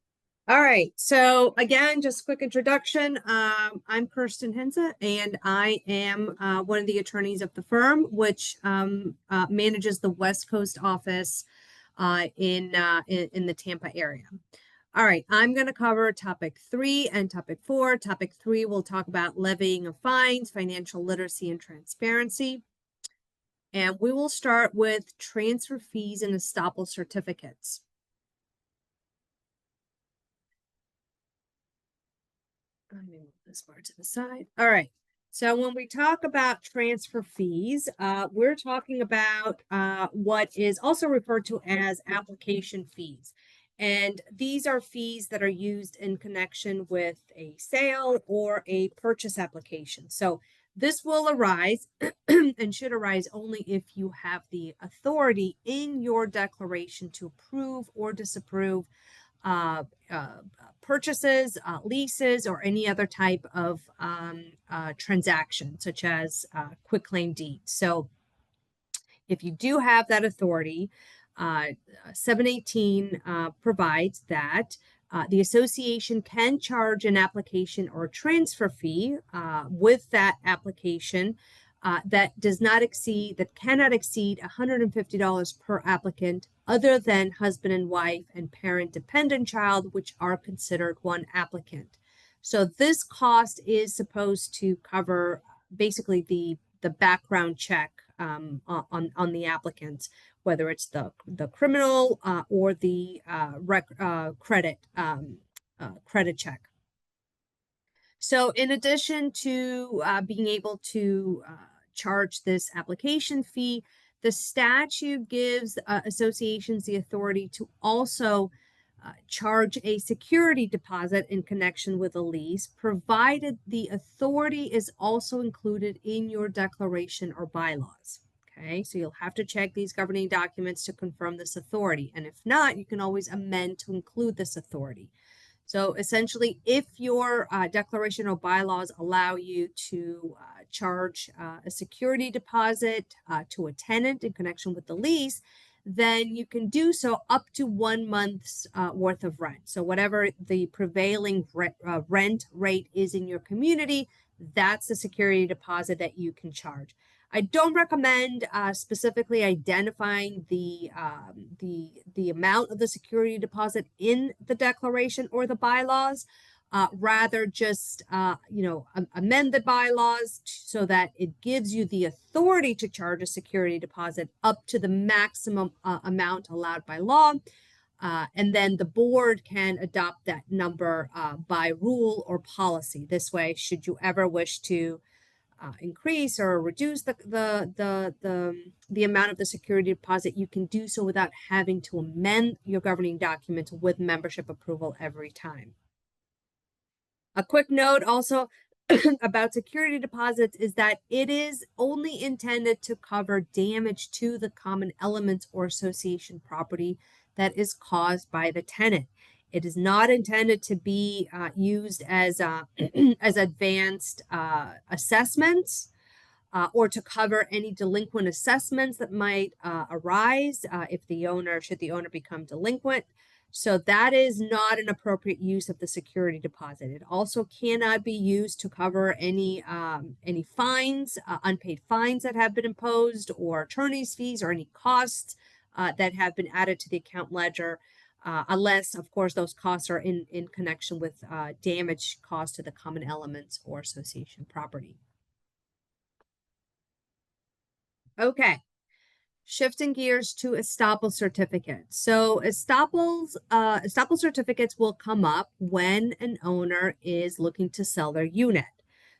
Speaker 4: All right. So again, just quick introduction. I'm Kerstin Henze, and I am one of the attorneys of the firm, which manages the West Coast office in the Tampa area. All right, I'm going to cover topic 3 and topic 4. Topic 3, we'll talk about levying of fines, financial literacy, and transparency. And we will start with transfer fees and estoppel certificates. Let me move this part to the side. All right. So when we talk about transfer fees, we're talking about what is also referred to as application fees. And these are fees that are used in connection with a sale or a purchase application. So this will arise and should arise only if you have the authority in your declaration to approve or disapprove purchases, leases, or any other type of transaction, such as quitclaim deeds. So if you do have that authority, 718 provides that the association can charge an application or transfer fee with that application that cannot exceed $150 per applicant, other than husband and wife and parent-dependent child, which are considered one applicant. So this cost is supposed to cover basically the background check on the applicants, whether it's the criminal or the credit check. So in addition to being able to charge this application fee, the statute gives associations the authority to also charge a security deposit in connection with a lease, provided the authority is also included in your declaration or bylaws. Okay, so you'll have to check these governing documents to confirm this authority. And if not, you can always amend to include this authority. So essentially, if your declaration or bylaws allow you to charge a security deposit to a tenant in connection with the lease, then you can do so up to 1 month's worth of rent. So whatever the prevailing rent rate is in your community, that's the security deposit that you can charge. I don't recommend specifically identifying the amount of the security deposit in the declaration or the bylaws. Rather, just amend the bylaws so that it gives you the authority to charge a security deposit up to the maximum amount allowed by law. And then the board can adopt that number by rule or policy. This way, should you ever wish to increase or reduce the amount of the security deposit, you can do so without having to amend your governing documents with membership approval every time. A quick note also about security deposits is that it is only intended to cover damage to the common elements or association property that is caused by the tenant. It is not intended to be used as as advanced assessments or to cover any delinquent assessments that might arise should the owner become delinquent. So that is not an appropriate use of the security deposit. It also cannot be used to cover any fines, unpaid fines that have been imposed, or attorney's fees, or any costs that have been added to the account ledger. Unless, of course, those costs are in connection with damage caused to the common elements or association property. Okay, shifting gears to estoppel certificates. So estoppel certificates will come up when an owner is looking to sell their unit.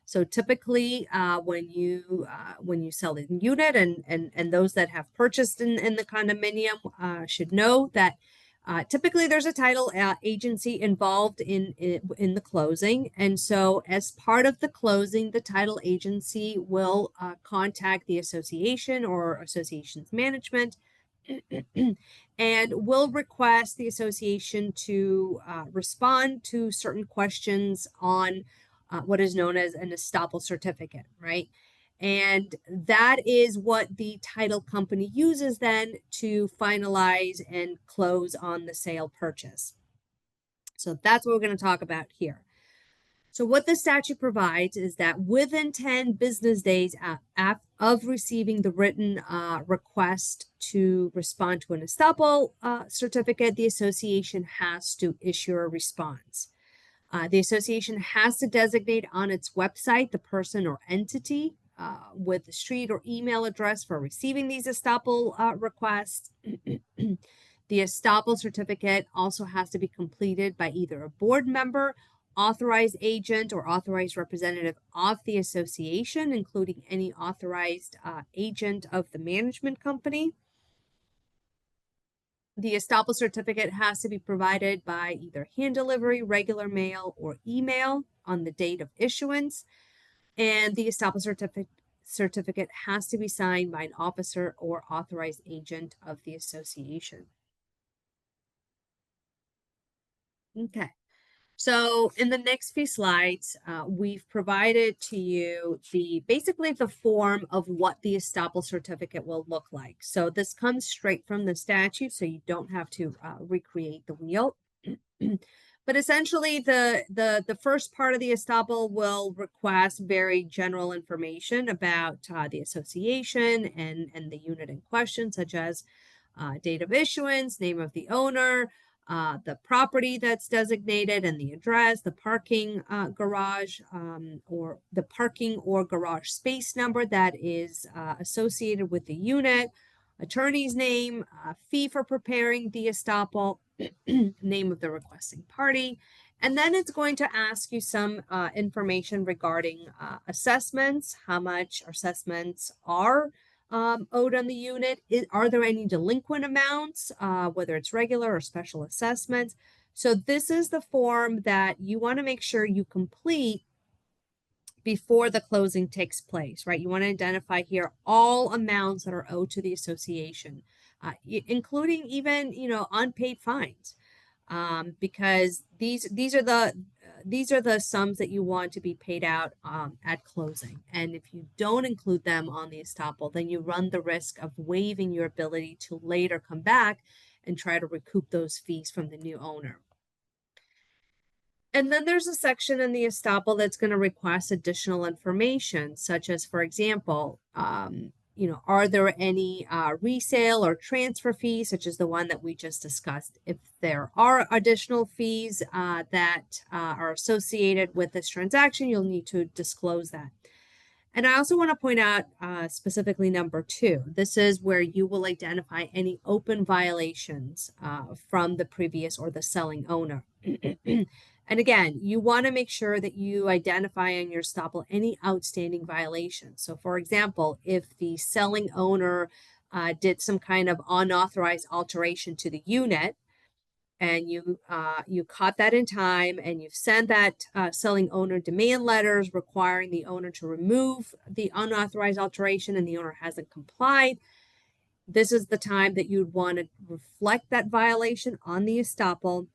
Speaker 4: So typically, when you sell the unit, and those that have purchased in the condominium should know that typically there's a title agency involved in the closing. And so as part of the closing, the title agency will contact the association or association's management and will request the association to respond to certain questions on what is known as an estoppel certificate, right? And that is what the title company uses then to finalize and close on the sale purchase. So that's what we're going to talk about here. So what the statute provides is that within 10 business days of receiving the written request to respond to an estoppel certificate, the association has to issue a response. The association has to designate on its website the person or entity with the street or email address for receiving these estoppel requests. The estoppel certificate also has to be completed by either a board member, authorized agent, or authorized representative of the association, including any authorized agent of the management company. The estoppel certificate has to be provided by either hand delivery, regular mail, or email on the date of issuance. And the estoppel certificate has to be signed by an officer or authorized agent of the association. Okay. So in the next few slides, we've provided to you basically the form of what the estoppel certificate will look like. So this comes straight from the statute, so you don't have to recreate the wheel. But essentially, the first part of the estoppel will request very general information about the association and the unit in question, such as date of issuance, name of the owner, the property that's designated and the address, the parking garage or the parking or garage space number that is associated with the unit, attorney's name, fee for preparing the estoppel, name of the requesting party. And then it's going to ask you some information regarding assessments, how much assessments are owed on the unit. Are there any delinquent amounts, whether it's regular or special assessments? So this is the form that you want to make sure you complete before the closing takes place, right? You want to identify here all amounts that are owed to the association, including even, unpaid fines, because these are the sums that you want to be paid out at closing. And if you don't include them on the estoppel, then you run the risk of waiving your ability to later come back and try to recoup those fees from the new owner. And then there's a section in the estoppel that's going to request additional information, such as, for example, are there any resale or transfer fees, such as the one that we just discussed? If there are additional fees that are associated with this transaction, you'll need to disclose that. And I also want to point out specifically number 2. This is where you will identify any open violations from the previous or the selling owner. And again, you want to make sure that you identify in your estoppel any outstanding violations. So for example, if the selling owner did some kind of unauthorized alteration to the unit, and you caught that in time, and you've sent that selling owner demand letters requiring the owner to remove the unauthorized alteration, and the owner hasn't complied, this is the time that you'd want to reflect that violation on the estoppel,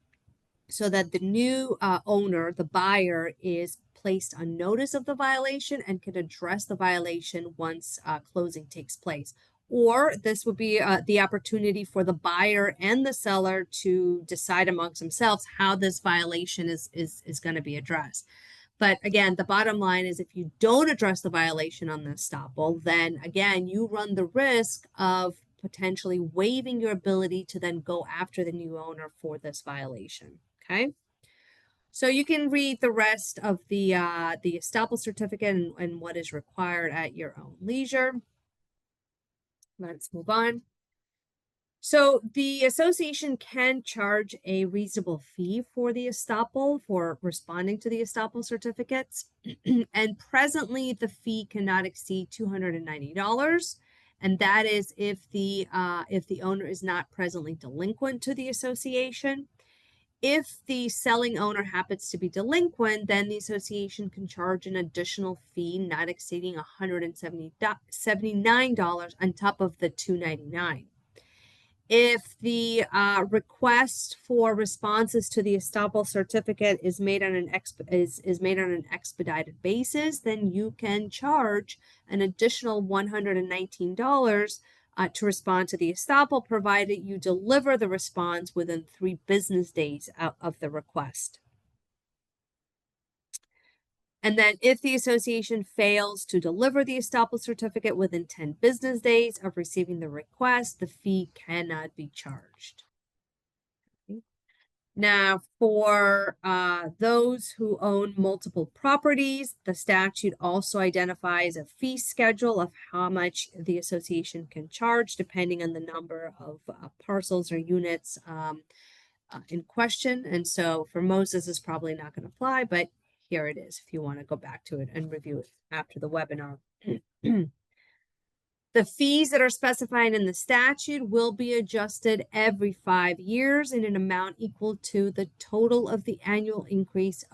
Speaker 4: so that the new owner, the buyer, is placed on notice of the violation and can address the violation once closing takes place. Or this would be the opportunity for the buyer and the seller to decide amongst themselves how this violation is going to be addressed. But again, the bottom line is, if you don't address the violation on the estoppel, then again, you run the risk of potentially waiving your ability to then go after the new owner for this violation. Okay, so you can read the rest of the estoppel certificate and what is required at your own leisure. Let's move on. So the association can charge a reasonable fee for the estoppel, for responding to the estoppel certificates. And presently, the fee cannot exceed $290. And that is if the owner is not presently delinquent to the association. If the selling owner happens to be delinquent, then the association can charge an additional fee not exceeding $179 on top of the $299. If the request for responses to the estoppel certificate is made on an expedited basis, then you can charge an additional $119 to respond to the estoppel, provided you deliver the response within 3 business days of the request. And then if the association fails to deliver the estoppel certificate within 10 business days of receiving the request, the fee cannot be charged. Okay. Now, for those who own multiple properties, the statute also identifies a fee schedule of how much the association can charge depending on the number of parcels or units in question. And so for most, this is probably not going to apply, but here it is if you want to go back to it and review it after the webinar. The fees that are specified in the statute will be adjusted every 5 years in an amount equal to the total of the annual increase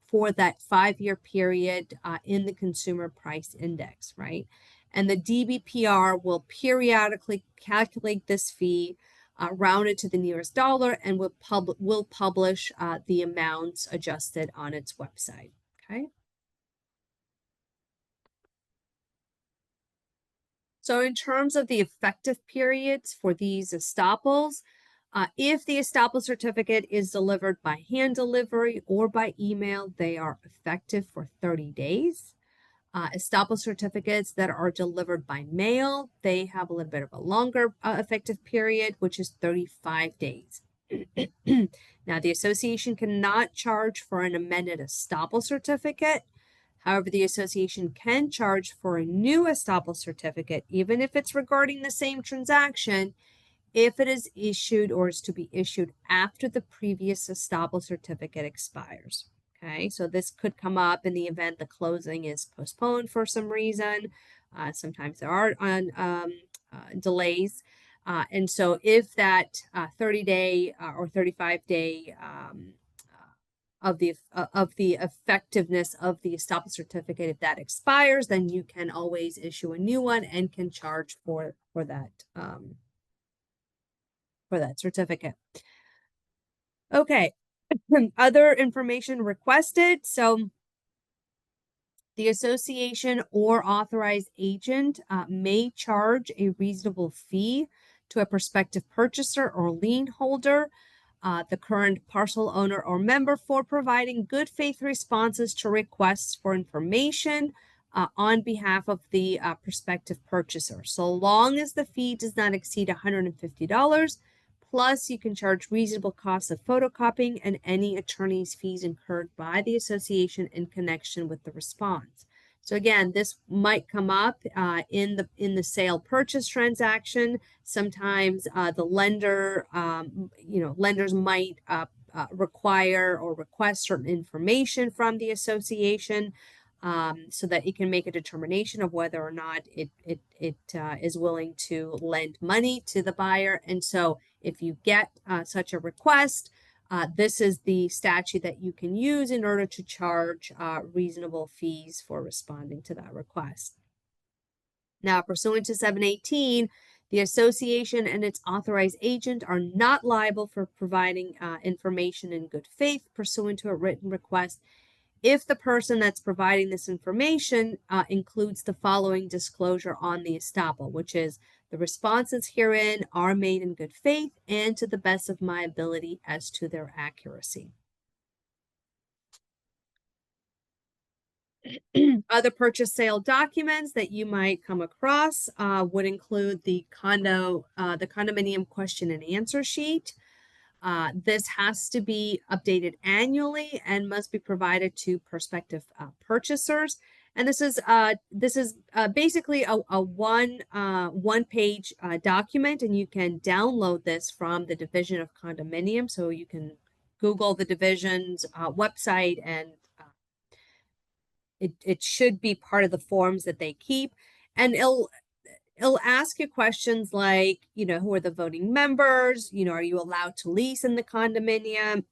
Speaker 4: for that 5-year period in the consumer price index, right? And the DBPR will periodically calculate this fee rounded to the nearest dollar, and will publish the amounts adjusted on its website. Okay. So in terms of the effective periods for these estoppels, if the estoppel certificate is delivered by hand delivery or by email, they are effective for 30 days. Estoppel certificates that are delivered by mail, they have a little bit of a longer effective period, which is 35 days. Now, the association cannot charge for an amended estoppel certificate. However, the association can charge for a new estoppel certificate, even if it's regarding the same transaction, if it is issued or is to be issued after the previous estoppel certificate expires. Okay, so this could come up in the event the closing is postponed for some reason. Sometimes there are delays. And so if that 30-day or 35-day of the effectiveness of the estoppel certificate, if that expires, then you can always issue a new one and can charge for that certificate. Okay. Other information requested. So the association or authorized agent may charge a reasonable fee to a prospective purchaser or lien holder, the current parcel owner or member, for providing good faith responses to requests for information on behalf of the prospective purchaser, so long as the fee does not exceed $150. Plus, you can charge reasonable costs of photocopying and any attorney's fees incurred by the association in connection with the response. So again, this might come up in the sale purchase transaction. Sometimes the lender, lenders might require or request certain information from the association so that it can make a determination of whether or not it is willing to lend money to the buyer. And so if you get such a request, this is the statute that you can use in order to charge reasonable fees for responding to that request. Now, pursuant to 718, the association and its authorized agent are not liable for providing information in good faith pursuant to a written request if the person that's providing this information includes the following disclosure on the estoppel, which is: the responses herein are made in good faith and to the best of my ability as to their accuracy. Other purchase sale documents that you might come across would include the condominium question and answer sheet. This has to be updated annually and must be provided to prospective purchasers. And this is basically a one-page document, and you can download this from the Division of Condominium. So you can Google the division's website, and it should be part of the forms that they keep. And it'll ask you questions like, who are the voting members? Are you allowed to lease in the condominium?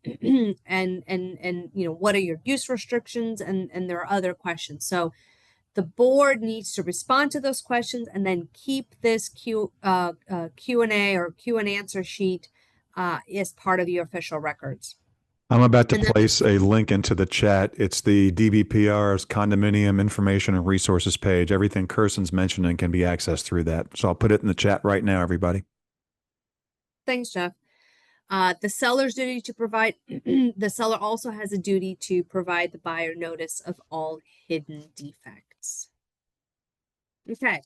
Speaker 4: and what are your use restrictions? And there are other questions. So the board needs to respond to those questions and then keep this Q&A or Q&A sheet as part of your official records.
Speaker 2: I'm about to place a link into the chat. It's the DBPR's Condominium Information and Resources page. Everything Kerstin's mentioning can be accessed through that. So I'll put it in the chat right now, everybody.
Speaker 4: Thanks, Jeff. The seller's duty to provide, the seller also has a duty to provide the buyer notice of all hidden defects. Okay.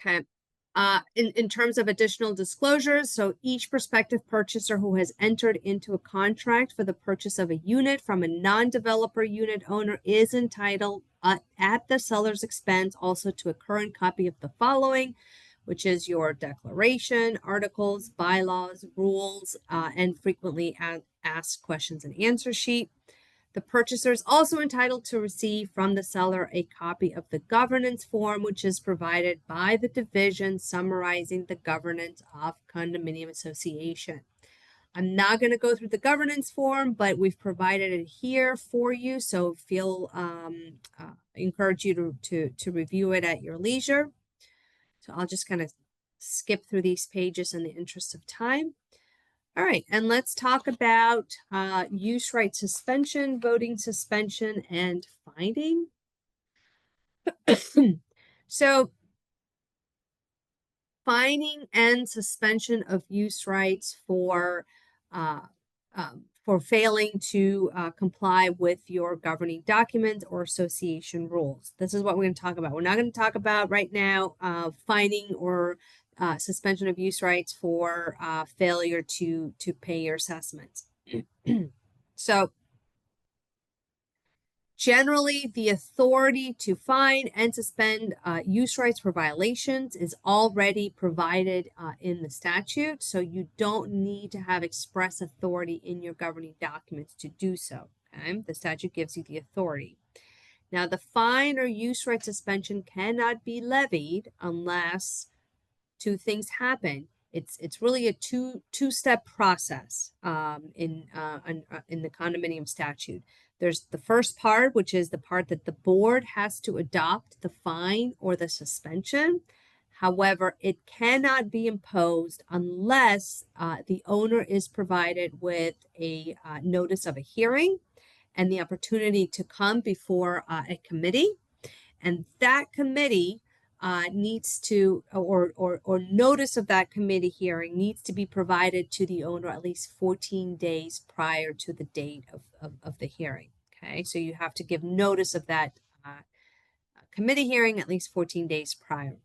Speaker 4: Okay. In terms of additional disclosures, so each prospective purchaser who has entered into a contract for the purchase of a unit from a non-developer unit owner is entitled at the seller's expense also to a current copy of the following, which is your declaration, articles, bylaws, rules, and frequently asked questions and answer sheet. The purchaser is also entitled to receive from the seller a copy of the governance form, which is provided by the division summarizing the governance of Condominium Association. I'm not going to go through the governance form, but we've provided it here for you. So encourage you to review it at your leisure. So I'll just kind of skip through these pages in the interest of time. All right, and let's talk about use right suspension, voting suspension, and finding. So finding and suspension of use rights for failing to comply with your governing document or association rules. This is what we're going to talk about. We're not going to talk about right now finding or suspension of use rights for failure to pay your assessments. So generally, the authority to fine and suspend use rights for violations is already provided in the statute, so you don't need to have express authority in your governing documents to do so. Okay? The statute gives you the authority. Now, the fine or use right suspension cannot be levied unless two things happen. It's really a two-step process in the condominium statute. There's the first part, which is the part that the board has to adopt the fine or the suspension. However, it cannot be imposed unless the owner is provided with a notice of a hearing and the opportunity to come before a committee. And that committee needs to, or notice of that committee hearing needs to be provided to the owner at least 14 days prior to the date of the hearing. Okay, so you have to give notice of that committee hearing at least 14 days prior.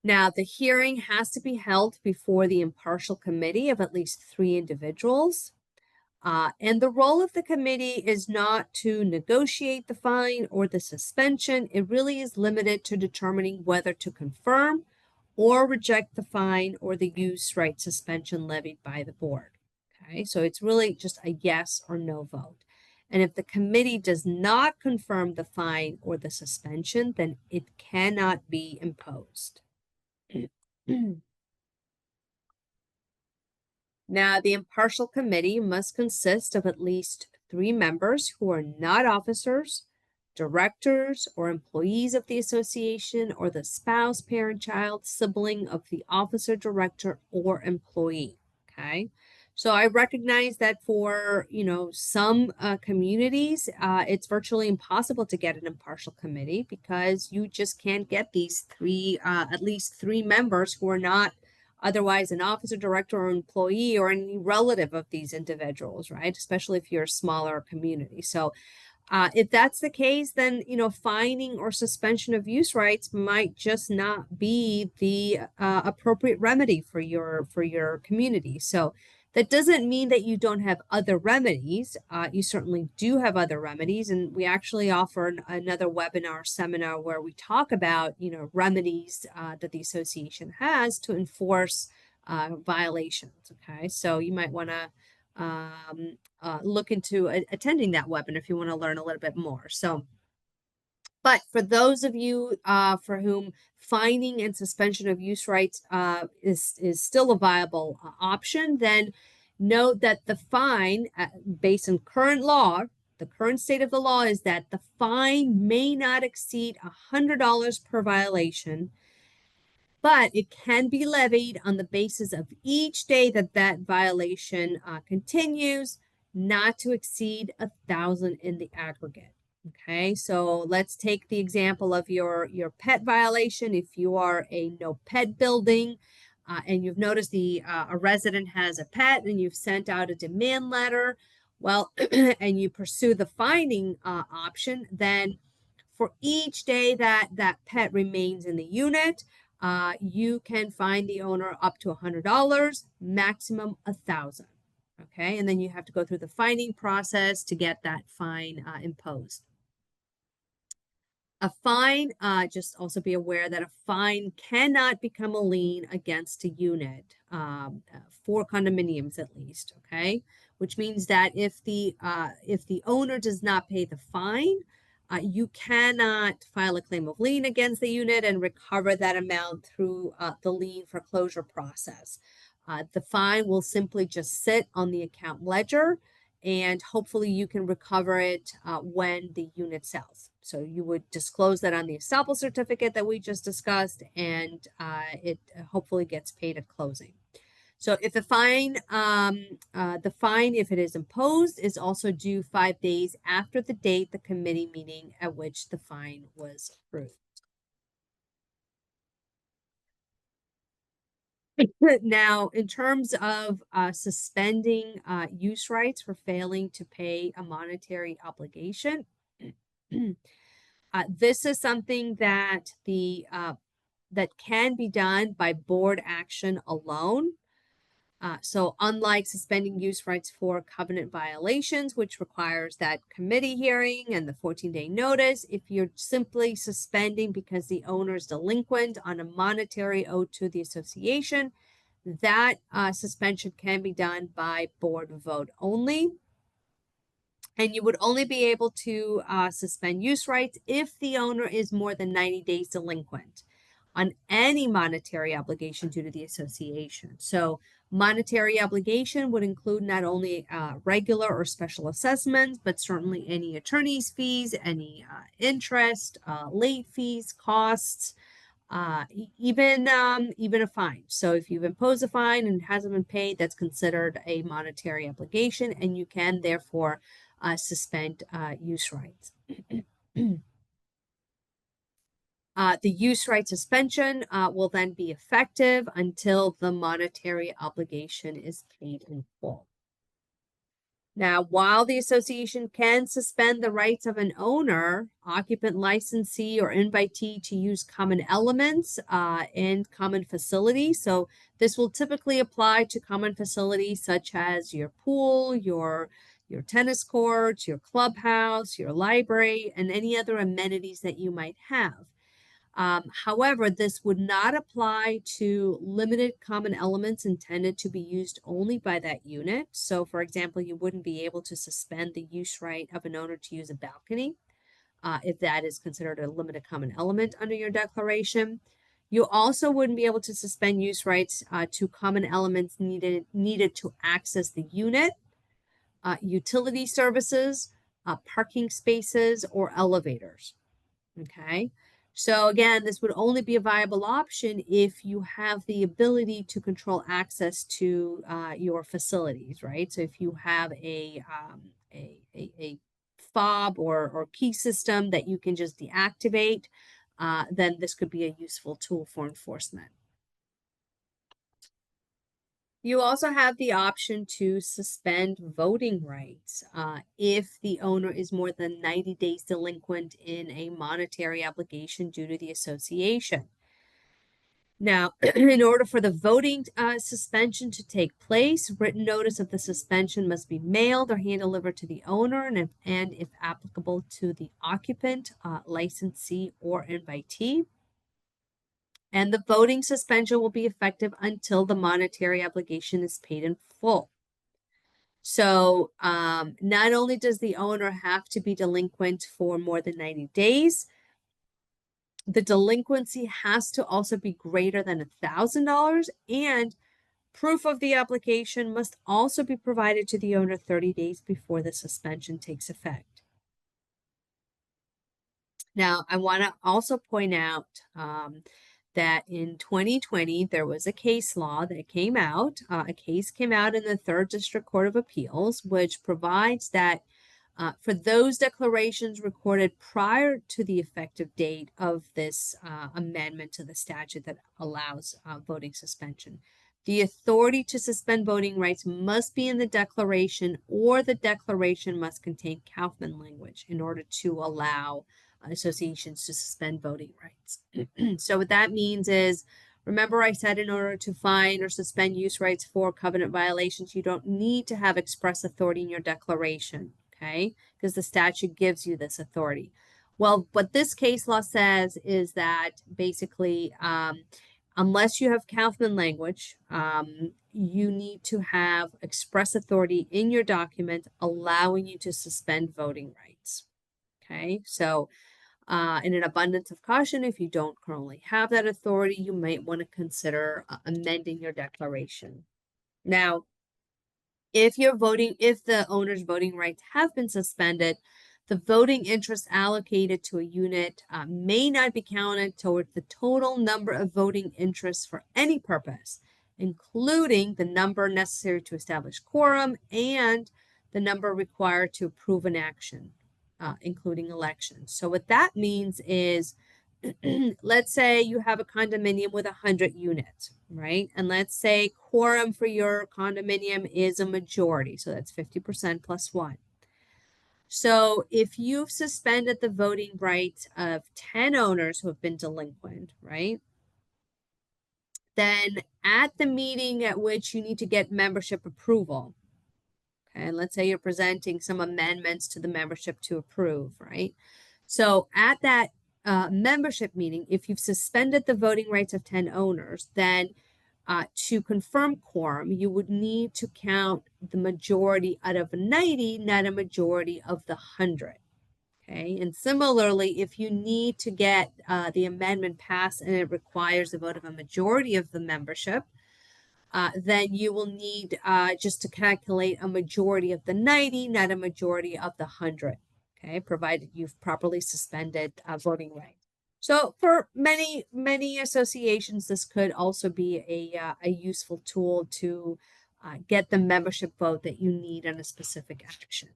Speaker 4: Now, the hearing has to be held before the impartial committee of at least 3 individuals. And the role of the committee is not to negotiate the fine or the suspension. It really is limited to determining whether to confirm or reject the fine or the use right suspension levied by the board. Okay, so it's really just a yes or no vote. And if the committee does not confirm the fine or the suspension, then it cannot be imposed. Now, the impartial committee must consist of at least 3 members who are not officers, directors, or employees of the association, or the spouse, parent, child, sibling of the officer, director, or employee. Okay, so I recognize that for some communities, it's virtually impossible to get an impartial committee because you just can't get these at least 3 members who are not otherwise an officer, director, or employee, or any relative of these individuals, right? Especially if you're a smaller community. So if that's the case, then, fining or suspension of use rights might just not be the appropriate remedy for your community. So that doesn't mean that you don't have other remedies. You certainly do have other remedies. And we actually offer another webinar seminar where we talk about, remedies that the association has to enforce violations. Okay, so you might want to look into attending that webinar if you want to learn a little bit more. So, but for those of you for whom fining and suspension of use rights is still a viable option, then note that the fine, based on current law, the current state of the law is that the fine may not exceed $100 per violation, but it can be levied on the basis of each day that that violation continues, not to exceed 1,000 in the aggregate. Okay, so let's take the example of your pet violation. If you are a no pet building and you've noticed a resident has a pet and you've sent out a demand letter, well, and you pursue the fining option, then for each day that that pet remains in the unit, you can fine the owner up to $100, maximum 1,000. Okay, and then you have to go through the fining process to get that fine imposed. A fine, just also be aware that a fine cannot become a lien against a unit for condominiums at least, okay? Which means that if the owner does not pay the fine, you cannot file a claim of lien against the unit and recover that amount through the lien foreclosure process. The fine will simply just sit on the account ledger, and hopefully you can recover it when the unit sells. So you would disclose that on the estoppel certificate that we just discussed, and it hopefully gets paid at closing. So if the fine, if it is imposed, is also due 5 days after the date the committee meeting at which the fine was approved. Now, in terms of suspending use rights for failing to pay a monetary obligation, this is something that that can be done by board action alone. So unlike suspending use rights for covenant violations, which requires that committee hearing and the 14-day notice, if you're simply suspending because the owner is delinquent on a monetary owed to the association, that suspension can be done by board vote only. And you would only be able to suspend use rights if the owner is more than 90 days delinquent on any monetary obligation due to the association. So monetary obligation would include not only regular or special assessments, but certainly any attorney's fees, any interest, late fees, costs, even a fine. So if you've imposed a fine and it hasn't been paid, that's considered a monetary obligation, and you can therefore suspend use rights. The use right suspension will then be effective until the monetary obligation is paid in full. Now, while the association can suspend the rights of an owner, occupant, licensee, or invitee to use common elements in common facilities, so this will typically apply to common facilities such as your pool, your tennis courts, your clubhouse, your library, and any other amenities that you might have. However, this would not apply to limited common elements intended to be used only by that unit. So, for example, you wouldn't be able to suspend the use right of an owner to use a balcony if that is considered a limited common element under your declaration. You also wouldn't be able to suspend use rights to common elements needed to access the unit, utility services, parking spaces, or elevators. Okay. So again, this would only be a viable option if you have the ability to control access to your facilities, right? So if you have a fob or key system that you can just deactivate, then this could be a useful tool for enforcement. You also have the option to suspend voting rights if the owner is more than 90 days delinquent in a monetary obligation due to the association. Now, in order for the voting suspension to take place, written notice of the suspension must be mailed or hand-delivered to the owner and if applicable, to the occupant, licensee, or invitee. And the voting suspension will be effective until the monetary obligation is paid in full. So not only does the owner have to be delinquent for more than 90 days, the delinquency has to also be greater than $1,000, and proof of the application must also be provided to the owner 30 days before the suspension takes effect. Now, I want to also point out that in 2020, there was a case law that came out. A case came out in the 3rd District Court of Appeals, which provides that for those declarations recorded prior to the effective date of this amendment to the statute that allows voting suspension, the authority to suspend voting rights must be in the declaration, or the declaration must contain Kaufman language in order to allow associations to suspend voting rights. So what that means is, remember I said in order to fine or suspend use rights for covenant violations, you don't need to have express authority in your declaration, okay? Because the statute gives you this authority. Well, what this case law says is that basically, unless you have Kaufman language, you need to have express authority in your document allowing you to suspend voting rights. Okay, so in an abundance of caution, if you don't currently have that authority, you might want to consider amending your declaration. Now, if the owner's voting rights have been suspended, the voting interest allocated to a unit may not be counted toward the total number of voting interests for any purpose, including the number necessary to establish quorum and the number required to approve an action, including elections. So what that means is, let's say you have a condominium with 100 units, right? And let's say quorum for your condominium is a majority. So that's 50% plus one. So if you've suspended the voting rights of 10 owners who have been delinquent, right? Then at the meeting at which you need to get membership approval, okay, and let's say you're presenting some amendments to the membership to approve, right? So at that membership meeting, if you've suspended the voting rights of 10 owners, then to confirm quorum, you would need to count the majority out of 90, not a majority of the 100. Okay, and similarly, if you need to get the amendment passed and it requires the vote of a majority of the membership, then you will need just to calculate a majority of the 90, not a majority of the 100. Okay, provided you've properly suspended voting rights. So for many associations, this could also be a useful tool to get the membership vote that you need on a specific action.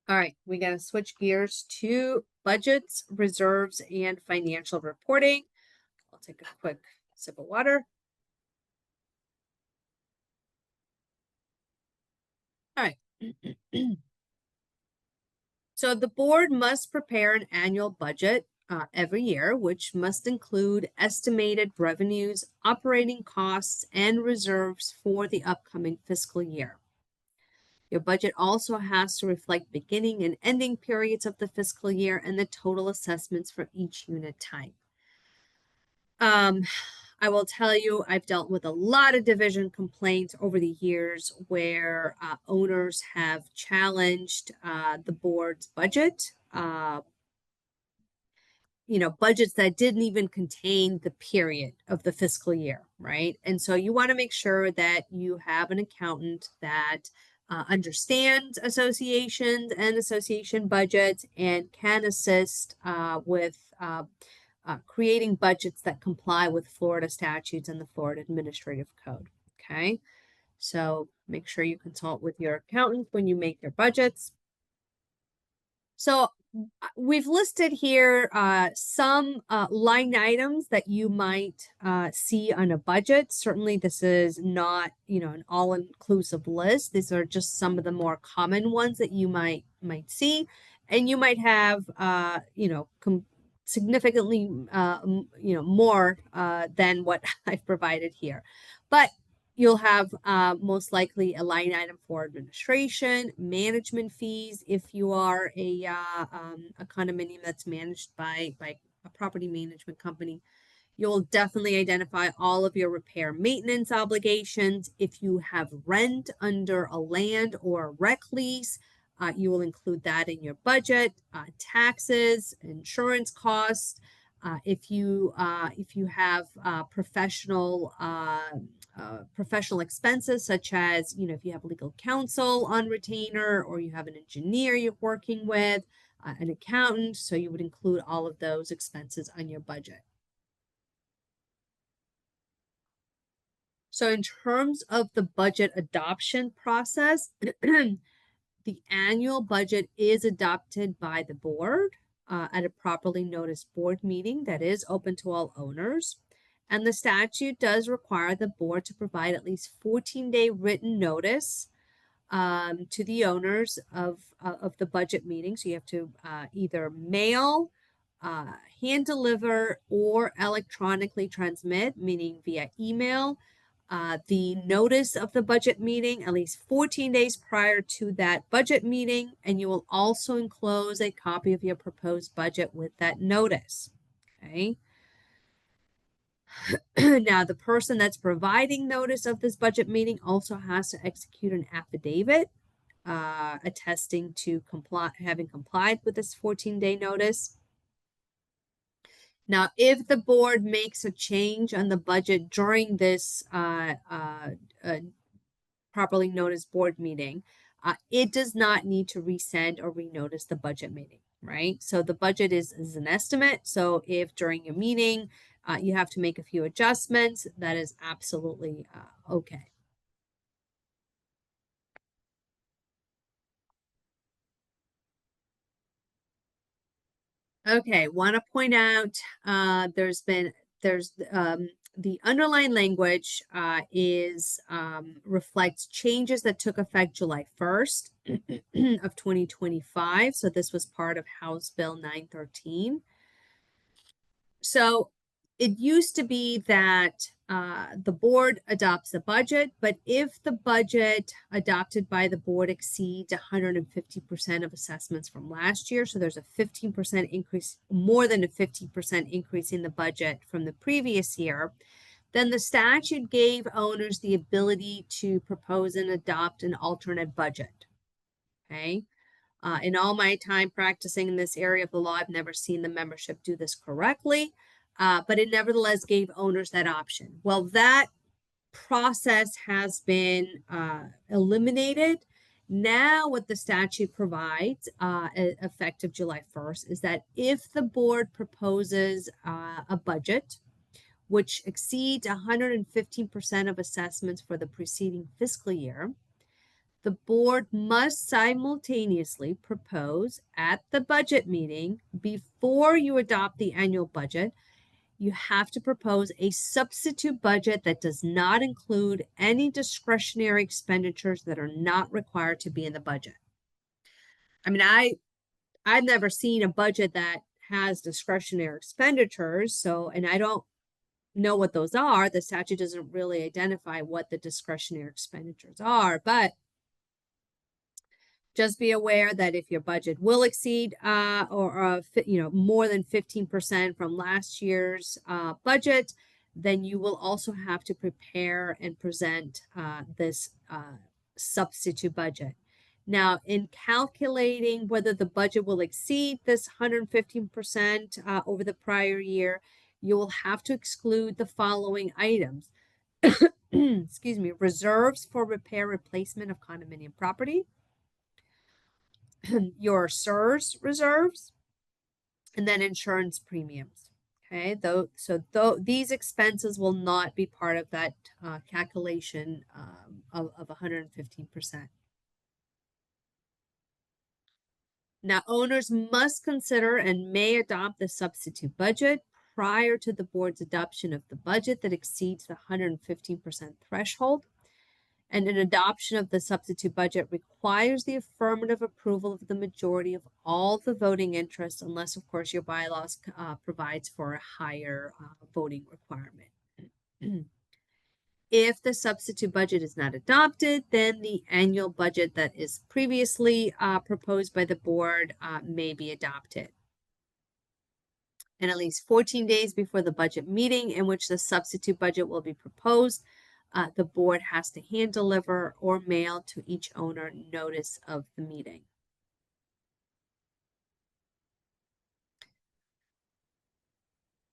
Speaker 4: All right, we got to switch gears to budgets, reserves, and financial reporting. I'll take a quick sip of water. All right. So the board must prepare an annual budget every year, which must include estimated revenues, operating costs, and reserves for the upcoming fiscal year. Your budget also has to reflect beginning and ending periods of the fiscal year and the total assessments for each unit type. I will tell you, I've dealt with a lot of division complaints over the years where owners have challenged the board's budget, budgets that didn't even contain the period of the fiscal year, right? And so you want to make sure that you have an accountant that understands associations and association budgets and can assist with creating budgets that comply with Florida statutes and the Florida Administrative Code. Okay, so make sure you consult with your accountant when you make your budgets. So we've listed here some line items that you might see on a budget. Certainly, this is not an all-inclusive list. These are just some of the more common ones that you might see, and you might have significantly more than what I've provided here, but you'll have most likely a line item for administration, management fees if you are a condominium that's managed by a property management company. You'll definitely identify all of your repair maintenance obligations. If you have rent under a land or a rec lease, you will include that in your budget. Taxes, insurance costs. If you have professional expenses, such as if you have legal counsel on retainer, or you have an engineer you're working with, an accountant, so you would include all of those expenses on your budget. So in terms of the budget adoption process, the annual budget is adopted by the board at a properly noticed board meeting that is open to all owners. And the statute does require the board to provide at least 14-day written notice to the owners of the budget meeting. So you have to either mail, hand deliver, or electronically transmit, meaning via email, the notice of the budget meeting at least 14 days prior to that budget meeting, and you will also enclose a copy of your proposed budget with that notice. Okay. Now, the person that's providing notice of this budget meeting also has to execute an affidavit attesting to having complied with this 14-day notice. Now, if the board makes a change on the budget during this properly known as board meeting, it does not need to resend or renotice the budget meeting, right? So the budget is an estimate. So if during your meeting you have to make a few adjustments, that is absolutely okay. Okay, want to point out there's the underlying language is reflects changes that took effect July 1st of 2025. So this was part of House Bill 913. So it used to be that the board adopts the budget, but if the budget adopted by the board exceeds 150% of assessments from last year, so there's a 15% increase, more than a 50% increase in the budget from the previous year, then the statute gave owners the ability to propose and adopt an alternate budget. Okay. In all my time practicing in this area of the law, I've never seen the membership do this correctly, but it nevertheless gave owners that option. Well, that process has been eliminated. Now, what the statute provides, effective July 1st, is that if the board proposes a budget which exceeds 115% of assessments for the preceding fiscal year, the board must simultaneously propose at the budget meeting before you adopt the annual budget. You have to propose a substitute budget that does not include any discretionary expenditures that are not required to be in the budget. I mean, I've never seen a budget that has discretionary expenditures. So, and I don't know what those are. The statute doesn't really identify what the discretionary expenditures are, but just be aware that if your budget will exceed more than 15% from last year's budget, then you will also have to prepare and present this substitute budget. Now, in calculating whether the budget will exceed this 115% over the prior year, you will have to exclude the following items. Excuse me, reserves for repair replacement of condominium property, your CEUs reserves, and then insurance premiums. Okay, these expenses will not be part of that calculation of 115%. Now, owners must consider and may adopt the substitute budget prior to the board's adoption of the budget that exceeds the 115% threshold. And an adoption of the substitute budget requires the affirmative approval of the majority of all the voting interests, unless, of course, your bylaws provides for a higher voting requirement. If the substitute budget is not adopted, then the annual budget that is previously proposed by the board may be adopted. And at least 14 days before the budget meeting in which the substitute budget will be proposed, the board has to hand deliver or mail to each owner notice of the meeting.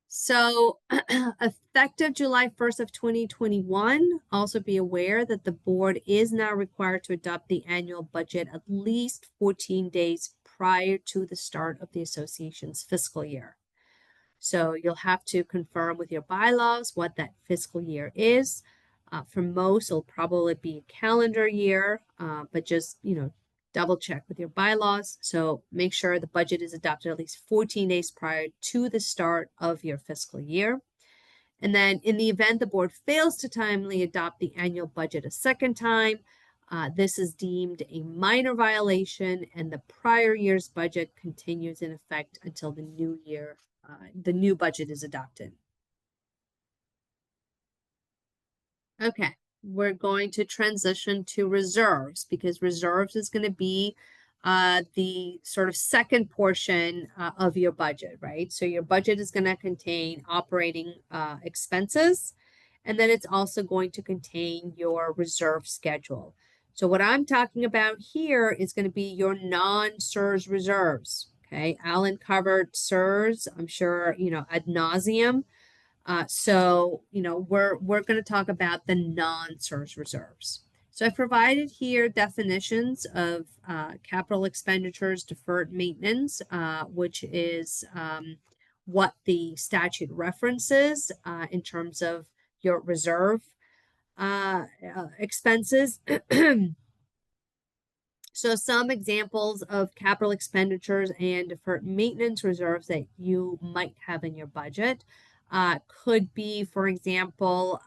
Speaker 4: So effective July 1st of 2021, also be aware that the board is now required to adopt the annual budget at least 14 days prior to the start of the association's fiscal year. So you'll have to confirm with your bylaws what that fiscal year is. For most, it'll probably be a calendar year, but just, double check with your bylaws. So make sure the budget is adopted at least 14 days prior to the start of your fiscal year. And then in the event the board fails to timely adopt the annual budget a second time, this is deemed a minor violation and the prior year's budget continues in effect until the new year, the new budget is adopted. Okay, we're going to transition to reserves because reserves is going to be the sort of second portion of your budget, right? So your budget is going to contain operating expenses, and then it's also going to contain your reserve schedule. So what I'm talking about here is going to be your non-CEUs reserves. Okay, Alan covered CEUs, I'm sure, ad nauseum. So, we're going to talk about the non-CERS reserves. So I've provided here definitions of capital expenditures, deferred maintenance, which is what the statute references in terms of your reserve expenses. So some examples of capital expenditures and deferred maintenance reserves that you might have in your budget could be, for example,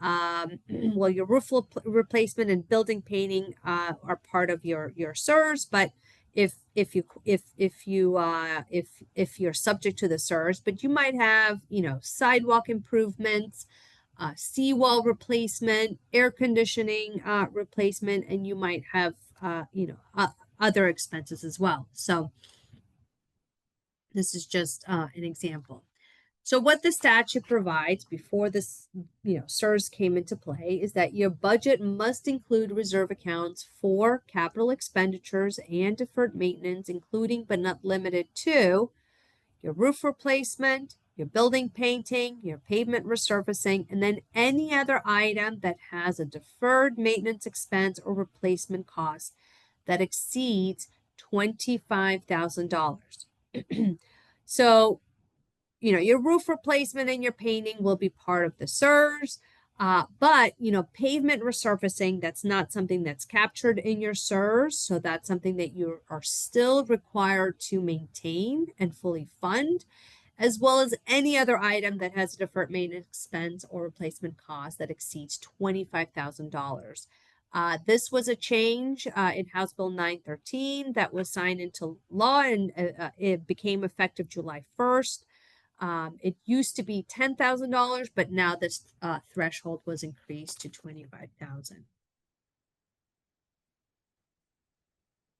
Speaker 4: well, your roof replacement and building painting are part of your CERS, but if you're subject to the CERS, but you might have, sidewalk improvements, seawall replacement, air conditioning replacement, and you might have other expenses as well. So this is just an example. So what the statute provides before this, CERS came into play is that your budget must include reserve accounts for capital expenditures and deferred maintenance, including but not limited to your roof replacement, your building painting, your pavement resurfacing, and then any other item that has a deferred maintenance expense or replacement cost that exceeds $25,000. So, your roof replacement and your painting will be part of the CERS, but, pavement resurfacing, that's not something that's captured in your CERS. So that's something that you are still required to maintain and fully fund, as well as any other item that has a deferred maintenance expense or replacement cost that exceeds $25,000. This was a change in House Bill 913 that was signed into law, and it became effective July 1st. It used to be $10,000, but now this threshold was increased to $25,000.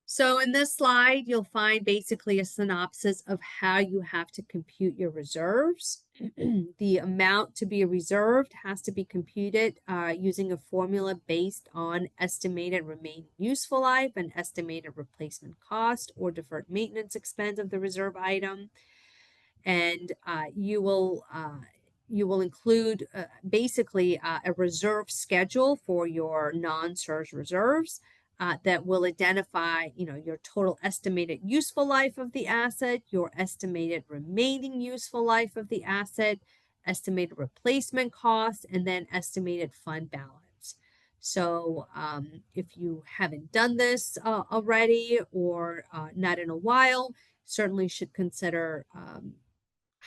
Speaker 4: So in this slide, you'll find basically a synopsis of how you have to compute your reserves. The amount to be reserved has to be computed using a formula based on estimated remaining useful life and estimated replacement cost or deferred maintenance expense of the reserve item. And you will include basically a reserve schedule for your non-CERS reserves that will identify, your total estimated useful life of the asset, your estimated remaining useful life of the asset, estimated replacement cost, and then estimated fund balance. So if you haven't done this already or not in a while, certainly should consider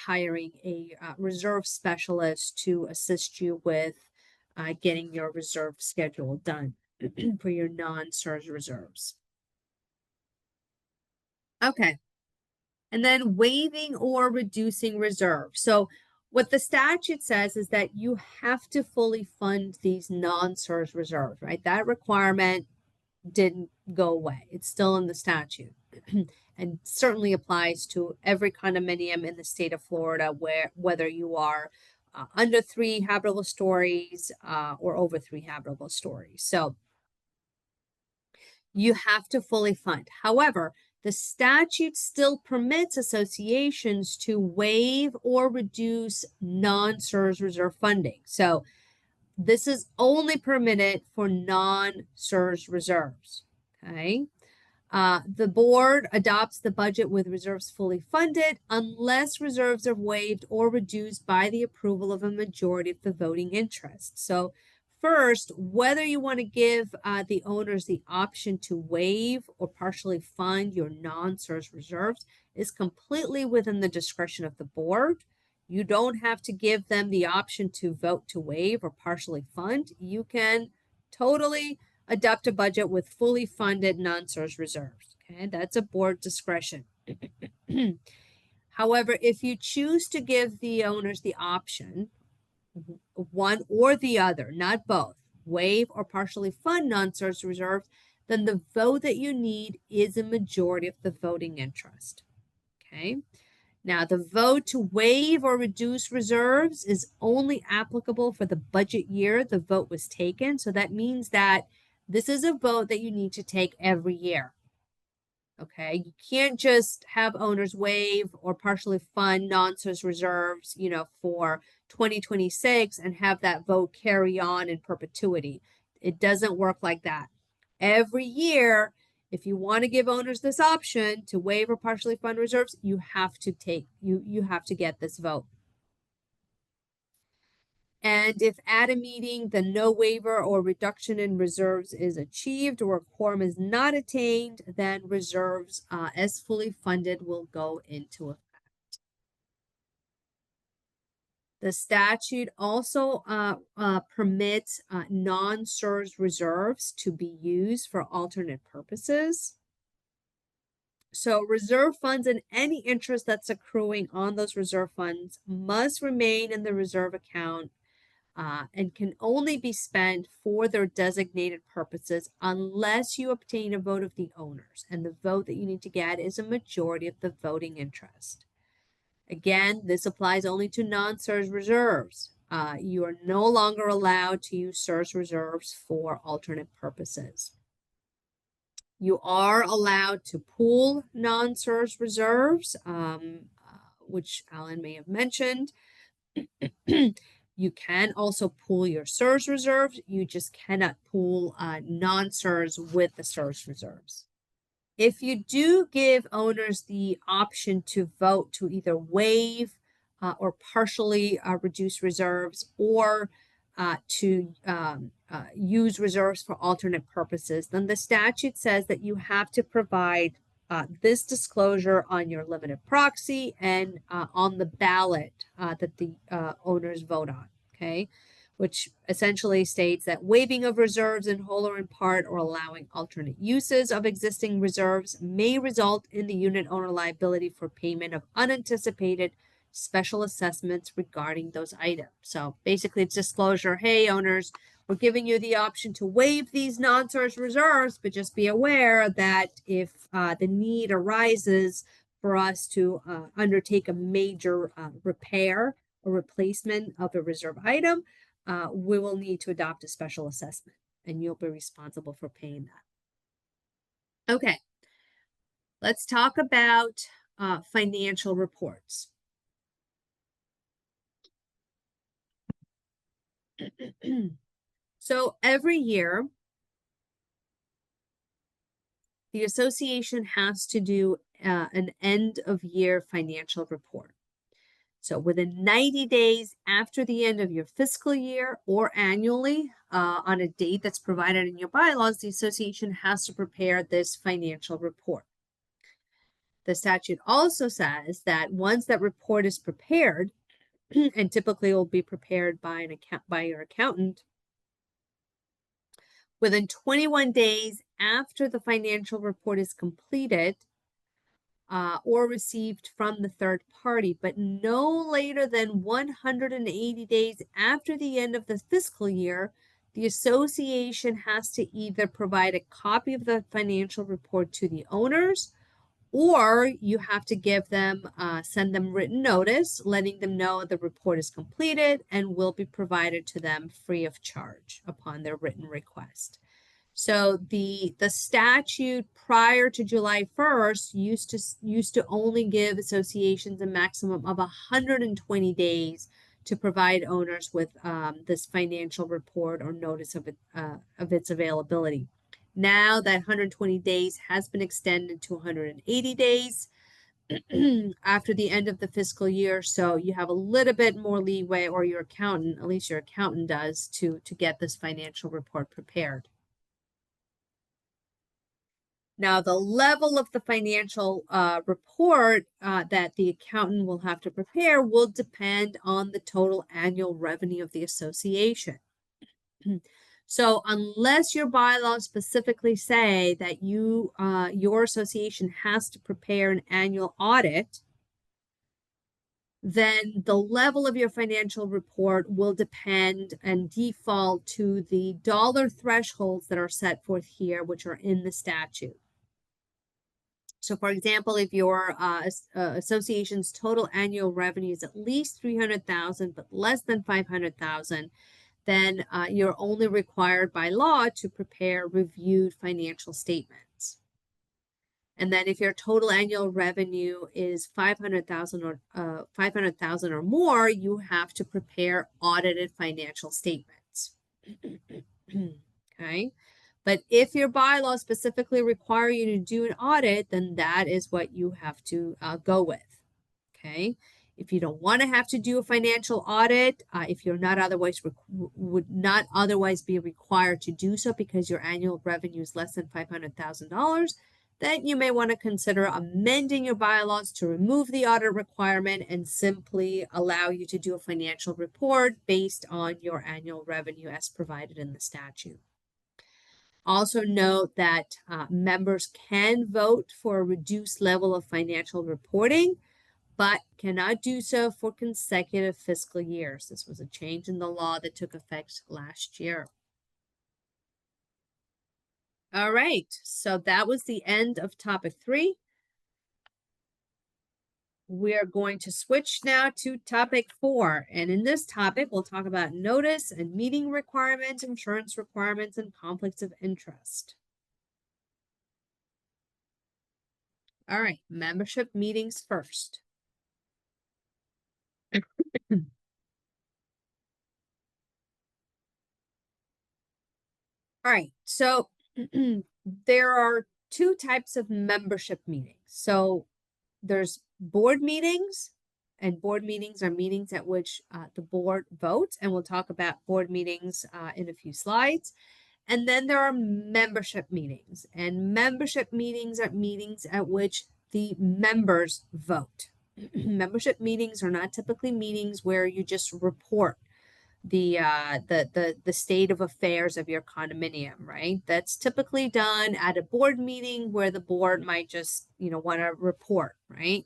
Speaker 4: hiring a reserve specialist to assist you with getting your reserve schedule done for your non-CERS reserves. Okay. And then waiving or reducing reserves. So what the statute says is that you have to fully fund these non-CERS reserves, right? That requirement didn't go away. It's still in the statute. And certainly applies to every condominium in the state of Florida, whether you are under 3 habitable stories or over 3 habitable stories. So you have to fully fund. However, the statute still permits associations to waive or reduce non-CERS reserve funding. So this is only permitted for non-CERS reserves. Okay. The board adopts the budget with reserves fully funded unless reserves are waived or reduced by the approval of a majority of the voting interest. So first, whether you want to give the owners the option to waive or partially fund your non-CERS reserves is completely within the discretion of the board. You don't have to give them the option to vote to waive or partially fund. You can totally adopt a budget with fully funded non-CERS reserves. Okay, that's a board discretion. However, if you choose to give the owners the option, one or the other, not both, waive or partially fund non-CERS reserves, then the vote that you need is a majority of the voting interest. Okay. Now, the vote to waive or reduce reserves is only applicable for the budget year the vote was taken. So that means that this is a vote that you need to take every year. Okay, you can't just have owners waive or partially fund non-SERS reserves, for 2026 and have that vote carry on in perpetuity. It doesn't work like that. Every year, if you want to give owners this option to waive or partially fund reserves, you have to get this vote. And if at a meeting the no waiver or reduction in reserves is achieved or a quorum is not attained, then reserves as fully funded will go into effect. The statute also permits non-SERS reserves to be used for alternate purposes. So reserve funds and any interest that's accruing on those reserve funds must remain in the reserve account and can only be spent for their designated purposes unless you obtain a vote of the owners. And the vote that you need to get is a majority of the voting interest. Again, this applies only to non-SERS reserves. You are no longer allowed to use SERS reserves for alternate purposes. You are allowed to pool non-SERS reserves, which Alan may have mentioned. You can also pool your SERS reserves. You just cannot pool non-SERS with the SERS reserves. If you do give owners the option to vote to either waive or partially reduce reserves or to use reserves for alternate purposes, then the statute says that you have to provide this disclosure on your limited proxy and on the ballot that the owners vote on, okay? Which essentially states that waiving of reserves in whole or in part or allowing alternate uses of existing reserves may result in the unit owner liability for payment of unanticipated special assessments regarding those items. So basically it's disclosure, hey owners, we're giving you the option to waive these non-SERS reserves, but just be aware that if the need arises for us to undertake a major repair or replacement of a reserve item, we will need to adopt a special assessment and you'll be responsible for paying that. Okay, let's talk about financial reports. So every year, the association has to do an end of year financial report. So within 90 days after the end of your fiscal year or annually on a date that's provided in your bylaws, the association has to prepare this financial report. The statute also says that once that report is prepared, and typically will be prepared by your accountant, within 21 days after the financial report is completed, or received from the third party, but no later than 180 days after the end of the fiscal year, the association has to either provide a copy of the financial report to the owners, or you have to give them, send them written notice, letting them know the report is completed and will be provided to them free of charge upon their written request. So the statute prior to July 1st used to only give associations a maximum of 120 days to provide owners with this financial report or notice of its availability. Now that 120 days has been extended to 180 days after the end of the fiscal year, so you have a little bit more leeway, or your accountant, at least your accountant does, to get this financial report prepared. Now, the level of the financial report that the accountant will have to prepare will depend on the total annual revenue of the association. So unless your bylaws specifically say that your association has to prepare an annual audit, then the level of your financial report will depend and default to the dollar thresholds that are set forth here, which are in the statute. So for example, if your association's total annual revenue is at least $300,000, but less than $500,000, then you're only required by law to prepare reviewed financial statements. And then if your total annual revenue is 500,000 or more, you have to prepare audited financial statements. Okay. But if your bylaws specifically require you to do an audit, then that is what you have to go with. Okay. If you don't want to have to do a financial audit, if you're not otherwise would not otherwise be required to do so because your annual revenue is less than $500,000, then you may want to consider amending your bylaws to remove the audit requirement and simply allow you to do a financial report based on your annual revenue as provided in the statute. Also note that members can vote for a reduced level of financial reporting, but cannot do so for consecutive fiscal years. This was a change in the law that took effect last year. All right, so that was the end of topic 3. We are going to switch now to topic 4. And in this topic, we'll talk about notice and meeting requirements, insurance requirements, and conflicts of interest. All right, membership meetings first. All right, so there are 2 types of membership meetings. So there's board meetings, and board meetings are meetings at which the board votes, and we'll talk about board meetings in a few slides. And then there are membership meetings, and membership meetings are meetings at which the members vote. Membership meetings are not typically meetings where you just report the state of affairs of your condominium, right? That's typically done at a board meeting where the board might just, want to report, right?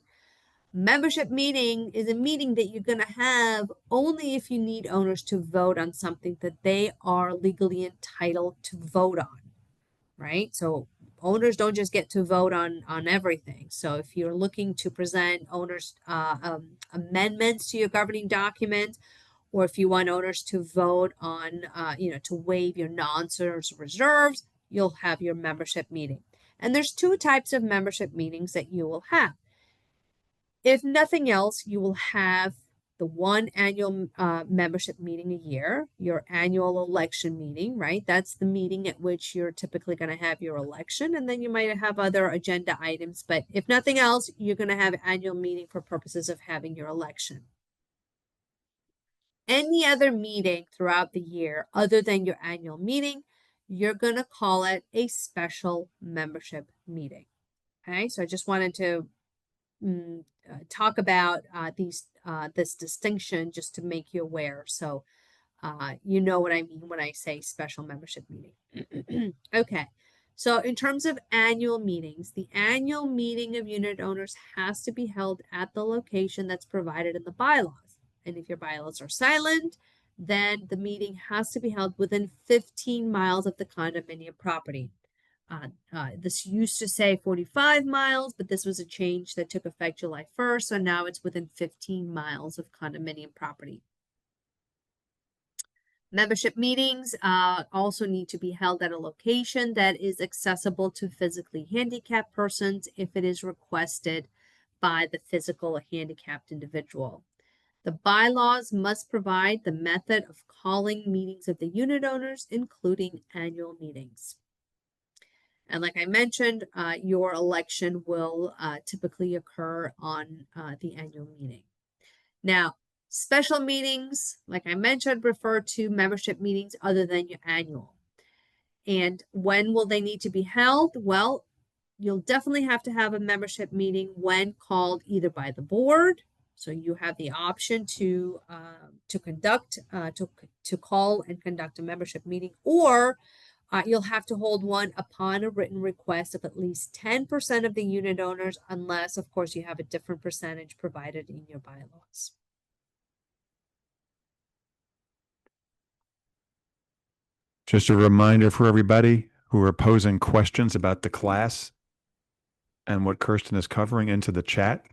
Speaker 4: Membership meeting is a meeting that you're going to have only if you need owners to vote on something that they are legally entitled to vote on, right? So owners don't just get to vote on everything. So if you're looking to present owners amendments to your governing document, or if you want owners to vote on, to waive your non-service reserves, you'll have your membership meeting. And there's 2 types of membership meetings that you will have. If nothing else, you will have the one annual membership meeting a year, your annual election meeting, right? That's the meeting at which you're typically going to have your election, and then you might have other agenda items. But if nothing else, you're going to have an annual meeting for purposes of having your election. Any other meeting throughout the year other than your annual meeting, you're going to call it a special membership meeting. Okay, so I just wanted to talk about this distinction just to make you aware. So you know what I mean when I say special membership meeting. Okay, so in terms of annual meetings, the annual meeting of unit owners has to be held at the location that's provided in the bylaws. And if your bylaws are silent, then the meeting has to be held within 15 miles of the condominium property. This used to say 45 miles, but this was a change that took effect July 1st. So now it's within 15 miles of condominium property. Membership meetings also need to be held at a location that is accessible to physically handicapped persons if it is requested by the physical or handicapped individual. The bylaws must provide the method of calling meetings of the unit owners, including annual meetings. And like I mentioned, your election will typically occur on the annual meeting. Now, special meetings, like I mentioned, refer to membership meetings other than your annual. And when will they need to be held? Well, you'll definitely have to have a membership meeting when called either by the board. So you have the option to call and conduct a membership meeting, or you'll have to hold one upon a written request of at least 10% of the unit owners, unless, of course, you have a different percentage provided in your bylaws.
Speaker 2: Just a reminder for everybody who are posing questions about the class and what Kerstin is covering into the chat.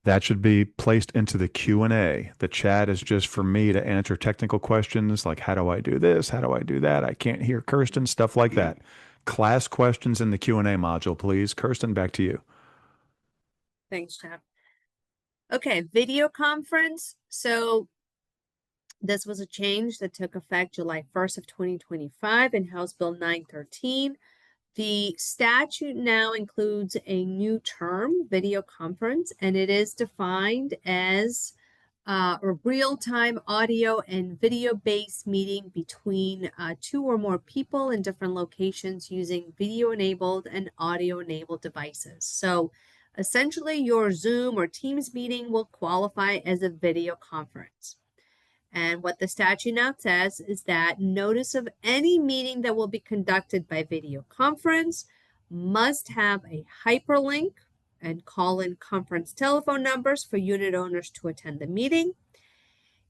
Speaker 2: That should be placed into the Q&A. The chat is just for me to answer technical questions like, how do I do this? How do I do that? I can't hear Kerstin, stuff like that. class questions in the Q&A module, please. Kerstin, back to you.
Speaker 4: Thanks, Jeff. Okay, video conference. So this was a change that took effect July 1st of 2025 in House Bill 913. The statute now includes a new term, video conference, and it is defined as a real-time audio and video-based meeting between two or more people in different locations using video-enabled and audio-enabled devices. So essentially, your Zoom or Teams meeting will qualify as a video conference. And what the statute now says is that notice of any meeting that will be conducted by video conference must have a hyperlink and call-in conference telephone numbers for unit owners to attend the meeting.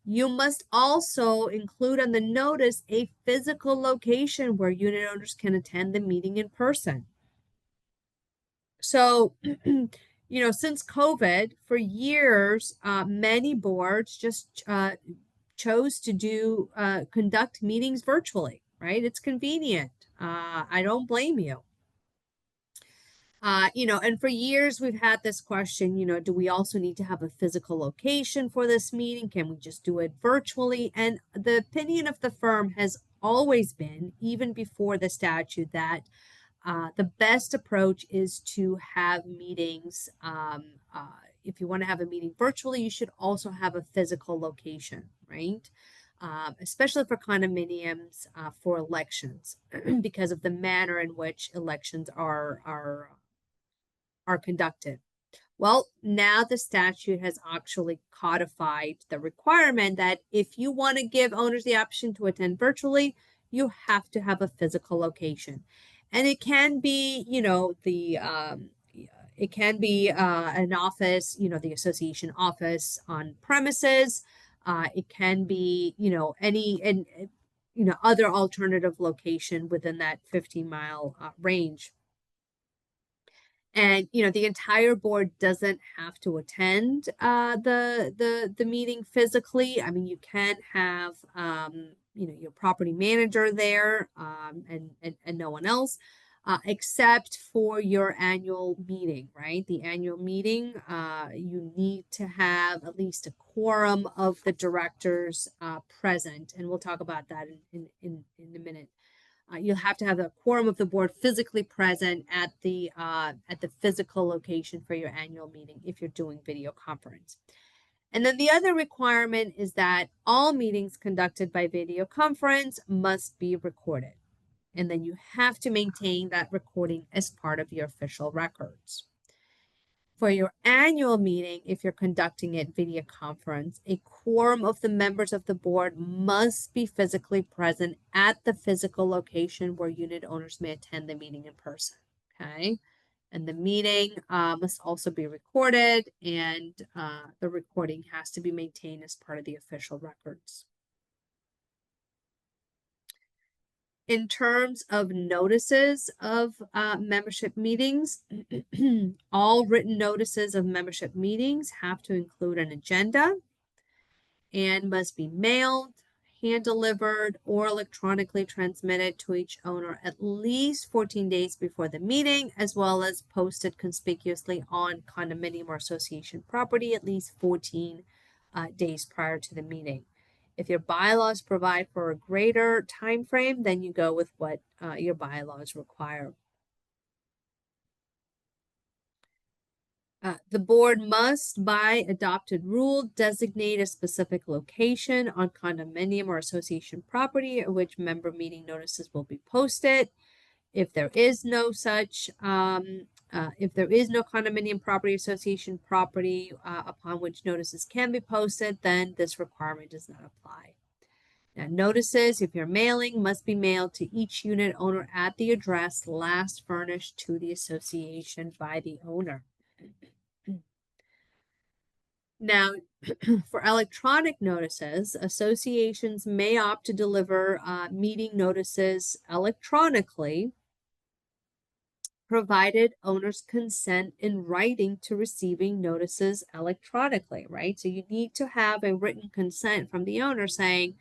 Speaker 4: You must also include on the notice a physical location where unit owners can attend the meeting in person. So, since COVID, for years, many boards just chose to conduct meetings virtually, right? It's convenient. I don't blame you. And for years we've had this question, do we also need to have a physical location for this meeting? Can we just do it virtually? And the opinion of the firm has always been, even before the statute, that the best approach is to have meetings. If you want to have a meeting virtually, you should also have a physical location, right? Especially for condominiums, for elections, because of the manner in which elections are conducted. Well, now the statute has actually codified the requirement that if you want to give owners the option to attend virtually, you have to have a physical location. And it can be, it can be an office, the association office on premises. It can be, any other alternative location within that 15-mile range. And the entire board doesn't have to attend the meeting physically. I mean, you can have your property manager there and no one else, except for your annual meeting, right? The annual meeting, you need to have at least a quorum of the directors present, and we'll talk about that in a minute. You'll have to have a quorum of the board physically present at the physical location for your annual meeting if you're doing video conference. And then the other requirement is that all meetings conducted by video conference must be recorded. And then you have to maintain that recording as part of your official records. For your annual meeting, if you're conducting it video conference, a quorum of the members of the board must be physically present at the physical location where unit owners may attend the meeting in person, okay? And the meeting must also be recorded, and the recording has to be maintained as part of the official records. In terms of notices of membership meetings, all written notices of membership meetings have to include an agenda and must be mailed, hand-delivered, or electronically transmitted to each owner at least 14 days before the meeting, as well as posted conspicuously on condominium or association property at least 14 days prior to the meeting. If your bylaws provide for a greater time frame, then you go with what your bylaws require. The board must, by adopted rule, designate a specific location on condominium or association property at which member meeting notices will be posted. If there is no such, if there is no condominium property association property upon which notices can be posted, then this requirement does not apply. Now, notices, if you're mailing, must be mailed to each unit owner at the address last furnished to the association by the owner. Now, for electronic notices, associations may opt to deliver meeting notices electronically, provided owners consent in writing to receiving notices electronically, right? So you need to have a written consent from the owner saying,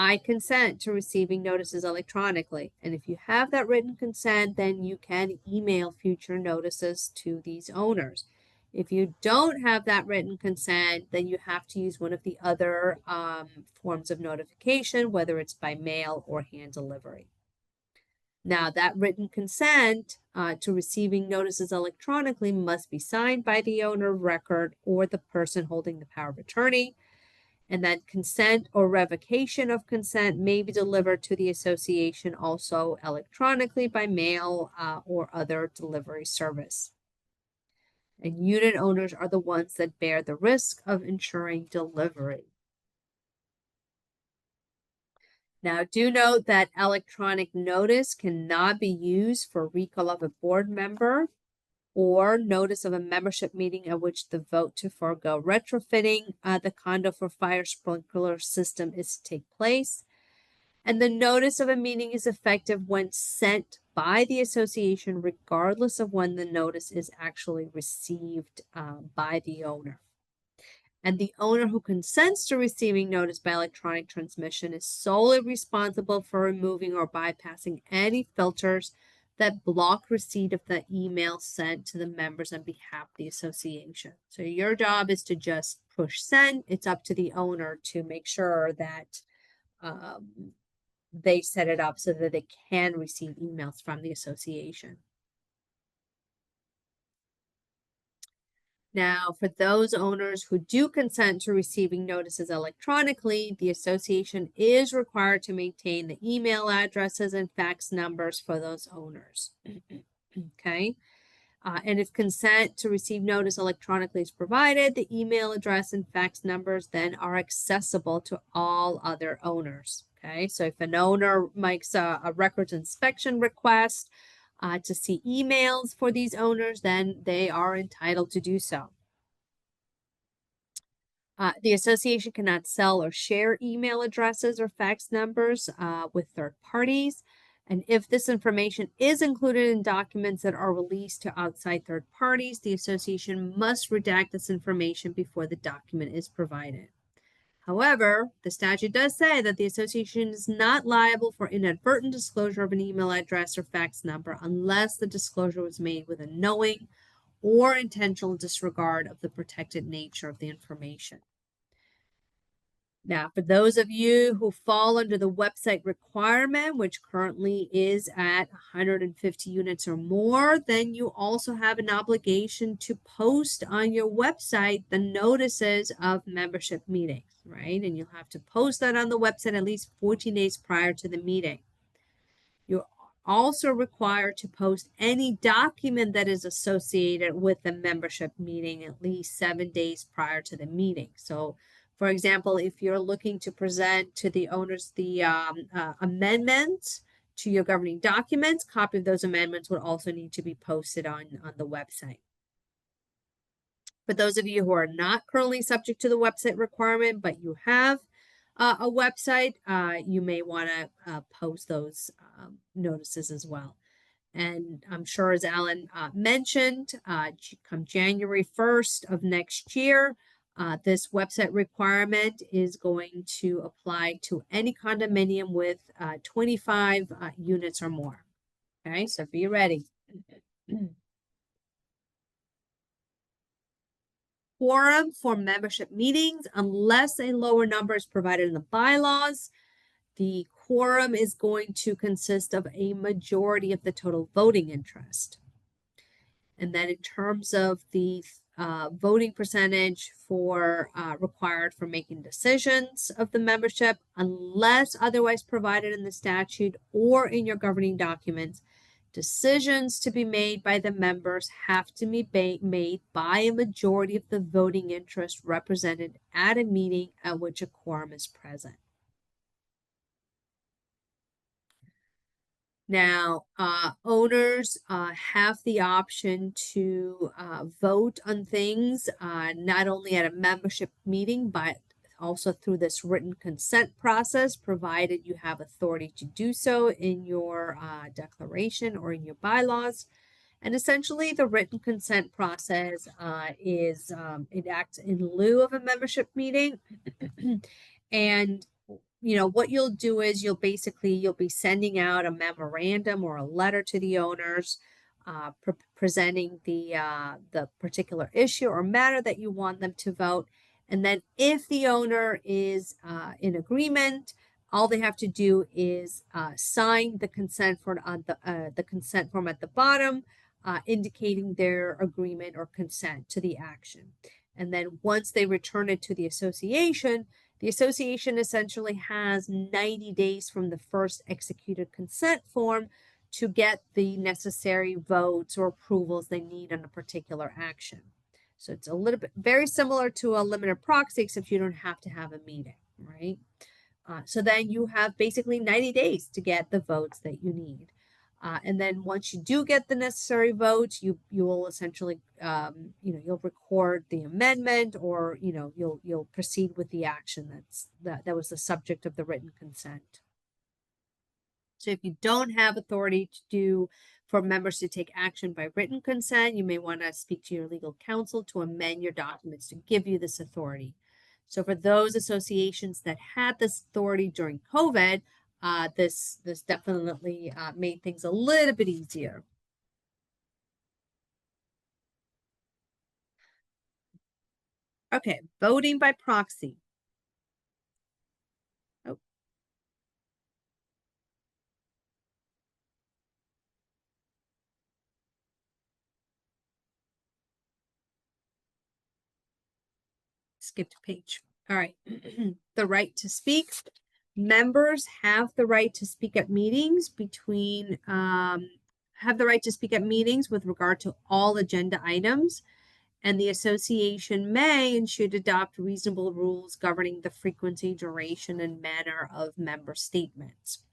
Speaker 4: I consent to receiving notices electronically. And if you have that written consent, then you can email future notices to these owners. If you don't have that written consent, then you have to use one of the other forms of notification, whether it's by mail or hand delivery. Now, that written consent to receiving notices electronically must be signed by the owner of record or the person holding the power of attorney. And then consent or revocation of consent may be delivered to the association also electronically by mail or other delivery service. And unit owners are the ones that bear the risk of ensuring delivery. Now, do note that electronic notice cannot be used for recall of a board member or notice of a membership meeting at which the vote to forego retrofitting the condo for fire sprinkler system is to take place. And the notice of a meeting is effective when sent by the association, regardless of when the notice is actually received by the owner. And the owner who consents to receiving notice by electronic transmission is solely responsible for removing or bypassing any filters that block receipt of the email sent to the members on behalf of the association. So your job is to just push send. It's up to the owner to make sure that they set it up so that they can receive emails from the association. Now, for those owners who do consent to receiving notices electronically, the association is required to maintain the email addresses and fax numbers for those owners. Okay. And if consent to receive notice electronically is provided, the email address and fax numbers then are accessible to all other owners. Okay. So if an owner makes a records inspection request, to see emails for these owners, then they are entitled to do so. The association cannot sell or share email addresses or fax numbers with third parties. And if this information is included in documents that are released to outside third parties, the association must redact this information before the document is provided. However, the statute does say that the association is not liable for inadvertent disclosure of an email address or fax number unless the disclosure was made with a knowing or intentional disregard of the protected nature of the information. Now, for those of you who fall under the website requirement, which currently is at 150 units or more, then you also have an obligation to post on your website the notices of membership meetings, right? And you'll have to post that on the website at least 14 days prior to the meeting. You're also required to post any document that is associated with the membership meeting at least 7 days prior to the meeting. So, for example, if you're looking to present to the owners the amendments to your governing documents, copy of those amendments would also need to be posted on the website. For those of you who are not currently subject to the website requirement, but you have a website, you may want to post those notices as well. And I'm sure, as Alan mentioned, come January 1st of next year, this website requirement is going to apply to any condominium with 25 units or more. Okay, so be ready. Quorum for membership meetings, unless a lower number is provided in the bylaws, the quorum is going to consist of a majority of the total voting interest. And then in terms of the voting percentage for required for making decisions of the membership, unless otherwise provided in the statute or in your governing documents, decisions to be made by the members have to be made by a majority of the voting interest represented at a meeting at which a quorum is present. Now, owners have the option to vote on things not only at a membership meeting, but also through this written consent process, provided you have authority to do so in your declaration or in your bylaws. And essentially, the written consent process it acts in lieu of a membership meeting. And what you'll do is you'll be sending out a memorandum or a letter to the owners, presenting the particular issue or matter that you want them to vote. And then if the owner is in agreement, all they have to do is sign the consent form on the consent form at the bottom, indicating their agreement or consent to the action. And then once they return it to the association essentially has 90 days from the first executed consent form to get the necessary votes or approvals they need on a particular action. So it's a little bit very similar to a limited proxy, except you don't have to have a meeting, right? So then you have basically 90 days to get the votes that you need. And then once you do get the necessary votes, you will essentially, you'll record the amendment, or you'll proceed with the action that was the subject of the written consent. So if you don't have authority for members to take action by written consent, you may want to speak to your legal counsel to amend your documents to give you this authority. So for those associations that had this authority during COVID, this definitely made things a little bit easier. Okay, voting by proxy. Oh. Skipped a page. All right. The right to speak. Members have the right to speak at meetings with regard to all agenda items, and the association may and should adopt reasonable rules governing the frequency, duration, and manner of member statements.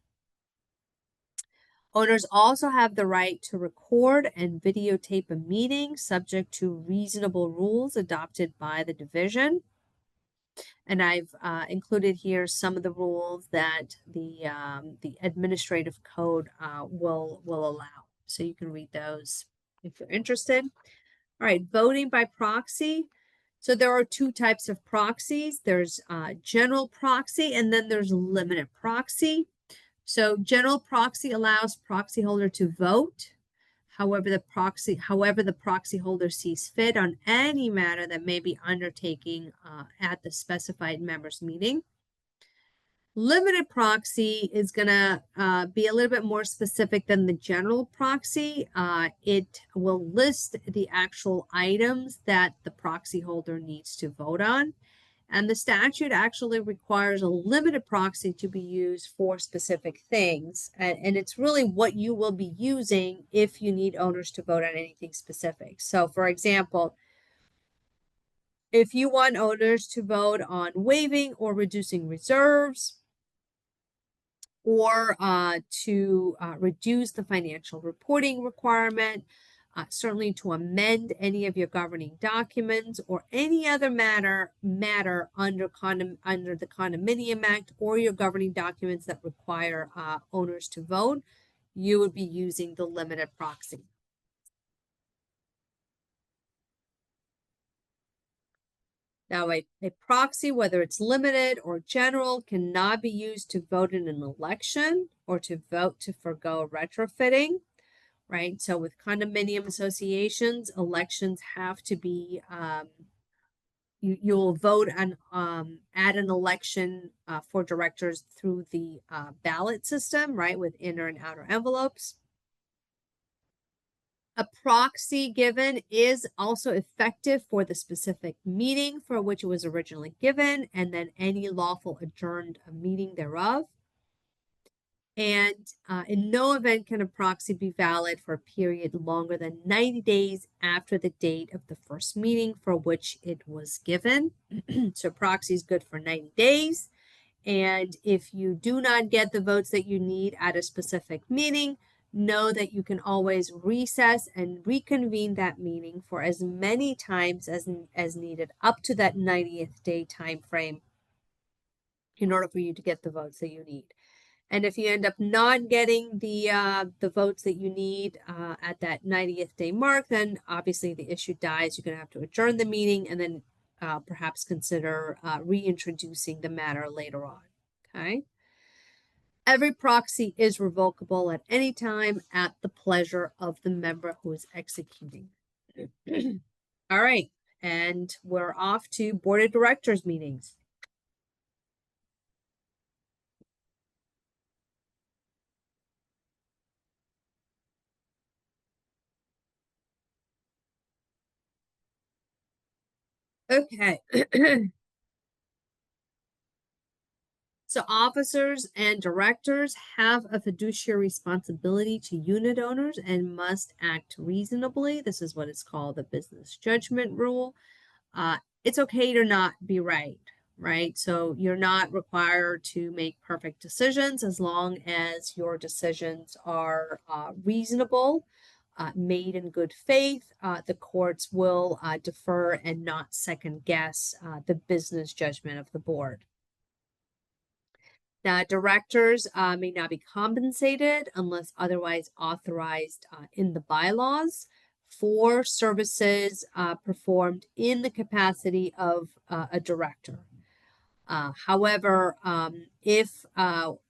Speaker 4: Owners also have the right to record and videotape a meeting subject to reasonable rules adopted by the division. And I've included here some of the rules that the administrative code will allow. So you can read those if you're interested. All right, voting by proxy. So there are two types of proxies. There's general proxy, and then there's limited proxy. So general proxy allows proxy holder to vote however the proxy holder sees fit on any matter that may be undertaking at the specified members meeting. Limited proxy is going to be a little bit more specific than the general proxy. It will list the actual items that the proxy holder needs to vote on. And the statute actually requires a limited proxy to be used for specific things. And it's really what you will be using if you need owners to vote on anything specific. So for example, if you want owners to vote on waiving or reducing reserves, or to reduce the financial reporting requirement, certainly to amend any of your governing documents, or any other matter under the Condominium Act or your governing documents that require owners to vote, you would be using the limited proxy. Now, a proxy, whether it's limited or general, cannot be used to vote in an election or to vote to forgo retrofitting. Right. So with condominium associations, elections have to be, you'll vote on at an election for directors through the ballot system, right, with inner and outer envelopes. A proxy given is also effective for the specific meeting for which it was originally given, and then any lawful adjourned meeting thereof. And in no event can a proxy be valid for a period longer than 90 days after the date of the first meeting for which it was given. So proxy is good for 90 days. And if you do not get the votes that you need at a specific meeting, know that you can always recess and reconvene that meeting for as many times as needed up to that 90th day time frame in order for you to get the votes that you need. And if you end up not getting the votes that you need at that 90th day mark, then obviously the issue dies. You're going to have to adjourn the meeting and then perhaps consider reintroducing the matter later on. Okay. Every proxy is revocable at any time at the pleasure of the member who is executing. All right. And we're off to board of directors meetings. Okay. So officers and directors have a fiduciary responsibility to unit owners and must act reasonably. This is what is called the business judgment rule. It's okay to not be right, right? So you're not required to make perfect decisions as long as your decisions are reasonable, made in good faith. The courts will defer and not second guess the business judgment of the board. Now, directors may not be compensated unless otherwise authorized in the bylaws for services performed in the capacity of a director. However, if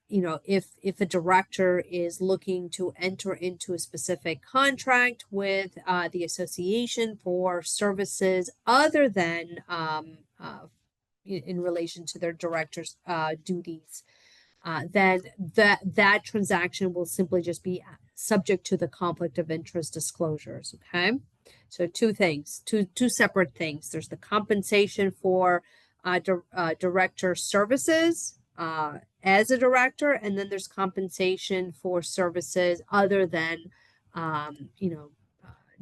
Speaker 4: if a director is looking to enter into a specific contract with the association for services other than in relation to their director's duties, then that transaction will simply just be subject to the conflict of interest disclosures. Okay, so two separate things. There's the compensation for director services as a director, and then there's compensation for services other than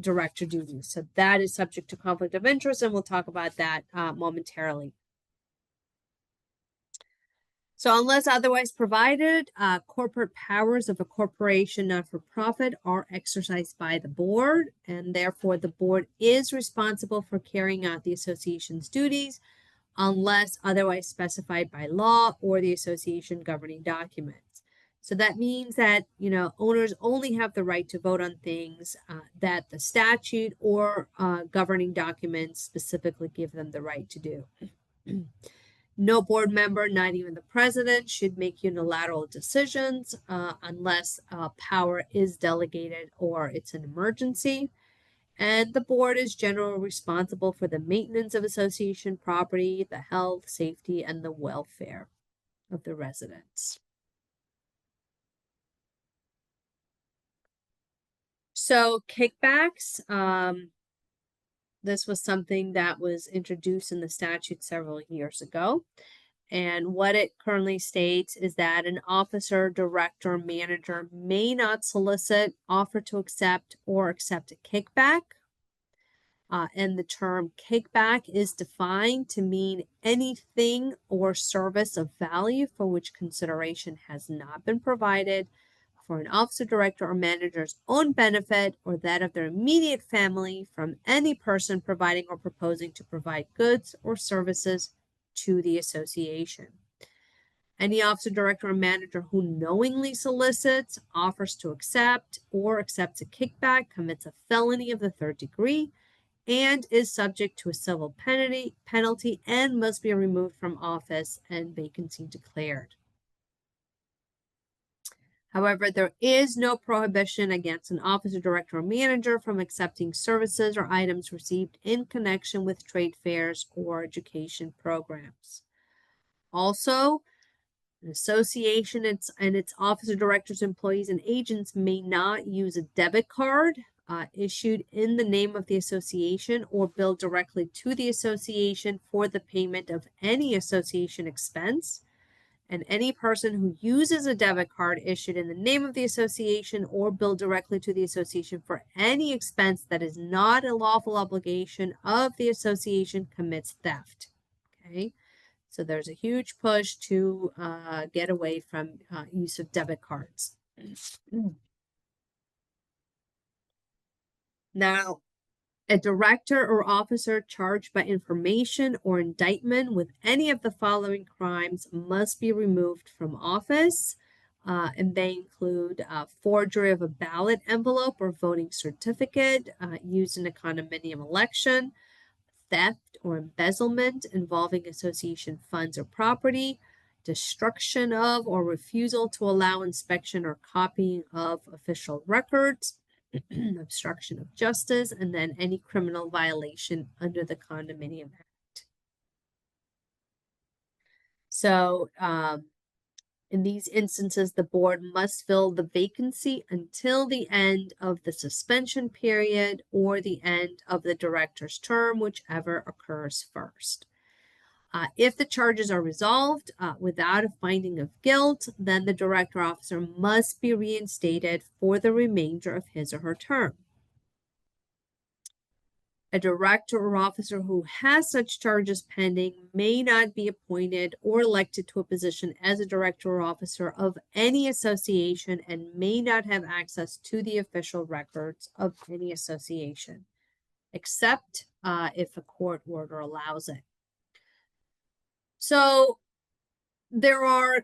Speaker 4: director duties. So that is subject to conflict of interest, and we'll talk about that momentarily. So unless otherwise provided, corporate powers of a corporation not-for-profit are exercised by the board, and therefore the board is responsible for carrying out the association's duties unless otherwise specified by law or the association governing documents. So that means that, owners only have the right to vote on things that the statute or governing documents specifically give them the right to do. No board member, not even the president, should make unilateral decisions unless power is delegated or it's an emergency. And the board is generally responsible for the maintenance of association property, the health, safety, and the welfare of the residents. So kickbacks, this was something that was introduced in the statute several years ago. And what it currently states is that an officer, director, manager may not solicit, offer to accept, or accept a kickback. And the term kickback is defined to mean anything or service of value for which consideration has not been provided for an officer, director, or manager's own benefit or that of their immediate family from any person providing or proposing to provide goods or services to the association. Any officer, director, or manager who knowingly solicits, offers to accept, or accepts a kickback commits a felony of the third degree and is subject to a civil penalty and must be removed from office and vacancy declared. However, there is no prohibition against an officer, director, or manager from accepting services or items received in connection with trade fairs or education programs. Also, an association and its officer, directors, employees, and agents may not use a debit card issued in the name of the association or billed directly to the association for the payment of any association expense. And any person who uses a debit card issued in the name of the association or billed directly to the association for any expense that is not a lawful obligation of the association commits theft. Okay, so there's a huge push to get away from use of debit cards. Now, a director or officer charged by information or indictment with any of the following crimes must be removed from office. And they include forgery of a ballot envelope or voting certificate used in a condominium election, theft or embezzlement involving association funds or property, destruction of or refusal to allow inspection or copying of official records, obstruction of justice, and then any criminal violation under the Condominium Act. So, in these instances, the board must fill the vacancy until the end of the suspension period or the end of the director's term, whichever occurs first. If the charges are resolved without a finding of guilt, then the director officer must be reinstated for the remainder of his or her term. A director or officer who has such charges pending may not be appointed or elected to a position as a director or officer of any association and may not have access to the official records of any association, except if a court order allows it. So there are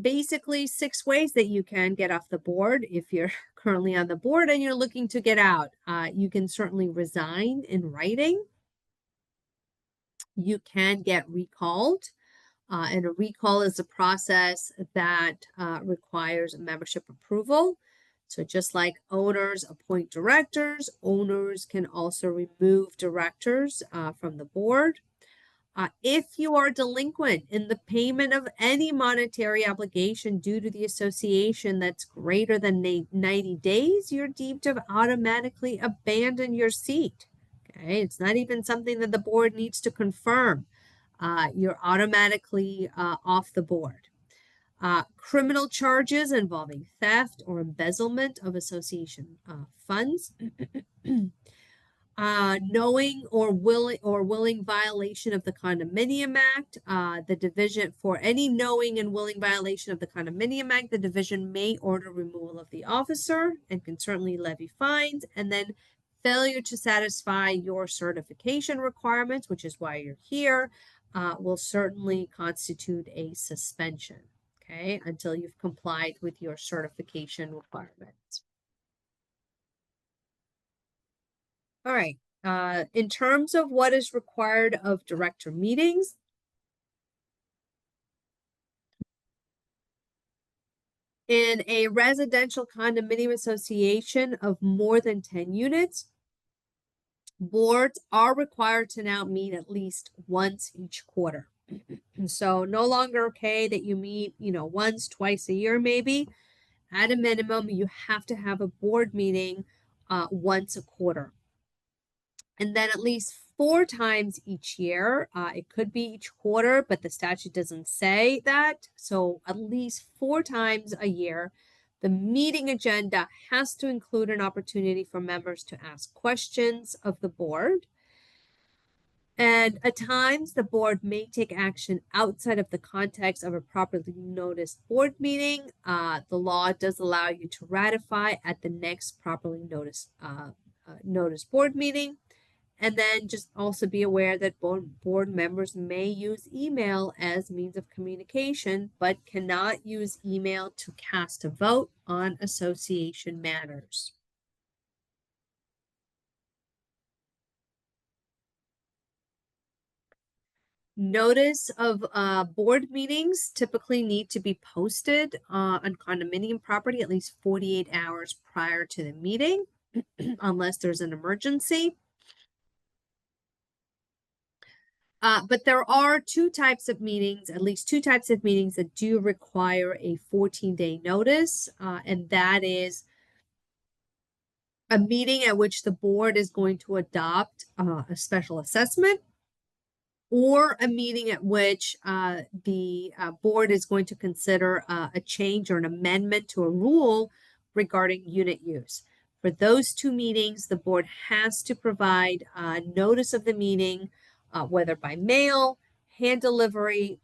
Speaker 4: basically 6 ways that you can get off the board if you're currently on the board and you're looking to get out. You can certainly resign in writing. You can get recalled. And a recall is a process that requires membership approval. So just like owners appoint directors, owners can also remove directors from the board. If you are delinquent in the payment of any monetary obligation due to the association that's greater than 90 days, you're deemed to automatically abandon your seat. Okay, it's not even something that the board needs to confirm. You're automatically off the board. Criminal charges involving theft or embezzlement of association funds. Knowing or willing violation of the Condominium Act, the division for any knowing and willing violation of the Condominium Act, the division may order removal of the officer and can certainly levy fines. And then failure to satisfy your certification requirements, which is why you're here, will certainly constitute a suspension, okay, until you've complied with your certification requirements. All right. In terms of what is required of director meetings, in a residential condominium association of more than 10 units, boards are required to now meet at least once each quarter. So no longer okay that you meet, once, twice a year, maybe. At a minimum, you have to have a board meeting once a quarter. And then at least 4 times each year. It could be each quarter, but the statute doesn't say that. So at least 4 times a year, the meeting agenda has to include an opportunity for members to ask questions of the board. And at times, the board may take action outside of the context of a properly noticed board meeting. The law does allow you to ratify at the next properly noticed board meeting. And then just also be aware that board members may use email as means of communication, but cannot use email to cast a vote on association matters. Notice of board meetings typically need to be posted on condominium property at least 48 hours prior to the meeting, unless there's an emergency. But there are 2 types of meetings, at least 2 types of meetings that do require a 14-day notice, and that is a meeting at which the board is going to adopt a special assessment, or a meeting at which the board is going to consider a change or an amendment to a rule regarding unit use. For those 2 meetings, the board has to provide notice of the meeting, whether by mail, hand delivery,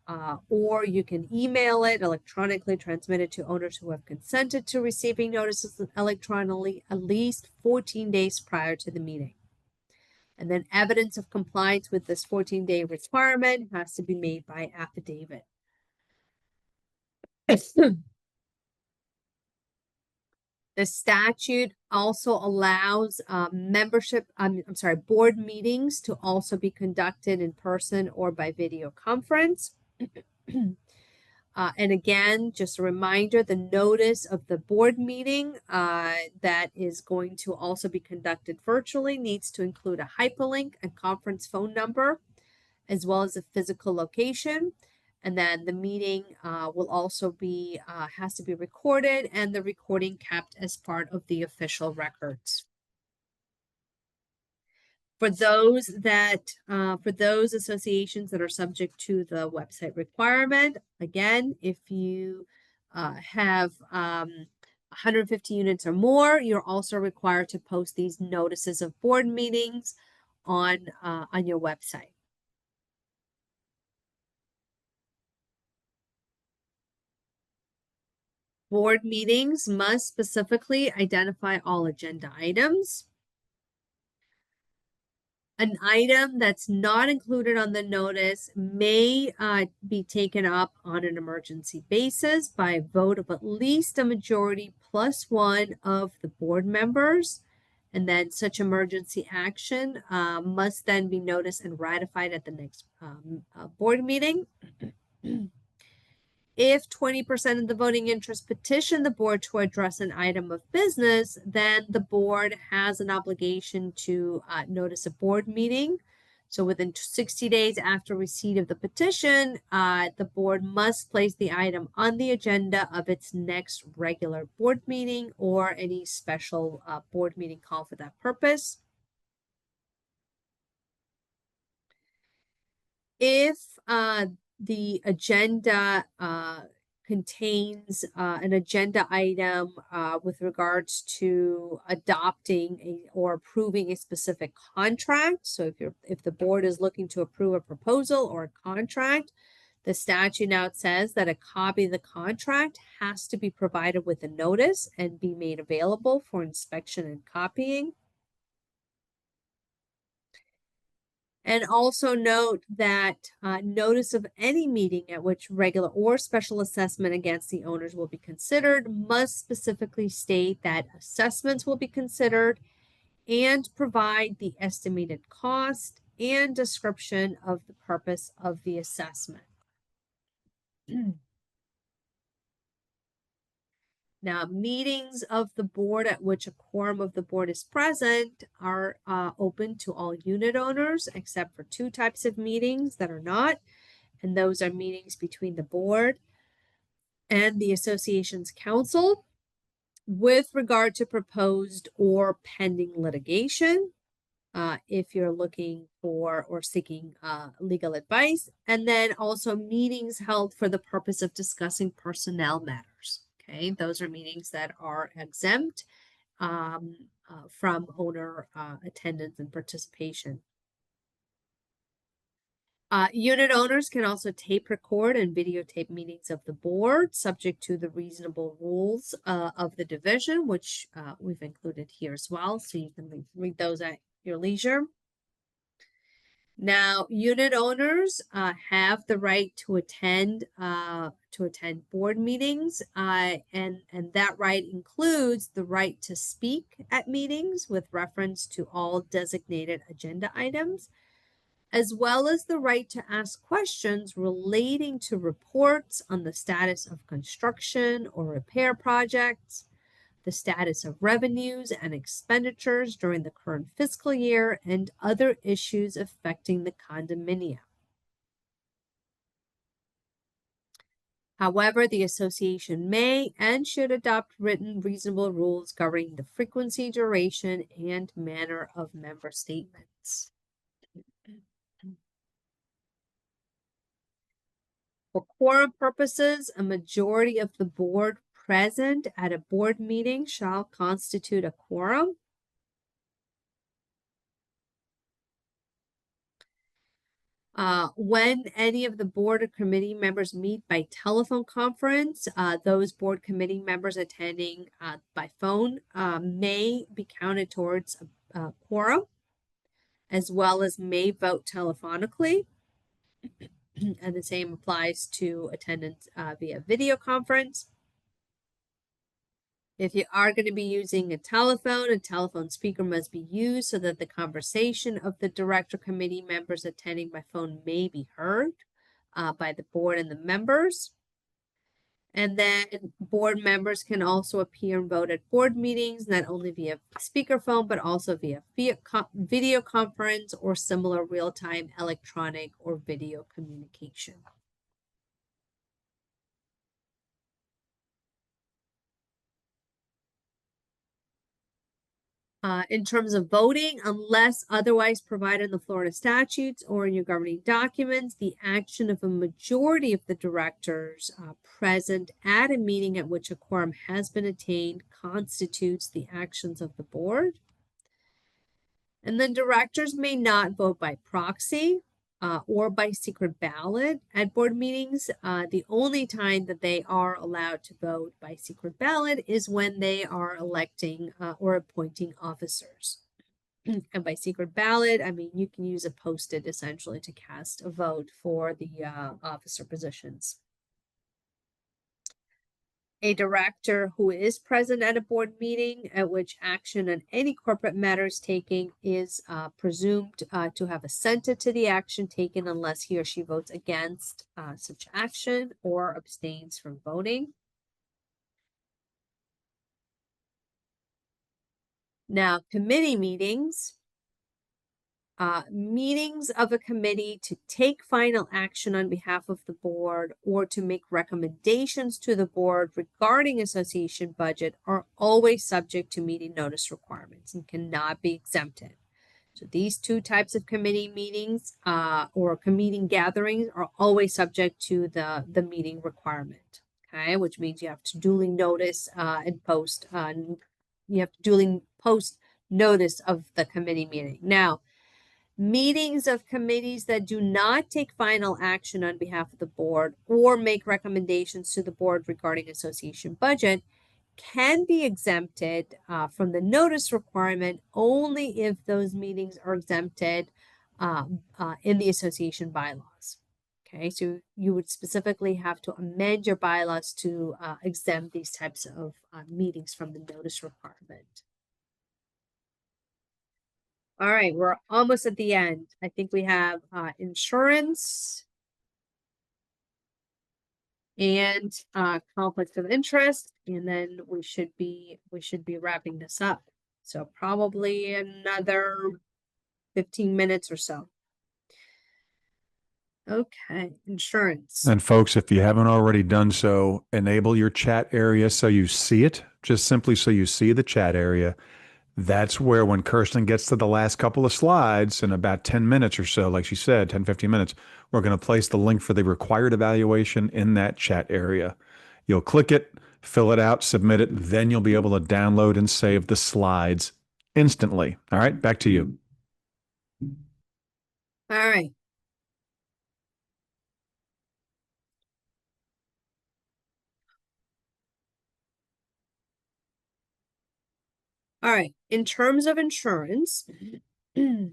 Speaker 4: or you can email it, electronically transmit it to owners who have consented to receiving notices electronically at least 14 days prior to the meeting. And then evidence of compliance with this 14-day requirement has to be made by affidavit. The statute also allows board meetings to also be conducted in person or by video conference. And again, just a reminder, the notice of the board meeting that is going to also be conducted virtually needs to include a hyperlink, a conference phone number, as well as a physical location. And then the meeting will also be, has to be recorded, and the recording kept as part of the official records. For those associations that are subject to the website requirement, again, if you have 150 units or more, you're also required to post these notices of board meetings on your website. Board meetings must specifically identify all agenda items. An item that's not included on the notice may be taken up on an emergency basis by a vote of at least a majority plus one of the board members. And then such emergency action must then be noticed and ratified at the next board meeting. If 20% of the voting interest petition the board to address an item of business, then the board has an obligation to notice a board meeting. So within 60 days after receipt of the petition, the board must place the item on the agenda of its next regular board meeting or any special board meeting called for that purpose. If the agenda contains an agenda item with regards to adopting or approving a specific contract. So if the board is looking to approve a proposal or a contract, the statute now says that a copy of the contract has to be provided with a notice and be made available for inspection and copying. And also note that notice of any meeting at which regular or special assessment against the owners will be considered must specifically state that assessments will be considered and provide the estimated cost and description of the purpose of the assessment. Now, meetings of the board at which a quorum of the board is present are open to all unit owners, except for two types of meetings that are not. And those are meetings between the board and the association's counsel with regard to proposed or pending litigation, if you're looking for or seeking legal advice, and then also meetings held for the purpose of discussing personnel matters. Okay, those are meetings that are exempt from owner attendance and participation. Unit owners can also tape record and videotape meetings of the board, subject to the reasonable rules of the division, which we've included here as well, so you can read those at your leisure. Now, unit owners have the right to attend board meetings, and that right includes the right to speak at meetings with reference to all designated agenda items, as well as the right to ask questions relating to reports on the status of construction or repair projects, the status of revenues and expenditures during the current fiscal year, and other issues affecting the condominium. However, the association may and should adopt written reasonable rules governing the frequency, duration, and manner of member statements. For quorum purposes, a majority of the board present at a board meeting shall constitute a quorum. When any of the board or committee members meet by telephone conference, those board committee members attending by phone may be counted towards a quorum, as well as may vote telephonically. And the same applies to attendance via video conference. If you are going to be using a telephone speaker must be used so that the conversation of the director committee members attending by phone may be heard by the board and the members. And then board members can also appear and vote at board meetings, not only via speakerphone, but also via video conference or similar real-time electronic or video communication. In terms of voting, unless otherwise provided in the Florida statutes or in your governing documents, the action of a majority of the directors present at a meeting at which a quorum has been attained constitutes the actions of the board. And then directors may not vote by proxy or by secret ballot at board meetings. The only time that they are allowed to vote by secret ballot is when they are electing or appointing officers. And by secret ballot, I mean you can use a post-it essentially to cast a vote for the officer positions. A director who is present at a board meeting at which action on any corporate matters taken is presumed to have assented to the action taken unless he or she votes against such action or abstains from voting. Now, committee meetings. Meetings of a committee to take final action on behalf of the board or to make recommendations to the board regarding association budget are always subject to meeting notice requirements and cannot be exempted. So these two types of committee meetings or meeting gatherings are always subject to the meeting requirement. Okay, which means you have to duly notice and post. You have to duly post notice of the committee meeting. Now, meetings of committees that do not take final action on behalf of the board or make recommendations to the board regarding association budget can be exempted from the notice requirement only if those meetings are exempted in the association bylaws. Okay, so you would specifically have to amend your bylaws to exempt these types of meetings from the notice requirement. All right, we're almost at the end. I think we have insurance and conflict of interest, and then we should be wrapping this up. So probably another 15 minutes or so. Okay, insurance.
Speaker 2: And folks, if you haven't already done so, enable your chat area so you see it, just simply so you see the chat area. That's where when Kerstin gets to the last couple of slides in about 10 minutes or so, like she said, 10, 15 minutes, we're going to place the link for the required evaluation in that chat area. You'll click it, fill it out, submit it, then you'll be able to download and save the slides instantly. All right, back to you.
Speaker 4: All right. All right, in terms of insurance, a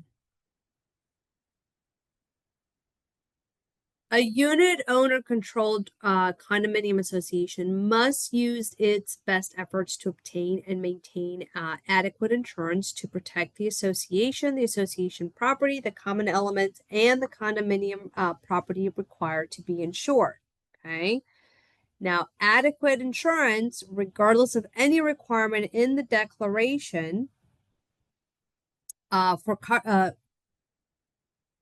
Speaker 4: unit owner controlled condominium association must use its best efforts to obtain and maintain adequate insurance to protect the association property, the common elements, and the condominium property required to be insured. Okay. Now, adequate insurance, regardless of any requirement in the declaration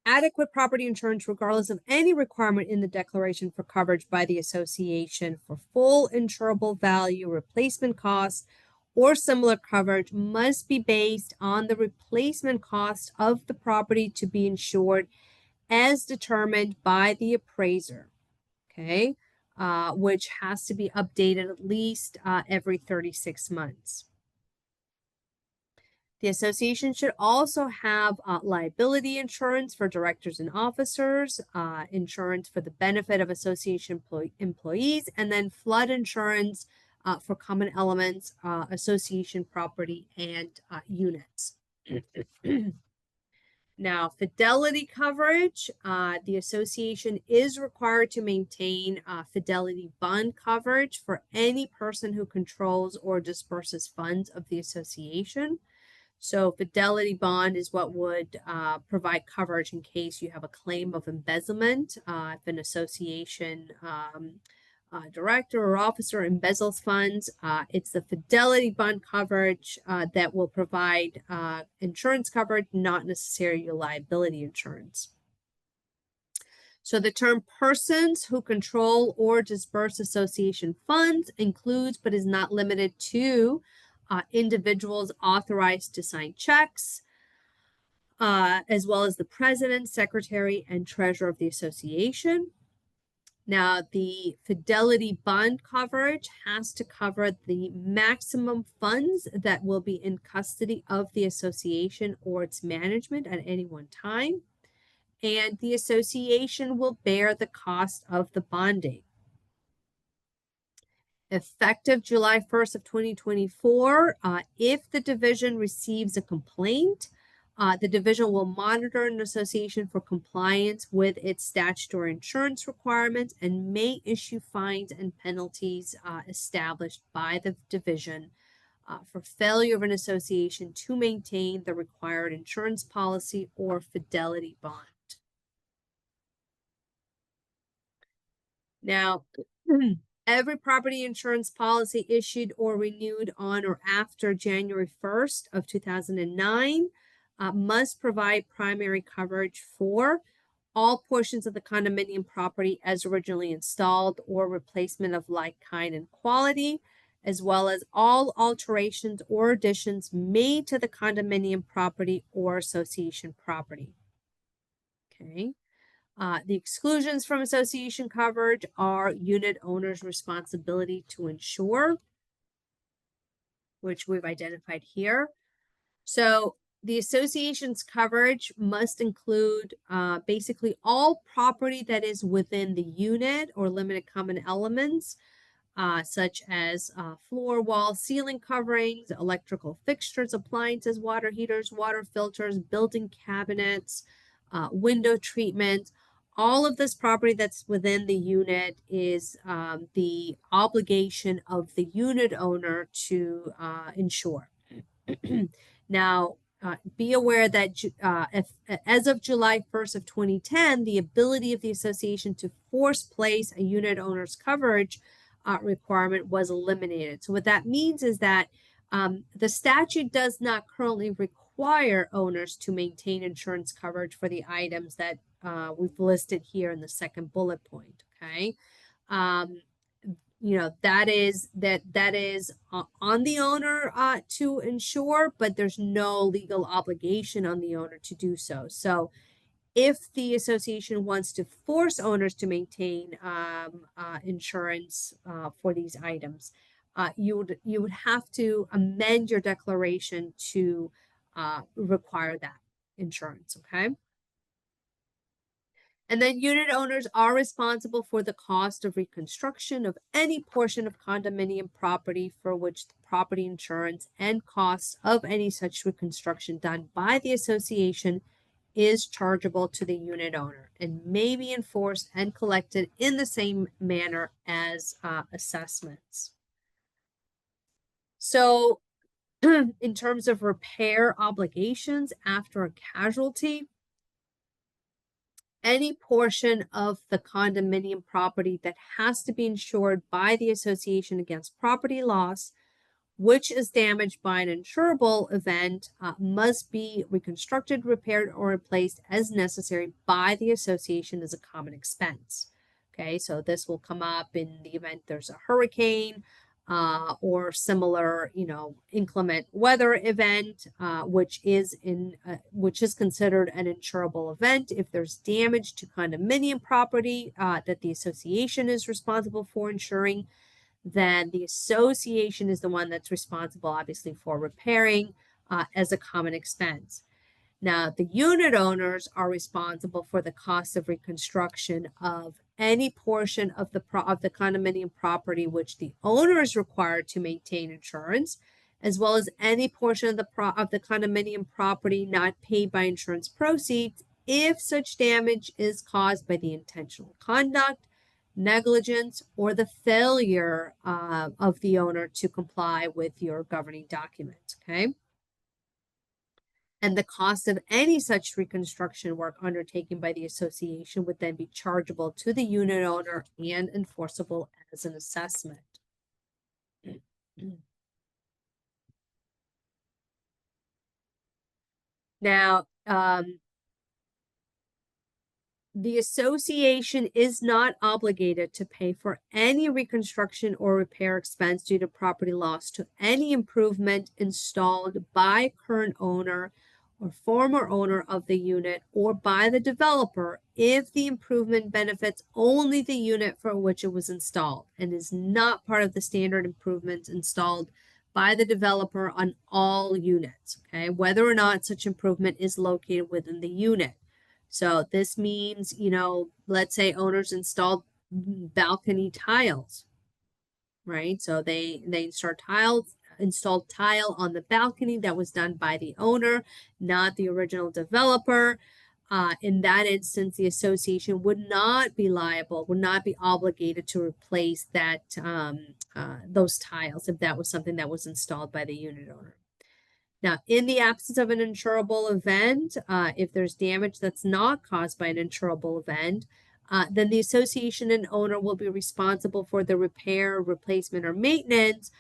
Speaker 4: adequate property insurance, regardless of any requirement in the declaration for coverage by the association for full insurable value, replacement costs, or similar coverage must be based on the replacement cost of the property to be insured as determined by the appraiser. Okay. Which has to be updated at least every 36 months. The association should also have liability insurance for directors and officers, insurance for the benefit of association employees, and then flood insurance for common elements, association property, and units. Now, fidelity coverage, the association is required to maintain fidelity bond coverage for any person who controls or disperses funds of the association. So fidelity bond is what would provide coverage in case you have a claim of embezzlement if an association director or officer embezzles funds, it's the fidelity bond coverage that will provide insurance coverage, not necessarily liability insurance. So the term persons who control or disperse association funds includes but is not limited to individuals authorized to sign checks, as well as the president, secretary, and treasurer of the association. Now, the fidelity bond coverage has to cover the maximum funds that will be in custody of the association or its management at any one time. And the association will bear the cost of the bonding. Effective July 1st of 2024, if the division receives a complaint, the division will monitor an association for compliance with its statutory insurance requirements and may issue fines and penalties established by the division for failure of an association to maintain the required insurance policy or fidelity bond. Now, every property insurance policy issued or renewed on or after January 1st of 2009 must provide primary coverage for all portions of the condominium property as originally installed or replacement of like kind and quality, as well as all alterations or additions made to the condominium property or association property. Okay. The exclusions from association coverage are unit owner's responsibility to insure, which we've identified here. So the association's coverage must include basically all property that is within the unit or limited common elements, such as floor, wall, ceiling coverings, electrical fixtures, appliances, water heaters, water filters, built-in cabinets, window treatment. All of this property that's within the unit is the obligation of the unit owner to insure. Now, be aware that as of July 1st of 2010, the ability of the association to force place a unit owner's coverage requirement was eliminated. So what that means is that the statute does not currently require owners to maintain insurance coverage for the items that we've listed here in the second bullet point. Okay. That is on the owner to insure, but there's no legal obligation on the owner to do so. So if the association wants to force owners to maintain insurance for these items, you would have to amend your declaration to require that insurance. Okay. And then unit owners are responsible for the cost of reconstruction of any portion of condominium property for which the property insurance and costs of any such reconstruction done by the association is chargeable to the unit owner and may be enforced and collected in the same manner as assessments. So in terms of repair obligations after a casualty, any portion of the condominium property that has to be insured by the association against property loss, which is damaged by an insurable event, must be reconstructed, repaired, or replaced as necessary by the association as a common expense. Okay, so this will come up in the event there's a hurricane or similar, inclement weather event, which is considered an insurable event. If there's damage to condominium property that the association is responsible for insuring, then the association is the one that's responsible, obviously, for repairing as a common expense. Now, the unit owners are responsible for the cost of reconstruction of any portion of the condominium property which the owner is required to maintain insurance, as well as any portion of the condominium property not paid by insurance proceeds if such damage is caused by the intentional conduct, negligence, or the failure of the owner to comply with your governing documents. Okay. And the cost of any such reconstruction work undertaken by the association would then be chargeable to the unit owner and enforceable as an assessment. Now, the association is not obligated to pay for any reconstruction or repair expense due to property loss to any improvement installed by current owner or former owner of the unit or by the developer if the improvement benefits only the unit for which it was installed and is not part of the standard improvements installed by the developer on all units, okay, whether or not such improvement is located within the unit. So this means, let's say owners installed balcony tiles, right? So they installed tile on the balcony that was done by the owner, not the original developer. In that instance, the association would not be liable, would not be obligated to replace that those tiles if that was something that was installed by the unit owner. Now, in the absence of an insurable event, if there's damage that's not caused by an insurable event, then the association and owner will be responsible for the repair, replacement, or maintenance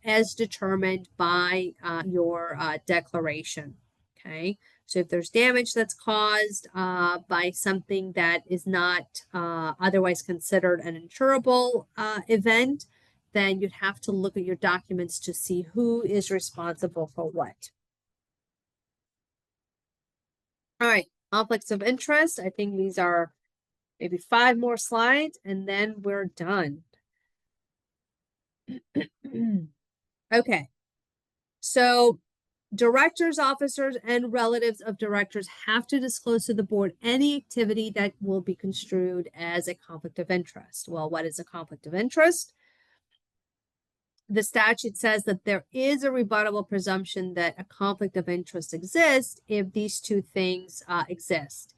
Speaker 4: as determined by your declaration. Okay, so if there's damage that's caused by something that is not otherwise considered an insurable event, then you'd have to look at your documents to see who is responsible for what. All right, conflicts of interest. I think these are maybe 5 more slides and then we're done. Okay, so directors, officers, and relatives of directors have to disclose to the board any activity that will be construed as a conflict of interest. Well, what is a conflict of interest? The statute says that there is a rebuttable presumption that a conflict of interest exists if these two things exist.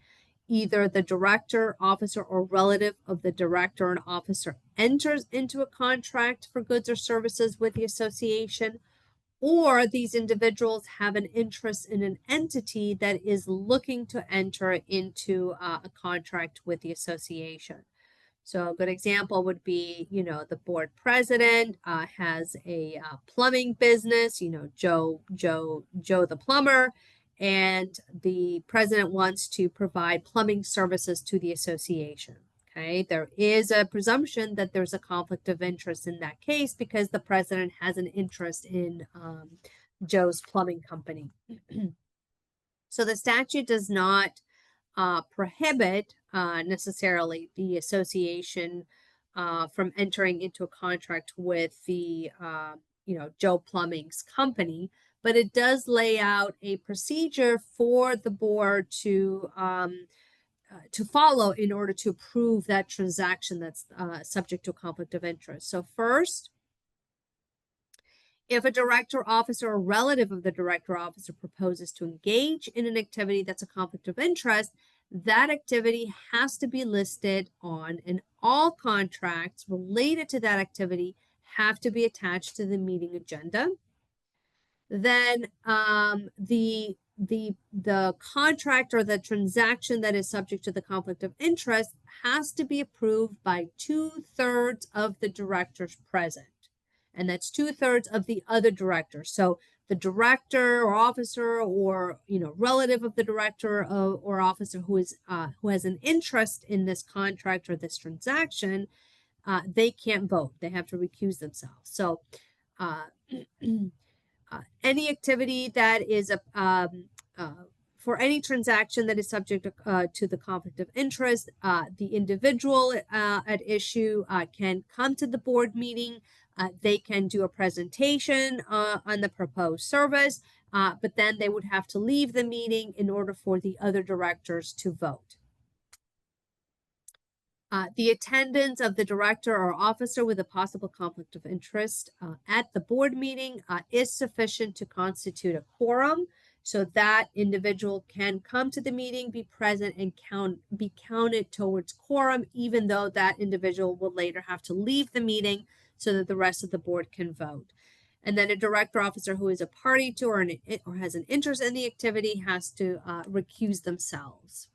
Speaker 4: Either the director, officer, or relative of the director and officer enters into a contract for goods or services with the association, or these individuals have an interest in an entity that is looking to enter into a contract with the association. So a good example would be, the board president has a plumbing business, Joe the plumber, and the president wants to provide plumbing services to the association. Okay, there is a presumption that there's a conflict of interest in that case because the president has an interest in Joe's plumbing company. So the statute does not prohibit necessarily the association from entering into a contract with the Joe Plumbing's company, but it does lay out a procedure for the board to follow in order to approve that transaction that's subject to a conflict of interest. So first, if a director, officer, or relative of the director or officer proposes to engage in an activity that's a conflict of interest, that activity has to be listed on, and all contracts related to that activity have to be attached to the meeting agenda. Then the contract or the transaction that is subject to the conflict of interest has to be approved by 2/3 of the directors present. And that's 2/3 of the other directors. So the director or officer or relative of the director or officer who has an interest in this contract or this transaction, they can't vote. They have to recuse themselves. So any activity that is for any transaction that is subject to the conflict of interest, the individual at issue can come to the board meeting. They can do a presentation on the proposed service, but then they would have to leave the meeting in order for the other directors to vote. The attendance of the director or officer with a possible conflict of interest at the board meeting is sufficient to constitute a quorum, so that individual can come to the meeting, be present, and be counted towards quorum, even though that individual will later have to leave the meeting so that the rest of the board can vote. And then a director officer who is a party to or has an interest in the activity has to recuse themselves.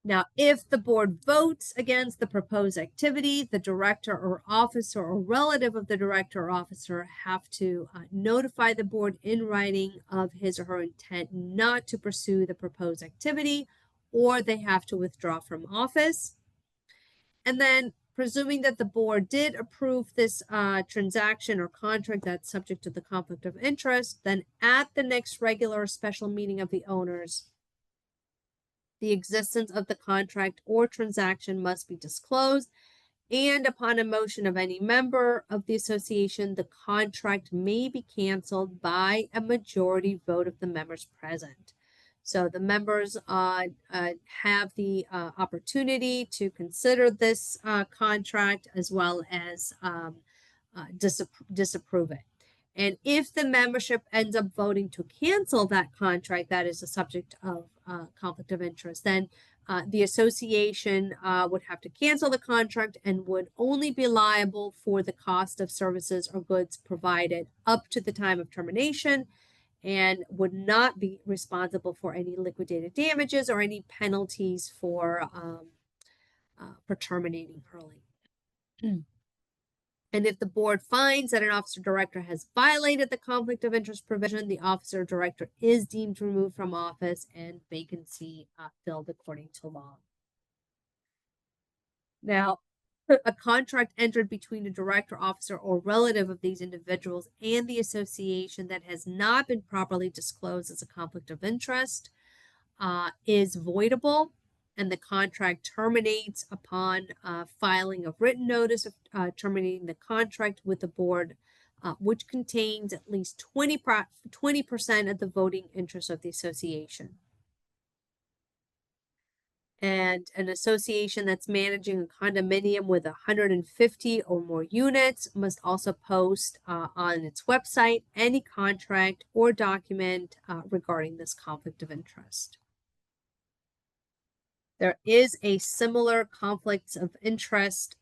Speaker 4: Now, if the board votes against the proposed activity, the director or officer or relative of the director or officer have to notify the board in writing of his or her intent not to pursue the proposed activity, or they have to withdraw from office. And then, presuming that the board did approve this transaction or contract that's subject to the conflict of interest, then at the next regular or special meeting of the owners, the existence of the contract or transaction must be disclosed, and upon a motion of any member of the association, the contract may be canceled by a majority vote of the members present. So the members have the opportunity to consider this contract as well as disapprove it. And if the membership ends up voting to cancel that contract, that is a subject of conflict of interest, then the association would have to cancel the contract and would only be liable for the cost of services or goods provided up to the time of termination, and would not be responsible for any liquidated damages or any penalties for terminating early. And if the board finds that an officer director has violated the conflict of interest provision, the officer director is deemed removed from office and vacancy filled according to law. Now, a contract entered between a director, officer, or relative of these individuals and the association that has not been properly disclosed as a conflict of interest is voidable, and the contract terminates upon filing of written notice of terminating the contract with the board, which contains at least 20% of the voting interest of the association. And an association that's managing a condominium with 150 or more units must also post on its website any contract or document regarding this conflict of interest. There is a similar conflicts of interest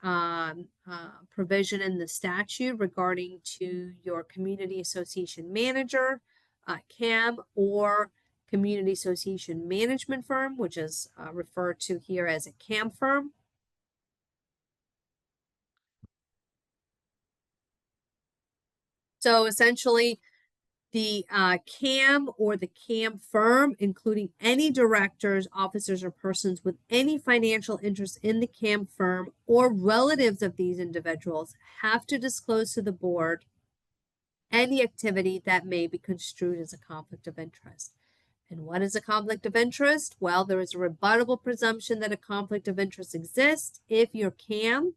Speaker 4: provision in the statute regarding to your community association manager, CAM, or community association management firm, which is referred to here as a CAM firm. So essentially, the CAM or the CAM firm, including any directors, officers, or persons with any financial interest in the CAM firm or relatives of these individuals, have to disclose to the board any activity that may be construed as a conflict of interest. And what is a conflict of interest? Well, there is a rebuttable presumption that a conflict of interest exists if your CAM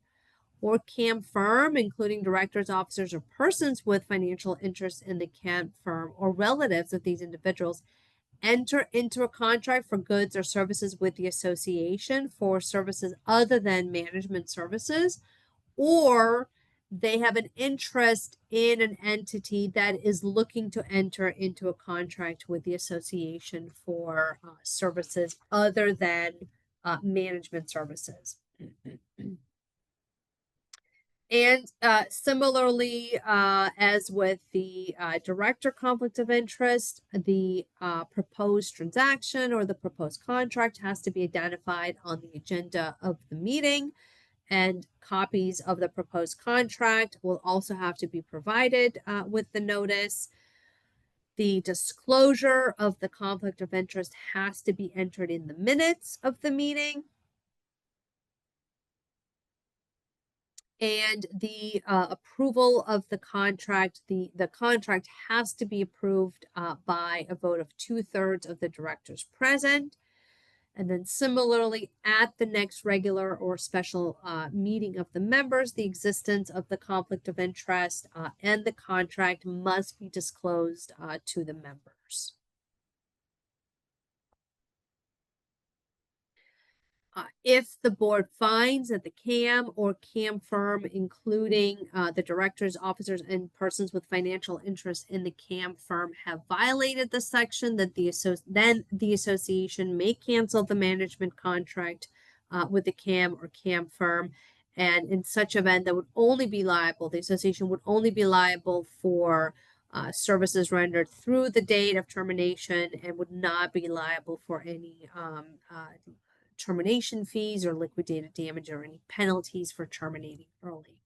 Speaker 4: or CAM firm, including directors, officers, or persons with financial interest in the CAM firm or relatives of these individuals, enter into a contract for goods or services with the association for services other than management services, or they have an interest in an entity that is looking to enter into a contract with the association for services other than management services. And similarly, as with the director conflict of interest, the proposed transaction or the proposed contract has to be identified on the agenda of the meeting, and copies of the proposed contract will also have to be provided with the notice. The disclosure of the conflict of interest has to be entered in the minutes of the meeting. And the approval of the contract, the contract has to be approved by a vote of 2/3 of the directors present. And then similarly, at the next regular or special meeting of the members, the existence of the conflict of interest and the contract must be disclosed to the members. If the board finds that the CAM or CAM firm, including the directors, officers, and persons with financial interest in the CAM firm, have violated the section, that then the association may cancel the management contract with the CAM or CAM firm, And in such event, that would only be liable, the association would only be liable for services rendered through the date of termination and would not be liable for any termination fees or liquidated damage or any penalties for terminating early.